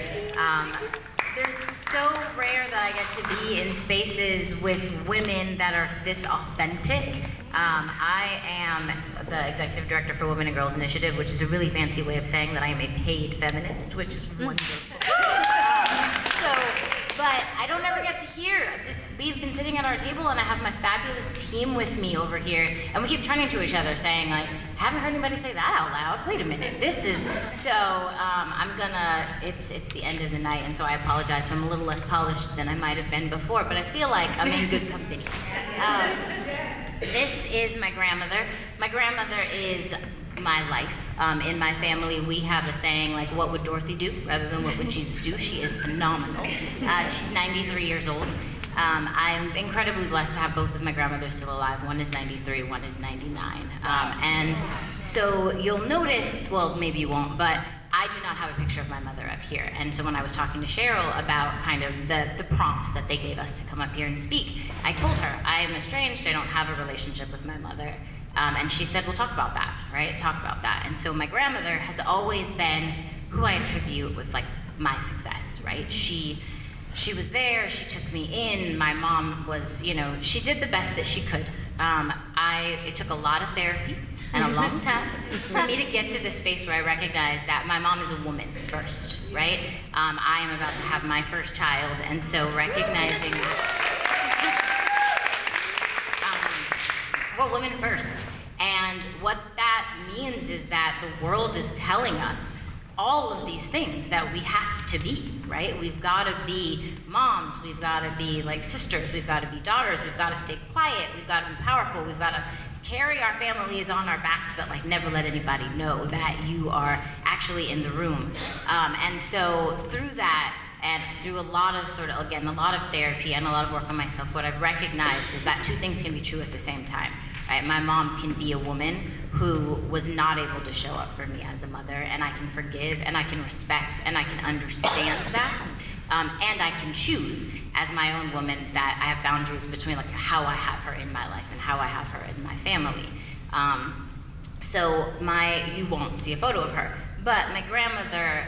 There's so rare that I get to be in spaces with women that are this authentic. I am the Executive Director for Women and Girls Initiative, which is a really fancy way of saying that I am a paid feminist, which is wonderful. But I don't ever get to hear. We've been sitting at our table and I have my fabulous team with me over here, and we keep turning to each other saying like, I haven't heard anybody say that out loud. Wait a minute, this is, so it's the end of the night, and so I apologize if I'm a little less polished than I might have been before, but I feel like I'm in good company. This is my grandmother. My grandmother is my life. In my family, we have a saying like, what would Dorothy do rather than what would Jesus do? She is phenomenal. She's 93 years old. I'm incredibly blessed to have both of my grandmothers still alive. One is 93, one is 99. And so you'll notice, well, maybe you won't, but I do not have a picture of my mother up here. And so when I was talking to Cheryl about kind of the prompts that they gave us to come up here and speak, I told her, I am estranged, I don't have a relationship with my mother. And she said, we'll talk about that, right? Talk about that. And so my grandmother has always been who I attribute with like my success, right? She was there, she took me in, my mom was, she did the best that she could. It took a lot of therapy and a long time for me to get to this space where I recognize that my mom is a woman first, right? I am about to have my first child, and so recognizing we're women first. And what that means is that the world is telling us all of these things that we have to be, right? We've got to be moms, we've got to be like sisters, we've got to be daughters, we've got to stay quiet, we've got to be powerful, we've got to carry our families on our backs, but like never let anybody know that you are actually in the room. And so through that, and through a lot of a lot of therapy and a lot of work on myself, what I've recognized is that two things can be true at the same time. Right? My mom can be a woman who was not able to show up for me as a mother, and I can forgive, and I can respect, and I can understand that, and I can choose as my own woman that I have boundaries between like how I have her in my life and how I have her in my family. You won't see a photo of her, but my grandmother,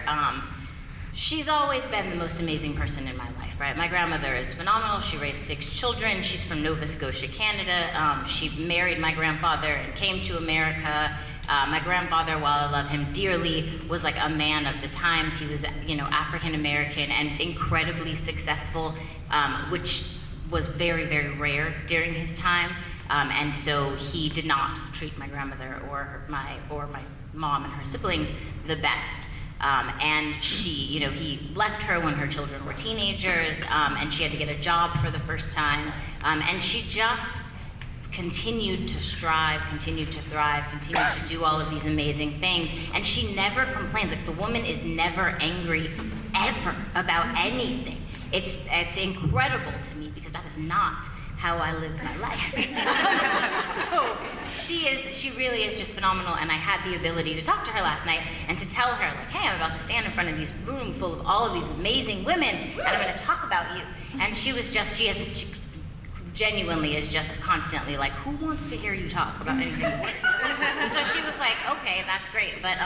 she's always been the most amazing person in my life, right? My grandmother is phenomenal. She raised 6 children. She's from Nova Scotia, Canada. She married my grandfather and came to America. My grandfather, while I love him dearly, was like a man of the times. He was, African American and incredibly successful, which was very, very rare during his time. And so he did not treat my grandmother or my mom and her siblings the best. And he left her when her children were teenagers, and she had to get a job for the first time. And she just continued to strive, continued to thrive, continued to do all of these amazing things. And she never complains. Like, the woman is never angry, ever, about anything. It's incredible to me, because that is not how I live my life. So she really is just phenomenal, and I had the ability to talk to her last night and to tell her, like, hey, I'm about to stand in front of this room full of all of these amazing women, and I'm gonna talk about you. And she genuinely is just constantly like, who wants to hear you talk about anything? And so she was like, okay, that's great. But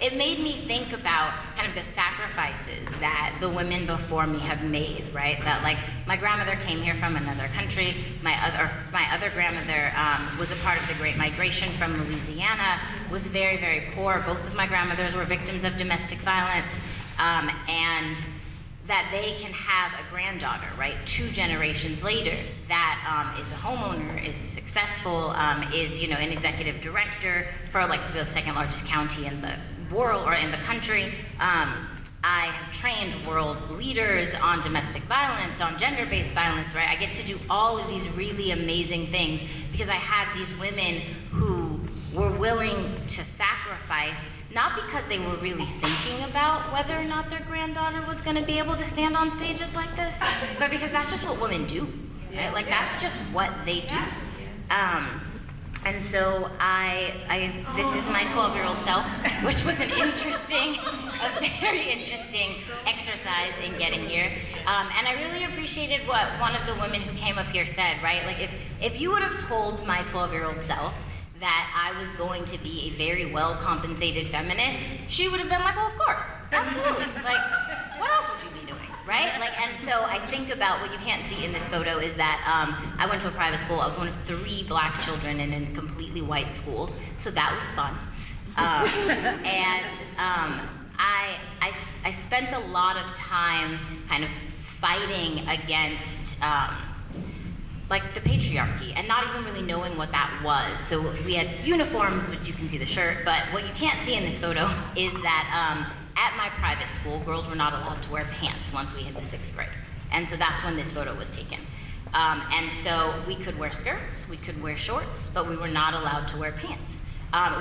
it made me think about kind of the sacrifices that the women before me have made, right? That, like, my grandmother came here from another country. My other grandmother was a part of the Great Migration from Louisiana, was very, very poor. Both of my grandmothers were victims of domestic violence. And that they can have a granddaughter, right, 2 generations later, that is a homeowner, is successful, is, an executive director for, like, the 2nd largest county in the world, or in the country. I have trained world leaders on domestic violence, on gender-based violence, right? I get to do all of these really amazing things because I had these women who were willing to sacrifice, not because they were really thinking about whether or not their granddaughter was going to be able to stand on stages like this, but because that's just what women do, right? Like, that's just what they do. And so this is my 12-year-old self, which was a very interesting exercise in getting here. And I really appreciated what one of the women who came up here said, right? Like, if you would have told my 12-year-old self that I was going to be a very well-compensated feminist, she would have been like, well, of course, absolutely. Like, what else would you be doing, right? Like, and so I think about what you can't see in this photo is that I went to a private school. I was one of 3 black children in a completely white school, so that was fun. I spent a lot of time kind of fighting against like the patriarchy, and not even really knowing what that was. So we had uniforms, which you can see the shirt, but what you can't see in this photo is that at my private school, girls were not allowed to wear pants once we hit the 6th grade. And so that's when this photo was taken. And so we could wear skirts, we could wear shorts, but we were not allowed to wear pants,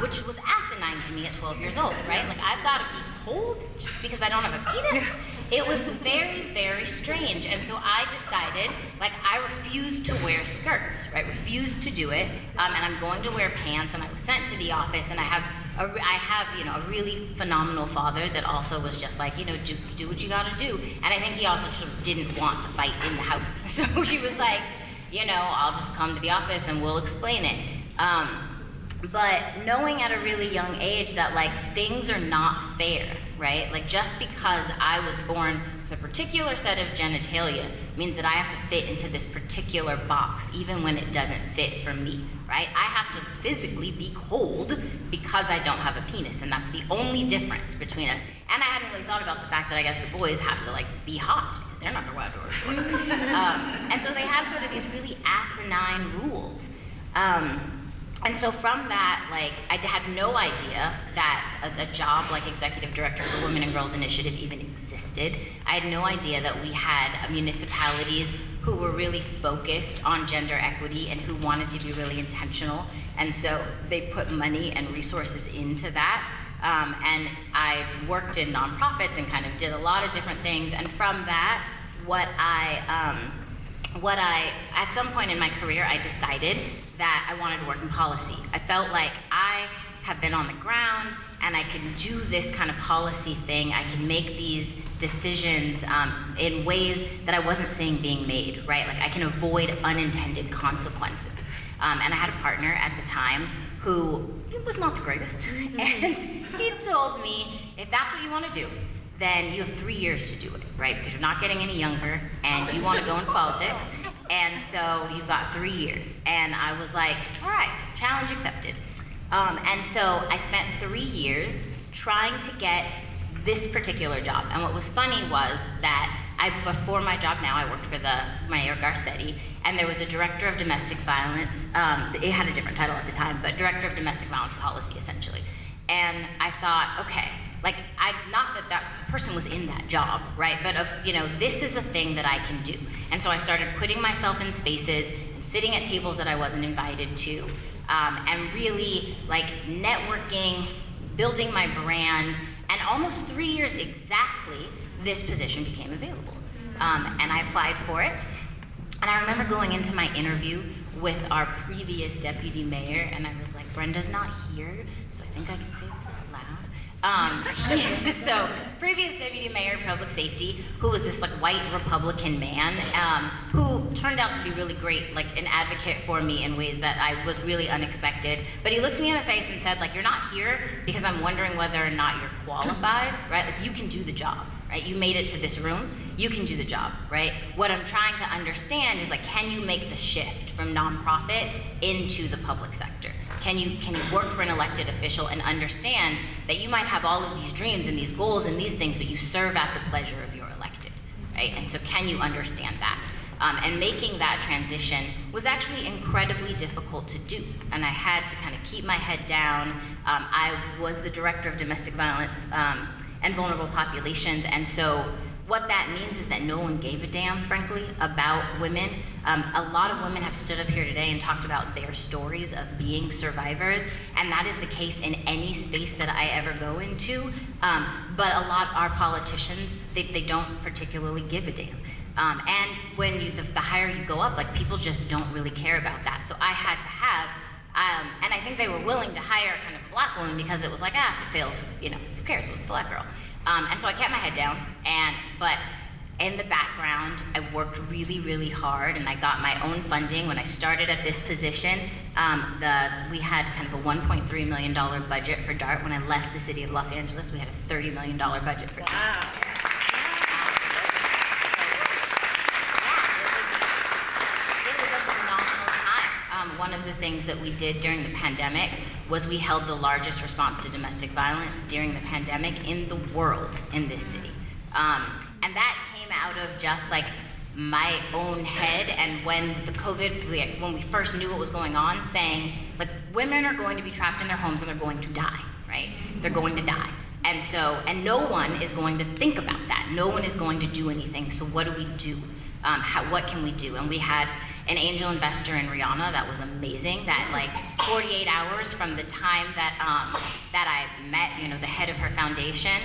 which was asinine to me at 12 years old, right? Like, I've got to be cold just because I don't have a penis. It was very, very strange. And so I decided, like, I refused to wear skirts, right? Refused to do it. And I'm going to wear pants. And I was sent to the office. And I have a really phenomenal father that also was just like, do what you got to do. And I think he also sort of didn't want the fight in the house. So he was like, I'll just come to the office and we'll explain it. But knowing at a really young age that, like, things are not fair, right? Like, just because I was born with a particular set of genitalia means that I have to fit into this particular box, even when it doesn't fit for me, right? I have to physically be cold because I don't have a penis, and that's the only difference between us. And I hadn't really thought about the fact that I guess the boys have to, like, be hot because they're not allowed to wear shorts. And so they have sort of these really asinine rules. And so from that, like, I had no idea that a job like Executive Director for Women and Girls Initiative even existed. I had no idea that we had municipalities who were really focused on gender equity and who wanted to be really intentional. And so they put money and resources into that. And I worked in nonprofits and kind of did a lot of different things. And from that, at some point in my career, I decided that I wanted to work in policy. I felt like I have been on the ground and I can do this kind of policy thing. I can make these decisions in ways that I wasn't seeing being made, right? Like, I can avoid unintended consequences. And I had a partner at the time who was not the greatest. And he told me, if that's what you want to do, then you have 3 years to do it, right? Because you're not getting any younger and you want to go in politics. And so you've got 3 years. And I was like, all right, challenge accepted. And so I spent 3 years trying to get this particular job. And what was funny was that before my job now, I worked for the Mayor Garcia, and there was a director of domestic violence. It had a different title at the time, but director of domestic violence policy, essentially. And I thought, okay, like, not that person was in that job, right? But this is a thing that I can do. And so I started putting myself in spaces and sitting at tables that I wasn't invited to, and really like networking, building my brand, and almost 3 years exactly, this position became available. And I applied for it. And I remember going into my interview with our previous deputy mayor, and I was like, Brenda's not here, so I think I can say this out loud. So, previous deputy mayor of public safety, who was this like white Republican man, who turned out to be really great, like an advocate for me in ways that I was really unexpected. But he looked me in the face and said, like, you're not here because I'm wondering whether or not you're qualified, right? Like, you can do the job, right? You made it to this room, you can do the job, right? What I'm trying to understand is, like, can you make the shift from nonprofit into the public sector? Can you work for an elected official and understand that you might have all of these dreams and these goals and these things, but you serve at the pleasure of your elected, right? And so can you understand that? And making that transition was actually incredibly difficult to do. And I had to kind of keep my head down. I was the director of domestic violence and vulnerable populations, and so what that means is that no one gave a damn, frankly, about women. A lot of women have stood up here today and talked about their stories of being survivors, and that is the case in any space that I ever go into. But a lot of our politicians, they don't particularly give a damn. And when the higher you go up, like, people just don't really care about that. So I had to have, and I think they were willing to hire kind of a black woman because it was like, if it fails, who cares, it was the black girl. And so I kept my head down, but in the background, I worked really, really hard, and I got my own funding. When I started at this position, we had kind of a $1.3 million budget for DART. When I left the city of Los Angeles, we had a $30 million budget for DART. Wow. It was a phenomenal time. One of the things that we did during the pandemic was we held the largest response to domestic violence during the pandemic in the world in this city. And that came out of just like my own head, and when the COVID, when we first knew what was going on, saying, like, women are going to be trapped in their homes and they're going to die, right? They're going to die. And so, and no one is going to think about that. No one is going to do anything. So what do we do? What can we do? And we had an angel investor in Rihanna that was amazing. That like 48 hours from the time that I met, the head of her foundation,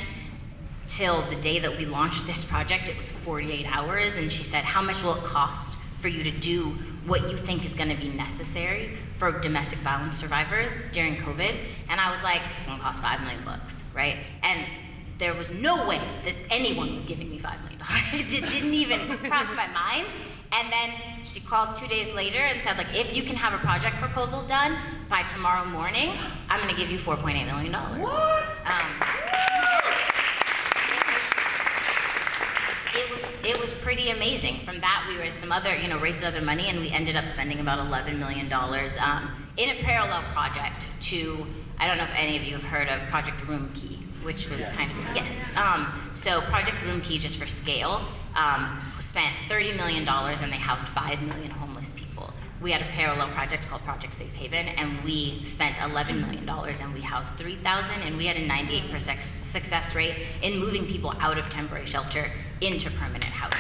till the day that we launched this project, it was 48 hours. And she said, how much will it cost for you to do what you think is going to be necessary for domestic violence survivors during COVID? And I was like, it's going to cost $5 million, right? And there was no way that anyone was giving me $5 million. It didn't even cross my mind. And then she called 2 days later and said, like, if you can have a project proposal done by tomorrow morning, I'm gonna give you $4.8 million. What? It was pretty amazing. From that, we raised raised other money, and we ended up spending about $11 million in a parallel project to, I don't know if any of you have heard of Project Room Key, which was yes. So Project Room Key, just for scale, spent $30 million, and they housed 5 million homeless people. We had a parallel project called Project Safe Haven, and we spent $11 million, and we housed 3,000, and we had a 98% success rate in moving people out of temporary shelter into permanent housing.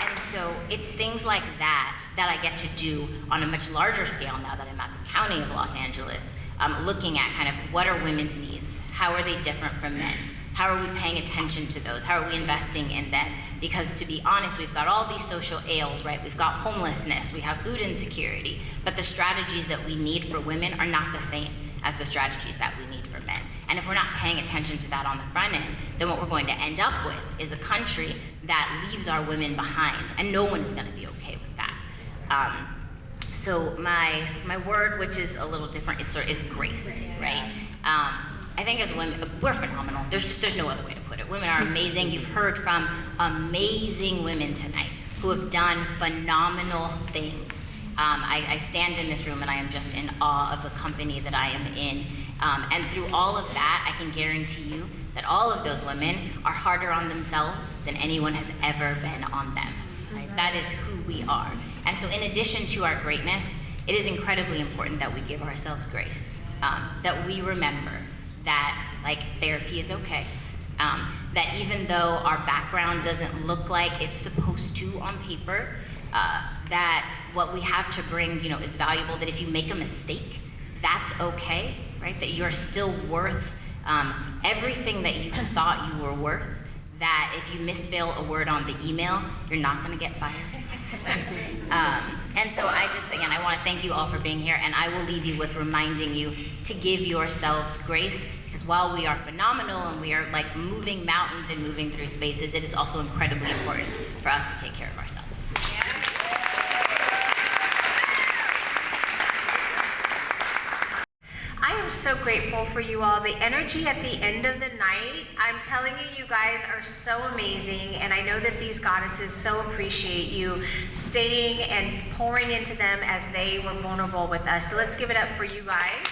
And so it's things like that I get to do on a much larger scale now that I'm at the County of Los Angeles, looking at kind of what are women's needs, how are they different from men's, how are we paying attention to those, how are we investing in them? Because to be honest, we've got all these social ails, right? We've got homelessness, we have food insecurity, but the strategies that we need for women are not the same as the strategies that we need for men. And if we're not paying attention to that on the front end, then what we're going to end up with is a country that leaves our women behind, and no one is going to be okay with that. So my word, which is a little different, is grace, right? I think as women, we're phenomenal. There's no other way to put it. Women are amazing. You've heard from amazing women tonight who have done phenomenal things. I stand in this room and I am just in awe of the company that I am in. And through all of that, I can guarantee you that all of those women are harder on themselves than anyone has ever been on them. Right? That is who we are. And so in addition to our greatness, it is incredibly important that we give ourselves grace, that we remember that therapy is okay, that even though our background doesn't look like it's supposed to on paper, that what we have to bring, is valuable, that if you make a mistake, that's okay, right? That you're still worth everything that you thought you were worth, that if you misspell a word on the email, you're not gonna get fired. And so I wanna thank you all for being here, and I will leave you with reminding you to give yourselves grace, because while we are phenomenal and we are moving mountains and moving through spaces, it is also incredibly important for us to take care of ourselves. I am so grateful for you all. The energy at the end of the night, I'm telling you, you guys are so amazing, and I know that these goddesses so appreciate you staying and pouring into them as they were vulnerable with us. So let's give it up for you guys.